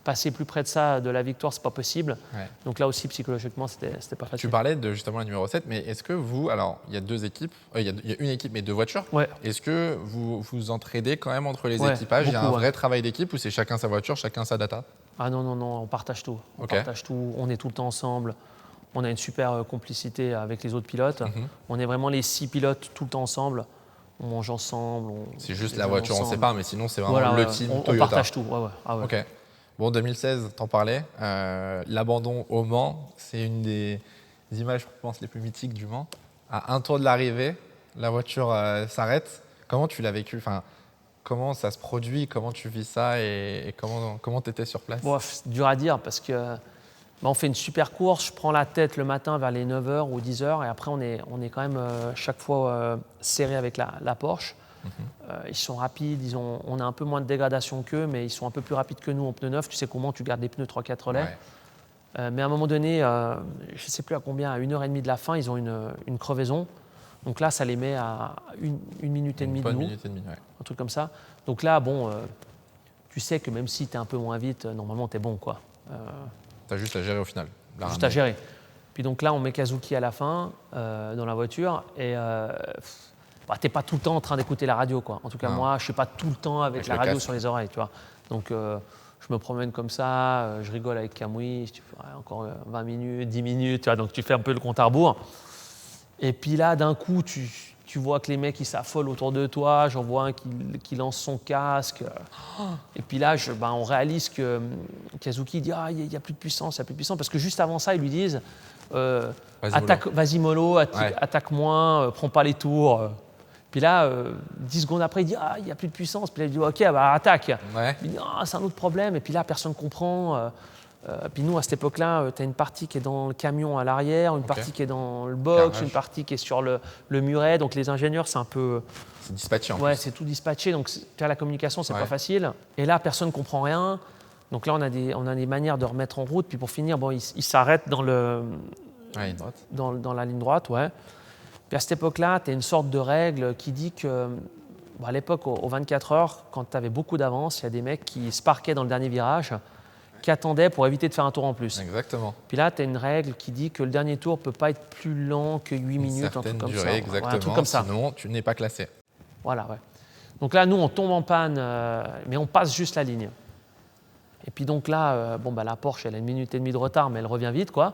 passer plus près de ça, de la victoire, c'est pas possible. Donc là aussi, psychologiquement, c'était pas facile. Tu parlais de justement la numéro 7, mais est-ce que vous, alors il y a 2 équipes, il y a une équipe mais 2 voitures. Est-ce que vous vous entraidez quand même entre les équipages? Il y a un vrai travail d'équipe ou c'est chacun sa voiture, chacun sa data? Ah non, on partage tout. On partage tout, on est tout le temps ensemble. On a une super complicité avec les autres pilotes. On est vraiment les 6 pilotes tout le temps ensemble. On mange ensemble. C'est juste la voiture, on ne sait pas, mais sinon c'est vraiment le team Toyota. On partage tout. Ok. Bon, 2016, t'en parlais. L'abandon au Mans, c'est une des images, je pense, les plus mythiques du Mans. À un tour de l'arrivée, la voiture s'arrête. Comment tu l'as vécu? Comment ça se produit? Comment tu vis ça et comment tu étais sur place? C'est dur à dire parce que on fait une super course. Je prends la tête le matin vers les 9h ou 10h et après on est quand même chaque fois serré avec la Porsche. Ils sont rapides, on a un peu moins de dégradation qu'eux, mais ils sont un peu plus rapides que nous en pneus neufs. Tu sais comment tu gardes des pneus 3-4 relais. Mais à un moment donné, je ne sais plus à combien, à 1h30 de la fin, ils ont une crevaison. Donc là, ça les met à 1 minute et demie de nous. Un truc comme ça. Donc là, tu sais que même si tu es un peu moins vite, normalement, tu es bon, quoi. Tu as juste à gérer au final. Juste à gérer. Puis donc là, on met Kazuki à la fin dans la voiture et tu n'es pas tout le temps en train d'écouter la radio, quoi. En tout cas, moi, je ne suis pas tout le temps avec la radio sur les oreilles, tu vois. Donc, je me promène comme ça, je rigole avec Kamui, encore 20 minutes, 10 minutes, tu vois, donc tu fais un peu le compte à rebours. Et puis là, d'un coup, tu vois que les mecs, ils s'affolent autour de toi. J'en vois un qui lance son casque. Et puis là, on réalise que Kazuki dit « Ah, il n'y a plus de puissance, il n'y a plus de puissance. » Parce que juste avant ça, ils lui disent vas-y mollo, attaque moins, prends pas les tours. Puis là, 10 secondes après, il dit « Ah, il n'y a plus de puissance. » Puis là, il dit « Ok, attaque. » Il dit « Ah, c'est un autre problème. » Et puis là, personne ne comprend. Puis nous, à cette époque-là, tu as une partie qui est dans le camion à l'arrière, une partie qui est dans le box, une partie qui est sur le muret. Donc les ingénieurs, c'est un peu… C'est dispatché en plus. plus. C'est tout dispatché. Donc faire la communication, c'est pas facile. Et là, personne ne comprend rien. Donc là, on a des manières de remettre en route. Puis pour finir, il s'arrête dans la ligne droite. Puis à cette époque-là, tu as une sorte de règle qui dit que, à l'époque, aux 24 heures, quand tu avais beaucoup d'avance, il y a des mecs qui se parquaient dans le dernier virage, qui attendaient pour éviter de faire un tour en plus. Exactement. Puis là, tu as une règle qui dit que le dernier tour ne peut pas être plus lent que 8 minutes, un truc comme ça. Exactement. Un truc comme ça. Sinon, tu n'es pas classé. Voilà, Donc là, nous, on tombe en panne, mais on passe juste la ligne. Et puis donc là, la Porsche, elle a 1 minute et demie de retard, mais elle revient vite, quoi.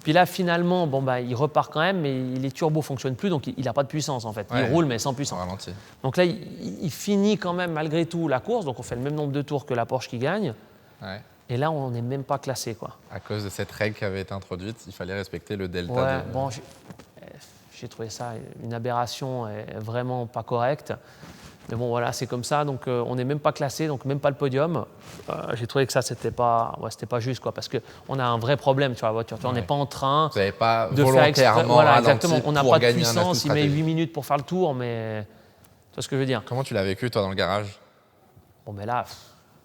Puis là, finalement, il repart quand même, mais les turbos ne fonctionnent plus, donc il n'a pas de puissance, en fait. Il roule, mais sans puissance. Donc là, il finit quand même, malgré tout, la course. Donc on fait le même nombre de tours que la Porsche qui gagne. Et là, on n'est même pas classé, quoi. À cause de cette règle qui avait été introduite, il fallait respecter le delta. Je j'ai trouvé ça une aberration et vraiment pas correcte. Mais bon, voilà, c'est comme ça. Donc, on n'est même pas classé, donc même pas le podium. J'ai trouvé que ça, c'était pas juste, quoi, parce qu'on a un vrai problème sur la voiture. Tu vois, on n'est pas en train Vous n'avez pas de faire exprès. volontairement Voilà, ralenti exactement. On n'a pour pas de gagner un atout puissance. Il met stratégique. 8 minutes pour faire le tour, mais tu vois ce que je veux dire. Comment tu l'as vécu, toi, dans le garage? Bon, mais là,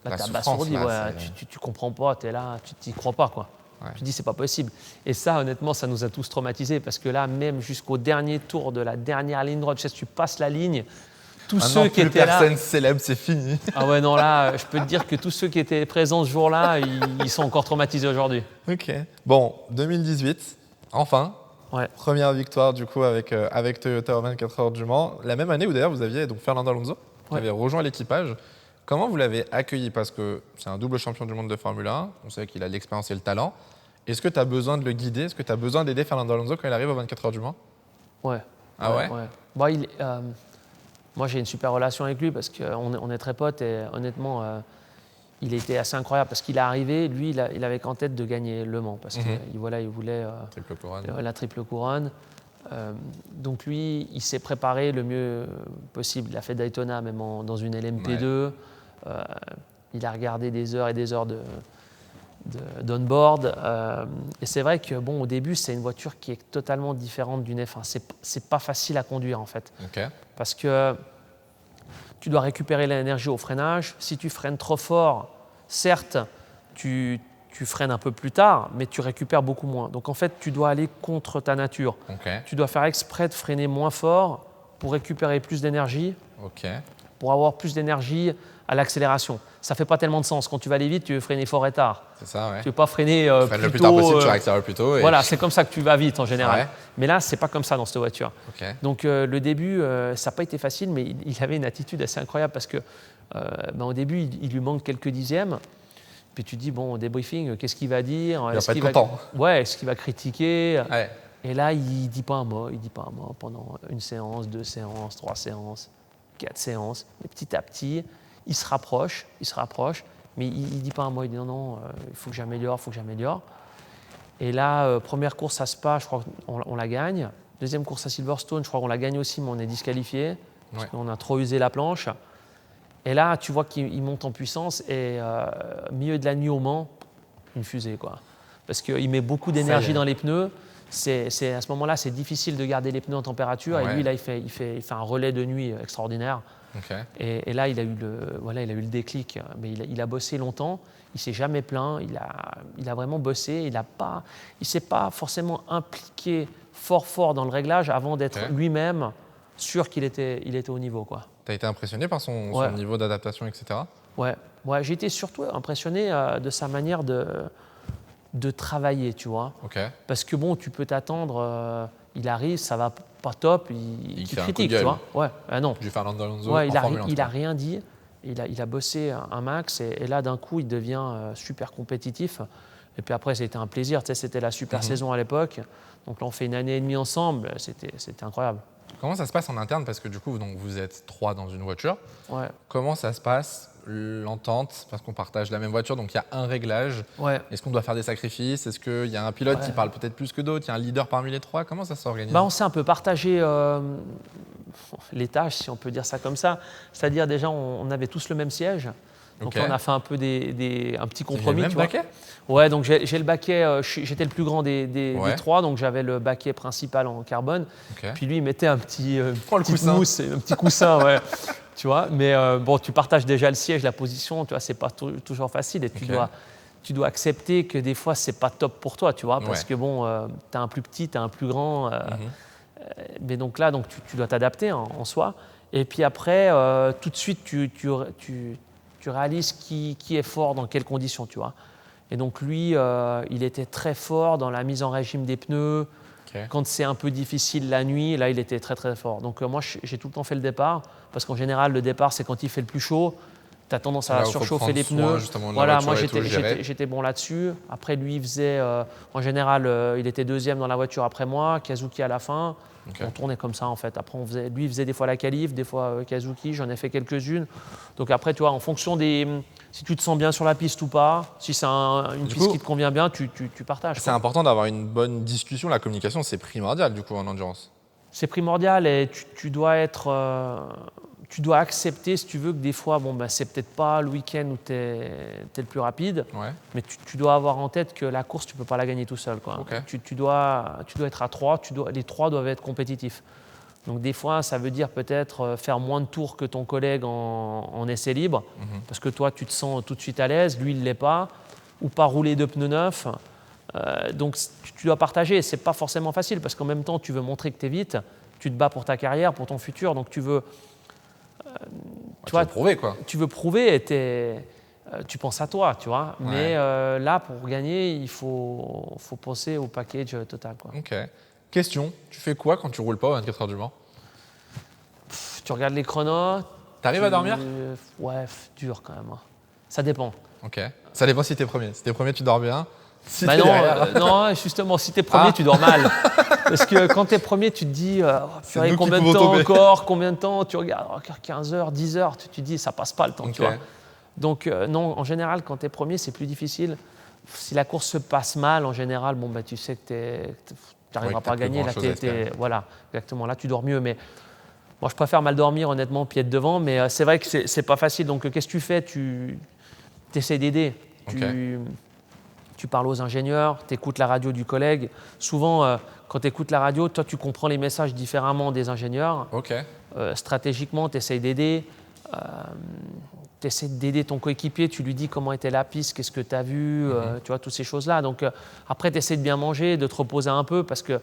La t'es souffrance, abasourdi. là, Ouais, c'est- tu comprends pas, tu es là, tu t'y crois pas, quoi. Ouais. Tu te dis, c'est pas possible. Et ça, honnêtement, ça nous a tous traumatisés parce que là, même jusqu'au dernier tour de la dernière ligne droite, tu sais, tu passes la ligne, tous Maintenant, ceux qui plus étaient là. personne célèbre, c'est fini. Ah ouais, non, là, je peux te dire que tous ceux qui étaient présents ce jour-là, ils sont encore traumatisés aujourd'hui. Ok. Bon, 2018, enfin. Ouais. Première victoire du coup avec Toyota aux 24 heures du Mans. La même année où d'ailleurs vous aviez donc Fernando Alonso qui Ouais. avait rejoint l'équipage. Comment vous l'avez accueilli? Parce que c'est un double champion du monde de Formule 1. On sait qu'il a l'expérience et le talent. Est-ce que tu as besoin de le guider? Est-ce que tu as besoin d'aider Fernando Alonso quand il arrive aux 24 heures du Mans? Ouais. Ah ouais? Bah, moi, j'ai une super relation avec lui parce qu'on est très potes et honnêtement, il était assez incroyable parce qu'il est arrivé, lui, il avait qu'en tête de gagner Le Mans parce qu'il voulait Triple couronne. la triple couronne. Donc lui, il s'est préparé le mieux possible. Il a fait Daytona même dans une LMP2. Il a regardé des heures et des heures d'on-board. Et c'est vrai que bon, au début, c'est une voiture qui est totalement différente d'une F1. C'est pas facile à conduire en fait. Ok. Parce que tu dois récupérer l'énergie au freinage. Si tu freines trop fort, certes, tu freines un peu plus tard, mais tu récupères beaucoup moins. Donc en fait, tu dois aller contre ta nature. Ok. Tu dois faire exprès de freiner moins fort pour récupérer plus d'énergie, Ok. pour avoir plus d'énergie à l'accélération. Ça ne fait pas tellement de sens. Quand tu vas aller vite, tu veux freiner fort et tard. C'est ça, ouais. Tu ne veux pas freiner Freine plus le plus tard tôt, possible, tu accélères plus tôt. Et... Voilà, c'est comme ça que tu vas vite en général. Ouais. Mais là, ce n'est pas comme ça dans cette voiture. Ok. Donc le début, ça n'a pas été facile, mais il avait une attitude assez incroyable parce que au début, il lui manque quelques dixièmes. Puis tu te dis, bon, au débriefing, qu'est-ce qu'il va dire? Il va pas être content. Ouais, est-ce qu'il va critiquer? Ouais. Et là, il ne dit pas un mot. Il dit pas un mot pendant une séance, 2 séances, 3 séances, 4 séances. Et petit à petit, il se rapproche, mais il ne dit pas un mot. Il dit non, il faut que j'améliore, Et là, première course à Spa, je crois qu'on la gagne. Deuxième course à Silverstone, je crois qu'on la gagne aussi, mais on est disqualifié parce qu'on a trop usé la planche. Et là, tu vois qu'il monte en puissance et milieu de la nuit au Mans, une fusée, quoi. Parce qu'il met beaucoup d'énergie dans les pneus. À ce moment-là, c'est difficile de garder les pneus en température. Ouais. Et lui, là, il fait un relais de nuit extraordinaire. Ok. Et là, il a eu le déclic. Mais il a bossé longtemps. Il s'est jamais plaint. Il a vraiment bossé. Il s'est pas forcément impliqué fort dans le réglage avant d'être lui-même sûr qu'il était au niveau, quoi. Tu as été impressionné par son niveau d'adaptation, etc. Ouais, j'ai été surtout impressionné de sa manière de travailler, tu vois. Ok. Parce que bon, tu peux t'attendre, il arrive, ça va pas top, il fait un critique, coup de gueule. tu vois. Ouais, non. Du Fernando Alonso Ouais, en Formule 1. il a rien dit. Il a bossé un max et là, d'un coup, il devient super compétitif. Et puis après, c'était un plaisir. Tu sais, c'était la super saison à l'époque. Donc là, on fait 1 année et demie ensemble. C'était incroyable. Comment ça se passe en interne? Parce que du coup, donc, vous êtes 3 dans une voiture. Ouais. Comment ça se passe, l'entente? Parce qu'on partage la même voiture, donc il y a un réglage. Ouais. Est-ce qu'on doit faire des sacrifices? Est-ce qu'il y a un pilote qui parle peut-être plus que d'autres? Il y a un leader parmi les 3? Comment ça s'organise? On s'est un peu partagé les tâches, si on peut dire ça comme ça. C'est-à-dire déjà, on avait tous le même siège. Donc là, on a fait un peu un petit compromis. J'ai le même baquet? Ouais, donc j'ai le baquet, j'étais le plus grand des 3, donc j'avais le baquet principal en carbone. Puis lui, il mettait un petit mousse, un petit coussin, ouais. Tu vois, mais bon, tu partages déjà le siège, la position, tu vois, c'est pas toujours facile et tu dois accepter que des fois, c'est pas top pour toi, tu vois, parce que bon, tu as un plus petit, tu as un plus grand. Mais donc là, tu dois t'adapter en soi. Et puis après, tout de suite, tu réalises qui est fort dans quelles conditions, tu vois. Et donc lui, il était très fort dans la mise en régime des pneus. Quand c'est un peu difficile la nuit, là, il était très très fort. Donc moi, j'ai tout le temps fait le départ, parce qu'en général, le départ, c'est quand il fait le plus chaud. Tu as tendance à surchauffer les pneus. Voilà, moi, j'étais bon là-dessus. Après, lui, il faisait, en général, il était deuxième dans la voiture après moi, Kazuki à la fin. On tournait comme ça en fait. Après, lui, il faisait des fois la qualif, des fois Kazuki. J'en ai fait quelques-unes. Donc après, tu vois, en fonction si tu te sens bien sur la piste ou pas, si c'est une piste qui te convient bien, tu partages. C'est important d'avoir une bonne discussion. La communication, c'est primordial du coup en endurance. C'est primordial et tu dois accepter, si tu veux, que des fois, c'est peut-être pas le week-end où tu es le plus rapide, mais tu dois avoir en tête que la course, tu ne peux pas la gagner tout seul, quoi. Okay. Tu dois être à 3, les 3 doivent être compétitifs. Donc des fois, ça veut dire peut-être faire moins de tours que ton collègue en essai libre, parce que toi, tu te sens tout de suite à l'aise, lui, il ne l'est pas, ou pas rouler de pneus neufs. Donc tu dois partager. Ce n'est pas forcément facile, parce qu'en même temps, tu veux montrer que tu es vite, tu te bats pour ta carrière, pour ton futur, donc tu veux prouver, quoi. Tu veux prouver et tu penses à toi, tu vois. Ouais. Mais là, pour gagner, il faut penser au package total, quoi. Ok. Question, tu fais quoi quand tu roules pas aux 24 heures du Mans? Tu regardes les chronos. T'arrives à dormir? Ouais, dur quand même. Ça dépend. Ok. Ça dépend si t'es premier. Si t'es premier, tu dors bien. Si non, non, justement, si t'es premier, tu dors mal. Parce que quand t'es premier, tu te dis combien de temps encore, combien de temps, tu regardes 15 heures, 10 heures, tu te dis ça passe pas le temps. Okay. Tu vois. Donc non, en général, quand t'es premier, c'est plus difficile. Si la course se passe mal, en général, tu sais que tu n'arriveras pas à gagner. Là, voilà, exactement. Là, tu dors mieux. Mais moi, je préfère mal dormir, honnêtement, puis être devant. Mais c'est vrai que c'est pas facile. Donc, qu'est-ce que tu fais? Tu essaies d'aider. Okay. Tu parles aux ingénieurs, tu écoutes la radio du collègue. Souvent, quand tu écoutes la radio, toi, tu comprends les messages différemment des ingénieurs. Okay. Stratégiquement, tu essaies d'aider. Tu essaies d'aider ton coéquipier, tu lui dis comment était la piste, qu'est-ce que tu as vu, tu vois, toutes ces choses-là. Donc après, tu essaies de bien manger, de te reposer un peu parce que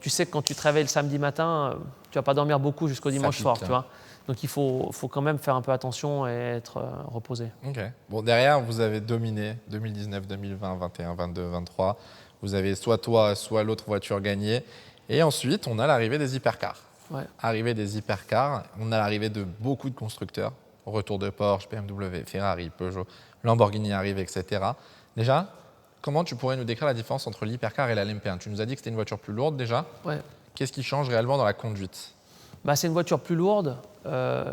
tu sais que quand tu te réveilles le samedi matin, tu ne vas pas dormir beaucoup jusqu'au dimanche soir. Tu vois. Donc il faut quand même faire un peu attention et être reposé. Ok. Bon, derrière, vous avez dominé 2019, 2020, 21, 22, 23. Vous avez soit toi, soit l'autre voiture gagnée. Et ensuite, on a l'arrivée des hypercars. Ouais. Arrivée des hypercars, on a l'arrivée de beaucoup de constructeurs. Retour de Porsche, BMW, Ferrari, Peugeot, Lamborghini arrive, etc. Déjà, comment tu pourrais nous décrire la différence entre l'hypercar et la LMP1? Tu nous as dit que c'était une voiture plus lourde déjà. Ouais. Qu'est-ce qui change réellement dans la conduite? C'est une voiture plus lourde.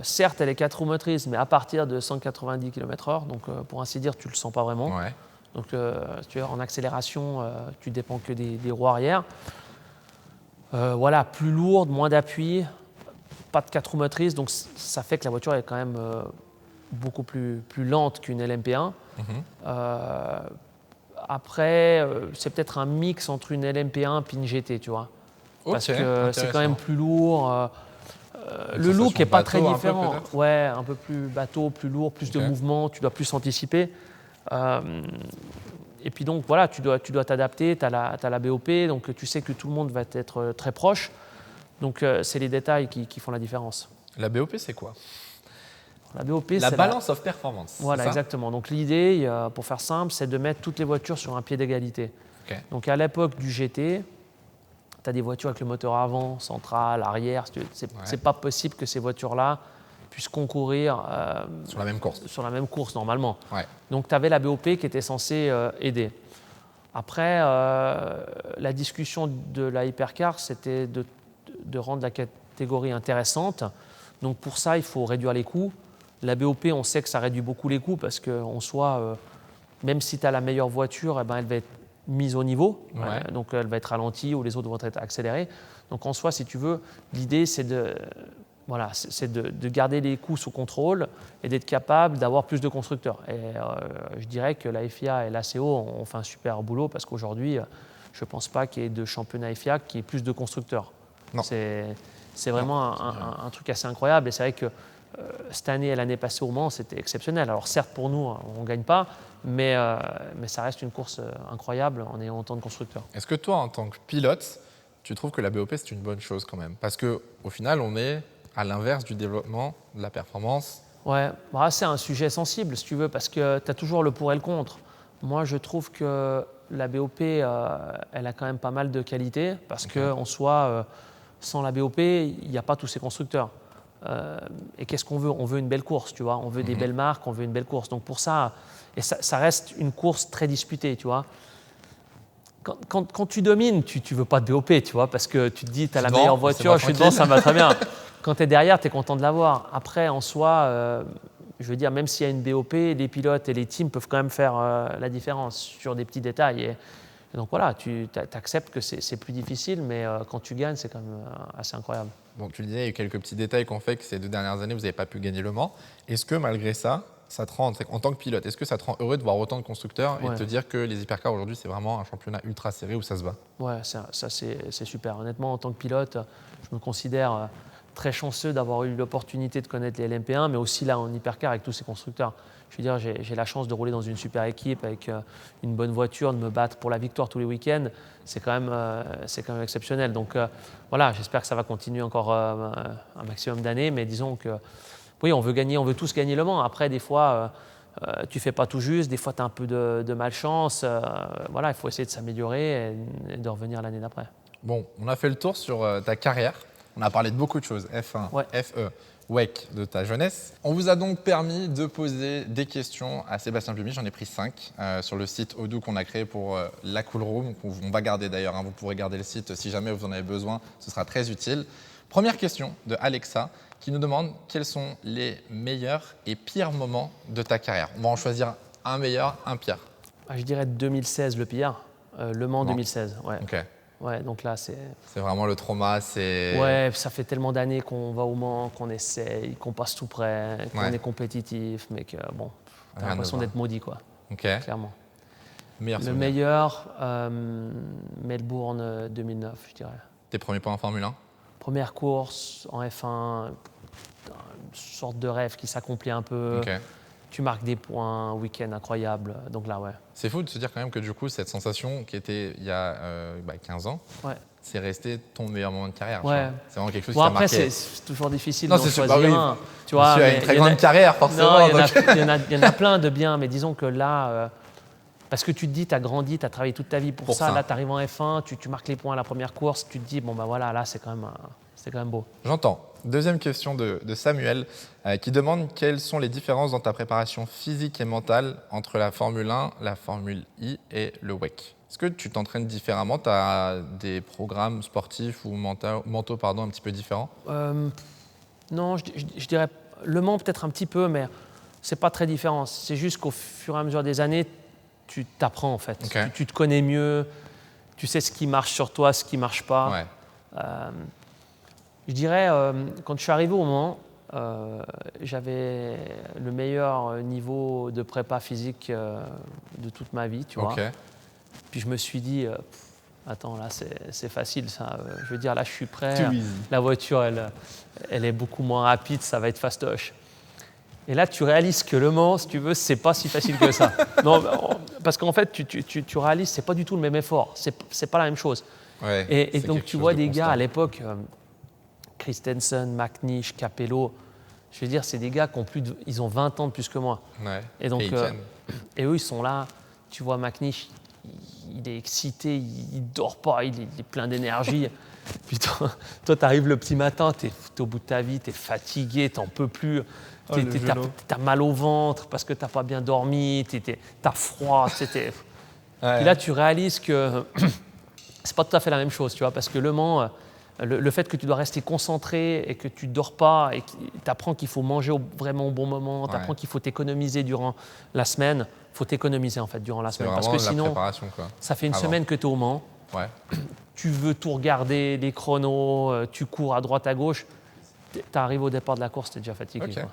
Certes, elle est 4 roues motrices, mais à partir de 190 km/h. Donc, pour ainsi dire, tu ne le sens pas vraiment. Ouais. Donc, tu vois, en accélération, tu ne dépends que des roues arrière. Voilà, plus lourde, moins d'appui. Pas de 4 roues motrices, donc ça fait que la voiture est quand même beaucoup plus lente qu'une LMP1. Après, c'est peut-être un mix entre une LMP1 et une GT, tu vois. Parce que c'est quand même plus lourd. Le look n'est pas très différent. Ouais, un peu plus bateau, plus lourd, plus de mouvement, tu dois plus anticiper. Et puis donc voilà, tu dois t'adapter, tu as la BOP, donc tu sais que tout le monde va être très proche. Donc, c'est les détails qui font la différence. La BOP, c'est quoi? La BOP, c'est la balance of performance. Voilà, exactement. Donc, l'idée, pour faire simple, c'est de mettre toutes les voitures sur un pied d'égalité. Okay. Donc, à l'époque du GT, tu as des voitures avec le moteur avant, central, arrière. C'est pas possible que ces voitures-là puissent concourir sur la même course. Sur la même course, normalement. Ouais. Donc, tu avais la BOP qui était censée aider. Après, la discussion de la hypercar, c'était de rendre la catégorie intéressante. Donc pour ça, il faut réduire les coûts. La BOP, on sait que ça réduit beaucoup les coûts parce qu'en soi, même si tu as la meilleure voiture, elle va être mise au niveau. Ouais. Donc elle va être ralentie ou les autres vont être accélérées. Donc en soi, si tu veux, l'idée, c'est de garder les coûts sous contrôle et d'être capable d'avoir plus de constructeurs. Et je dirais que la FIA et l'ACO ont fait un super boulot parce qu'aujourd'hui, je ne pense pas qu'il y ait de championnat FIA qui ait plus de constructeurs. C'est vraiment un truc assez incroyable et c'est vrai que cette année et l'année passée au Mans, c'était exceptionnel. Alors certes, pour nous, on ne gagne pas, mais ça reste une course incroyable en ayant autant de constructeurs. Est-ce que toi, en tant que pilote, tu trouves que la BOP, c'est une bonne chose quand même? Parce qu'au final, on est à l'inverse du développement, de la performance. Ouais, c'est un sujet sensible, si tu veux, parce que tu as toujours le pour et le contre. Moi, je trouve que la BOP, elle a quand même pas mal de qualités, parce qu'en soi, sans la BOP, il n'y a pas tous ces constructeurs. Et qu'est-ce qu'on veut? On veut une belle course, tu vois. On veut des belles marques, on veut une belle course. Donc pour ça, et ça reste une course très disputée, tu vois. Quand tu domines, tu ne veux pas de BOP, tu vois, parce que tu te dis, tu as la meilleure voiture, je suis devant, ça me va très bien. Quand tu es derrière, tu es content de l'avoir. Après, en soi, je veux dire, même s'il y a une BOP, les pilotes et les teams peuvent quand même faire la différence sur des petits détails. Et Et donc voilà, tu acceptes que c'est plus difficile, mais quand tu gagnes, c'est quand même assez incroyable. Bon, tu le disais, il y a eu quelques petits détails qui ont fait que ces 2 dernières années, vous n'avez pas pu gagner Le Mans. Est-ce que malgré ça, ça te rend, en tant que pilote, est-ce que ça te rend heureux de voir autant de constructeurs et de te dire que les hypercars aujourd'hui, c'est vraiment un championnat ultra serré où ça se bat? Ouais, ça c'est super. Honnêtement, en tant que pilote, je me considère très chanceux d'avoir eu l'opportunité de connaître les LMP1, mais aussi là en hypercar avec tous ces constructeurs. Je veux dire, j'ai la chance de rouler dans une super équipe avec une bonne voiture, de me battre pour la victoire tous les week-ends. C'est quand même exceptionnel. Donc voilà, j'espère que ça va continuer encore un maximum d'années, mais disons que oui, on veut gagner, on veut tous gagner Le Mans. Après, des fois, tu fais pas tout juste, des fois tu as un peu de malchance. Voilà, il faut essayer de s'améliorer et de revenir l'année d'après. Bon, on a fait le tour sur ta carrière. On a parlé de beaucoup de choses, F1, Ouais. FE, WEC de ta jeunesse. On vous a donc permis de poser des questions à Sébastien Buemi. J'en ai pris 5 sur le site Odoo qu'on a créé pour la Cool Room. On va garder d'ailleurs, hein, vous pourrez garder le site si jamais vous en avez besoin, ce sera très utile. Première question de Alexa qui nous demande quels sont les meilleurs et pires moments de ta carrière. On va en choisir un meilleur, un pire. Je dirais 2016 le pire, Le Mans 2016. Ouais. Ok. Ouais, donc là c'est. C'est vraiment le trauma, c'est... Ouais, ça fait tellement d'années qu'on va au Mans, qu'on essaye, qu'on passe tout près, qu'on Ouais. est compétitif, mais que bon, t'as Rien ne l'impression va. d'être maudit quoi, Ok. clairement. Meilleur Le souvenir. meilleur, Melbourne 2009, je dirais. Tes premiers pas en Formule 1? Première course en F1, une sorte de rêve qui s'accomplit un peu. Ok. Tu marques des points, un week-end incroyable. Donc là, ouais. C'est fou de se dire quand même que du coup, cette sensation qui était il y a 15 ans, Ouais. c'est resté ton meilleur moment de carrière. tu Ouais. vois. C'est vraiment quelque chose Bon, qui t'a après, marqué. c'est toujours difficile Non, d'en c'est sûr, choisir bah oui. un. Tu vois, Monsieur a mais une très il y en grande carrière, forcément. Non, il y donc- en a plein de biens, mais disons que là, parce que tu te dis, tu as grandi, tu as travaillé toute ta vie pour ça. Là, tu arrives en F1, tu marques les points à la première course, tu te dis, bon, ben voilà, là, c'est quand même beau. J'entends. Deuxième question de Samuel qui demande quelles sont les différences dans ta préparation physique et mentale entre la Formule 1, la Formule I et le WEC. Est-ce que tu t'entraînes différemment? Tu as des programmes sportifs ou mentaux un petit peu différents? Non, je dirais Le Mans peut-être un petit peu, mais c'est pas très différent. C'est juste qu'au fur et à mesure des années, tu t'apprends en fait. Ok. Tu te connais mieux, tu sais ce qui marche sur toi, ce qui marche pas. Ouais. Je dirais, quand je suis arrivé au Mans, j'avais le meilleur niveau de prépa physique de toute ma vie, tu vois. Ok. Puis je me suis dit, attends, là, c'est facile, ça. Je veux dire, là, je suis prêt. Too easy. La voiture, elle est beaucoup moins rapide, ça va être fastoche. Et là, tu réalises que Le Mans, si tu veux, c'est pas si facile que ça. Non, parce qu'en fait, tu réalises, c'est pas du tout le même effort. C'est pas la même chose. Ouais, Et c'est donc, quelque tu chose vois de des gars constant. à l'époque, Christensen, McNish, Capello, je veux dire, c'est des gars qui ont ils ont 20 ans de plus que moi. Ouais. Et donc, ils tiennent. et eux, ils sont là. Tu vois, McNish, il est excité, il dort pas, il est plein d'énergie. Puis toi, tu arrives le petit matin, tu es au bout de ta vie, tu es fatigué, tu n'en peux plus. Oh, le Tu vélo. as mal au ventre parce que tu n'as pas bien dormi, tu as froid. Ouais. Puis là, tu réalises que c'est pas tout à fait la même chose, tu vois, parce que Le Mans, le fait que tu dois rester concentré et que tu ne dors pas et que tu apprends qu'il faut manger vraiment au bon moment, tu apprends Ouais. qu'il faut t'économiser durant la semaine, il faut t'économiser en fait durant la C'est semaine. vraiment Parce que la sinon, préparation, quoi. ça fait une Avant. semaine que tu es au Mans, Ouais. tu veux tout regarder, les chronos, tu cours à droite, à gauche, tu arrives au départ de la course, tu es déjà fatigué. Ok. Quoi.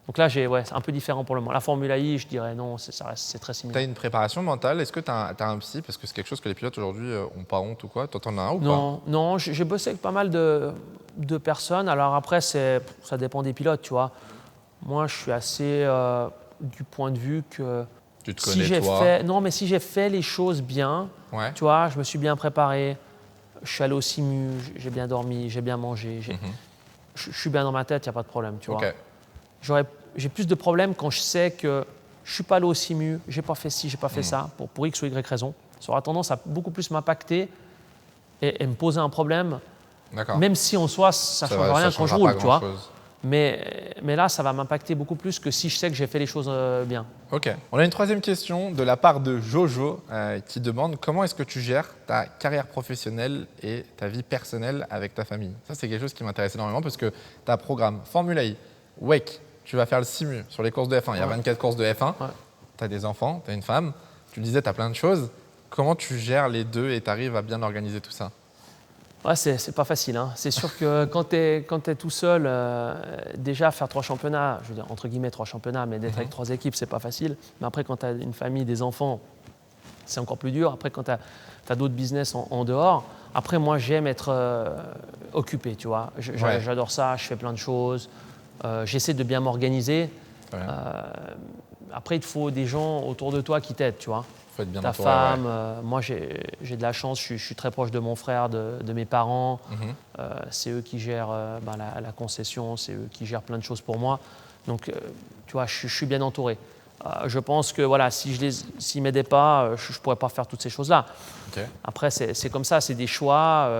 Donc là, c'est un peu différent pour le moment. La Formule I, je dirais non, c'est très Tu similaire. as une préparation mentale. Est-ce que tu as, un psy? Parce que c'est quelque chose que les pilotes aujourd'hui n'ont pas honte ou quoi. Toi, t'en as un ou Non, j'ai bossé avec pas mal de personnes. Alors après, ça dépend des pilotes, tu vois. Moi, je suis assez du point de vue que pas? Tu te connais, toi. si j'ai fait les choses bien, Ouais. tu vois, je me suis bien préparé, je suis allé au simu, j'ai bien dormi, j'ai bien mangé, je suis bien dans ma tête, il n'y a pas de problème, tu vois. Ok. J'ai plus de problèmes quand je sais que je ne suis pas allé au simu, je n'ai pas fait ci, je n'ai pas fait ça, pour X ou Y raison. Ça aura tendance à beaucoup plus m'impacter et me poser un problème, D'accord. même si en soi, ça ne change rien quand je changera roule, pas tu vois. grand-chose. Mais là, ça va m'impacter beaucoup plus que si je sais que j'ai fait les choses bien. Ok. On a une troisième question de la part de Jojo qui demande comment est-ce que tu gères ta carrière professionnelle et ta vie personnelle avec ta famille. Ça, c'est quelque chose qui m'intéresse énormément parce que tu as un programme Formula I, WEC, tu vas faire le simu sur les courses de F1. Il y a 24 courses de F1. Ouais. Tu as des enfants, tu as une femme. Tu le disais, tu as plein de choses. Comment tu gères les deux et tu arrives à bien organiser tout ça? Ouais, c'est pas facile, hein. C'est sûr que quand tu es tout seul, déjà faire 3 championnats, je veux dire entre guillemets 3 championnats, mais d'être avec 3 équipes, c'est pas facile. Mais après, quand tu as une famille, des enfants, c'est encore plus dur. Après, quand tu as d'autres business en dehors, après, moi, j'aime être occupé, tu vois. J'adore ça, je fais plein de choses. J'essaie de bien m'organiser. Ouais. Après, il te faut des gens autour de toi qui t'aident, tu vois. Faut être bien Ta entouré, femme, ouais. moi j'ai de la chance, je suis très proche de mon frère, de mes parents. C'est eux qui gèrent la concession, c'est eux qui gèrent plein de choses pour moi. Donc, tu vois, je suis bien entouré. Je pense que voilà, si s'ils ne m'aidaient pas, je ne pourrais pas faire toutes ces choses-là. Ok. Après, c'est comme ça, c'est des choix.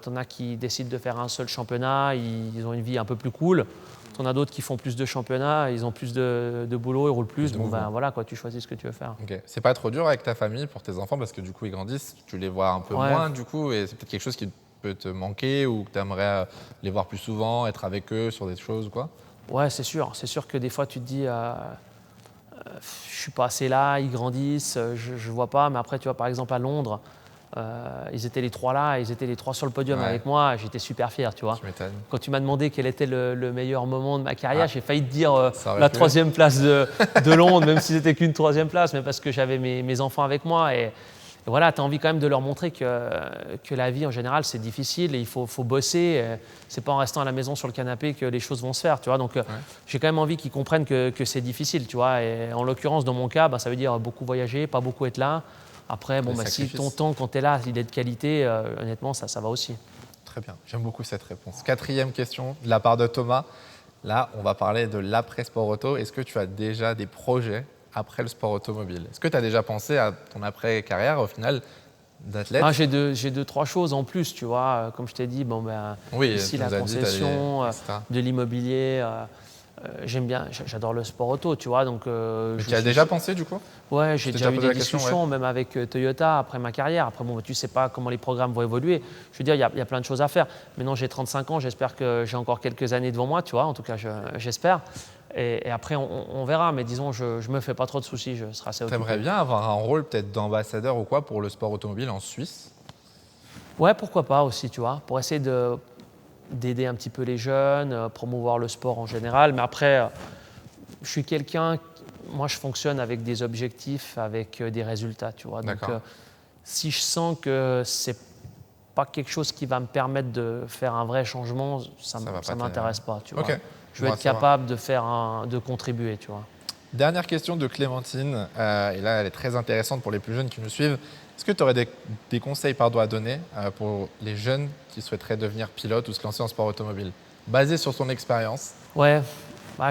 Tu en as qui décident de faire un seul championnat, ils ont une vie un peu plus cool. Tu en as d'autres qui font plus de championnats, ils ont plus de boulot, ils roulent plus. de Bon, mouvement. ben voilà, quoi, tu choisis ce que tu veux faire. Ok. C'est pas trop dur avec ta famille pour tes enfants parce que du coup ils grandissent, tu les vois un peu Ouais. moins du coup et c'est peut-être quelque chose qui peut te manquer ou que tu aimerais les voir plus souvent, être avec eux sur des choses ou quoi? Ouais, c'est sûr. C'est sûr que des fois, tu te dis, je suis pas assez là, ils grandissent, je vois pas. Mais après, tu vois, par exemple, à Londres, ils étaient les 3 là, ils étaient les 3 sur le podium Ouais. avec moi. J'étais super fier, tu vois. Tu m'étonnes. Quand tu m'as demandé quel était le meilleur moment de ma carrière, Ah. j'ai failli te dire Ça aurait la pu. 3e place de Londres, même si c'était qu'une 3e place, mais parce que j'avais mes enfants avec moi. Et voilà, tu as envie quand même de leur montrer que la vie en général, c'est difficile et il faut bosser. C'est pas en restant à la maison sur le canapé que les choses vont se faire, tu vois. Donc, j'ai quand même envie qu'ils comprennent que c'est difficile, tu vois. Et en l'occurrence, dans mon cas, ça veut dire beaucoup voyager, pas beaucoup être là. Après, Les si sacrifices. ton temps, quand tu es là, il est de qualité, honnêtement, ça va aussi. Très bien, j'aime beaucoup cette réponse. 4e question de la part de Thomas. Là, on va parler de l'après-sport auto. Est-ce que tu as déjà des projets après le sport automobile? Est-ce que tu as déjà pensé à ton après-carrière au final d'athlète? Ah, j'ai 2-3 choses en plus, tu vois. Comme je t'ai dit, Oui, ici tu la nous as dit, t'as concession, etc. de l'immobilier. J'aime bien, j'adore le sport auto, tu vois. Donc, Mais tu as déjà pensé du coup? Ouais, j'ai t'es déjà déjà eu posé des la question, discussions, même avec Toyota après ma carrière. Après, tu sais pas comment les programmes vont évoluer. Je veux dire, il y a plein de choses à faire. Maintenant, j'ai 35 ans, j'espère que j'ai encore quelques années devant moi, tu vois. En tout cas, j'espère. Et après, on verra. Mais disons, je me fais pas trop de soucis, je serai assez occupé. T'aimerais bien avoir un rôle peut-être d'ambassadeur ou quoi pour le sport automobile en Suisse? Ouais, pourquoi pas aussi, tu vois, pour essayer d'aider un petit peu les jeunes, promouvoir le sport en général. Mais après, je suis quelqu'un, moi je fonctionne avec des objectifs, avec des résultats, tu vois. Donc, D'accord. si je sens que c'est pas quelque chose qui va me permettre de faire un vrai changement, ça va pas m'intéresse pas, tu vois. Ok. Je veux Bon à être savoir. capable de contribuer, tu vois. Dernière question de Clémentine, et là elle est très intéressante pour les plus jeunes qui nous suivent. Est-ce que tu aurais des conseils à donner pour les jeunes qui souhaiteraient devenir pilote ou se lancer en sport automobile, basé sur ton expérience? Ouais,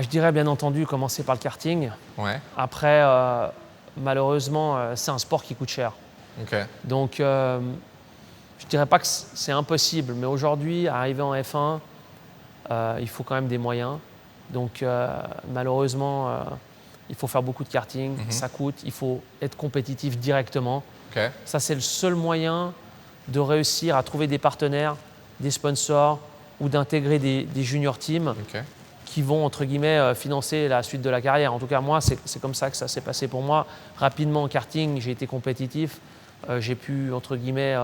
je dirais bien entendu commencer par le karting. Ouais, Après, malheureusement, c'est un sport qui coûte cher. ok. Donc, je ne dirais pas que c'est impossible, mais aujourd'hui, arriver en F1, il faut quand même des moyens. Donc, malheureusement, il faut faire beaucoup de karting, ça coûte, il faut être compétitif directement. Ok. Ça, c'est le seul moyen de réussir à trouver des partenaires, des sponsors ou d'intégrer des junior teams Ok. qui vont, entre guillemets, financer la suite de la carrière. En tout cas, moi, c'est comme ça que ça s'est passé pour moi. Rapidement en karting, j'ai été compétitif. J'ai pu, entre guillemets,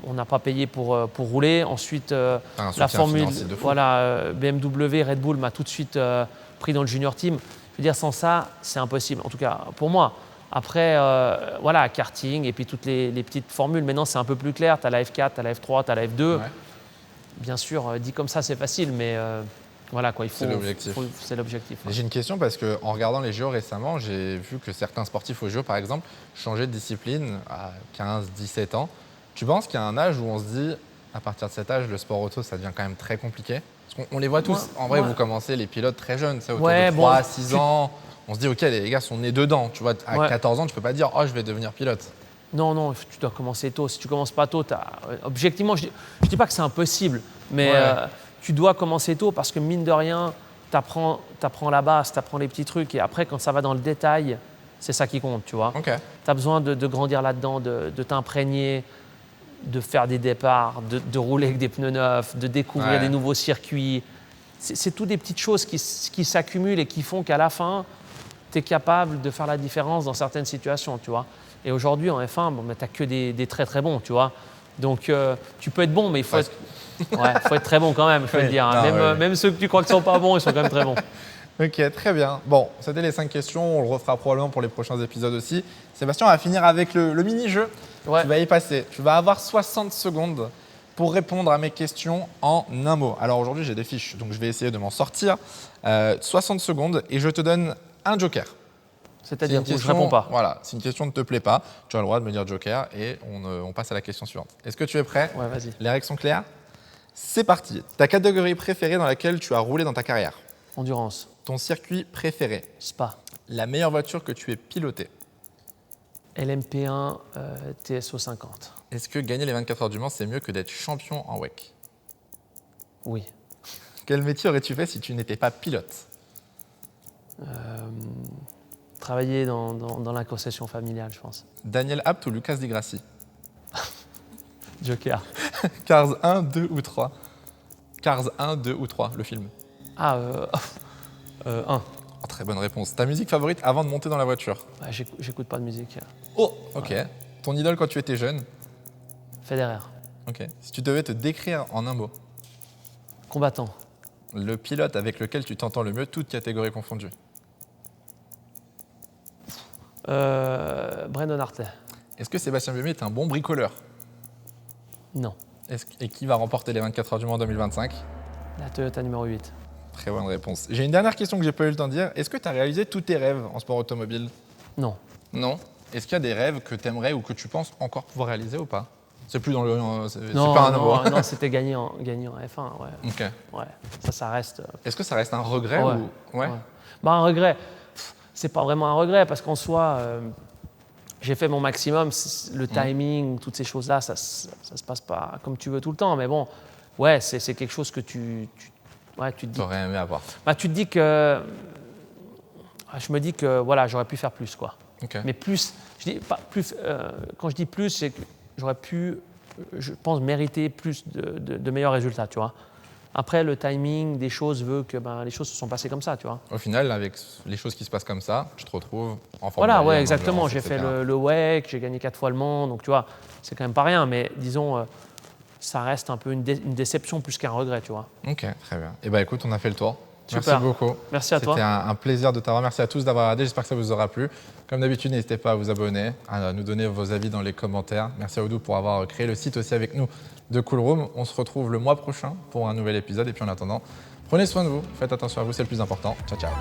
on n'a pas payé pour rouler. Ensuite, Un la soutien Formule, financier de fou. voilà, BMW, Red Bull m'a tout de suite pris dans le junior team. Je veux dire, sans ça, c'est impossible. En tout cas, pour moi. Après, voilà, karting et puis toutes les petites formules. Maintenant, c'est un peu plus clair. Tu as la F4, tu as la F3, tu as la F2. Ouais. Bien sûr, dit comme ça, c'est facile, mais voilà, quoi, C'est l'objectif. C'est l'objectif. Et j'ai une question parce qu'en regardant les JO récemment, j'ai vu que certains sportifs aux JO, par exemple, changeaient de discipline à 15-17 ans. Tu penses qu'il y a un âge où on se dit, à partir de cet âge, le sport auto, ça devient quand même très compliqué? Parce qu'on les voit tous. En vrai, vous commencez les pilotes très jeunes, autour de 3 à 6 ans. On se dit, OK, les gars sont nés dedans. Tu vois, à 14 ans, tu ne peux pas dire, oh, je vais devenir pilote. Non, tu dois commencer tôt. Si tu ne commences pas tôt, objectivement, je ne dis pas que c'est impossible, mais tu dois commencer tôt parce que mine de rien, tu apprends la base, tu apprends les petits trucs et après, quand ça va dans le détail, c'est ça qui compte, tu vois. OK. Tu as besoin de grandir là-dedans, de t'imprégner, de faire des départs, de rouler avec des pneus neufs, de découvrir des nouveaux circuits. C'est toutes des petites choses qui s'accumulent et qui font qu'à la fin, tu es capable de faire la différence dans certaines situations, tu vois. Et aujourd'hui, en F1, bon, tu n'as que des très très bons, tu vois. Donc, tu peux être bon, mais il faut, faut être très bon quand même, je peux Oui. te dire. Hein. Non, Même, oui. même ceux que tu crois qui ne sont pas bons, ils sont quand même très bons. Ok, très bien. Bon, c'était les 5 questions. On le refera probablement pour les prochains épisodes aussi. Sébastien, on va finir avec le mini-jeu. Ouais. Tu vas y passer. Tu vas avoir 60 secondes pour répondre à mes questions en un mot. Alors aujourd'hui, j'ai des fiches, donc je vais essayer de m'en sortir. 60 secondes et je te donne un joker. C'est-à-dire Si une que je ne réponds pas. Voilà, si une question ne te plaît pas, tu as le droit de me dire joker et on passe à la question suivante. Est-ce que tu es prêt? Ouais, vas-y. Les règles sont claires? C'est parti. Ta catégorie préférée dans laquelle tu as roulé dans ta carrière? Endurance. Ton circuit préféré? Spa. La meilleure voiture que tu aies pilotée? LMP1 TSO 50. Est-ce que gagner les 24 heures du Mans, c'est mieux que d'être champion en WEC? Oui. Quel métier aurais-tu fait si tu n'étais pas pilote? Travailler dans la concession familiale, je pense. Daniel Abt ou Lucas Di Grassi? Joker. Cars 1, 2 ou 3? Cars 1, 2 ou 3, le film. Ah, 1. Oh, très bonne réponse. Ta musique favorite avant de monter dans la voiture? Ouais, j'écoute pas de musique. Oh, ok. Ton idole quand tu étais jeune? Federer. Ok. Si tu devais te décrire en un mot, Combattant. le pilote avec lequel tu t'entends le mieux, toutes catégories confondues? Brandon Hartley. Est-ce que Sébastien Buemi est un bon bricoleur? Non. Et qui va remporter les 24 heures du Mans en 2025? La Toyota numéro 8. Très bonne réponse. J'ai une dernière question que j'ai pas eu le temps de dire. Est-ce que tu as réalisé tous tes rêves en sport automobile? Non. Non. Est-ce qu'il y a des rêves que tu aimerais ou que tu penses encore pouvoir réaliser ou pas? C'est plus dans le. C'est Non, pas un mot. non, c'était gagné en F1. Ouais. Ok. Ouais. Ça reste. Est-ce que ça reste un regret Ouais. ou... Ouais. Bah, un regret. C'est pas vraiment un regret parce qu'en soi, j'ai fait mon maximum. Le timing, toutes ces choses-là, ça se passe pas comme tu veux tout le temps. Mais bon, ouais, c'est quelque chose que tu te dis. T'aurais aimé avoir. Bah, tu te dis que. Je me dis que voilà, j'aurais pu faire plus, quoi. Ok. Mais plus, je dis pas plus. Quand je dis plus, c'est que j'aurais pu, je pense, mériter plus de meilleurs résultats, tu vois. Après, le timing des choses veut que les choses se sont passées comme ça, tu vois. Au final, avec les choses qui se passent comme ça, tu te retrouves en Formule Voilà, 1, en ouais, exactement. endurance, J'ai fait etc. le WEC, j'ai gagné 4 fois le Mans, donc tu vois, c'est quand même pas rien. Mais disons, ça reste un peu une déception plus qu'un regret, tu vois. Ok, très bien. Et bah écoute, on a fait le tour. Super. Merci beaucoup. Merci à toi. C'était un plaisir de t'avoir. Merci à tous d'avoir regardé. J'espère que ça vous aura plu. Comme d'habitude, n'hésitez pas à vous abonner, à nous donner vos avis dans les commentaires. Merci à Odoo pour avoir créé le site aussi avec nous de Cool Room. On se retrouve le mois prochain pour un nouvel épisode. Et puis en attendant, prenez soin de vous. Faites attention à vous, c'est le plus important. Ciao, ciao.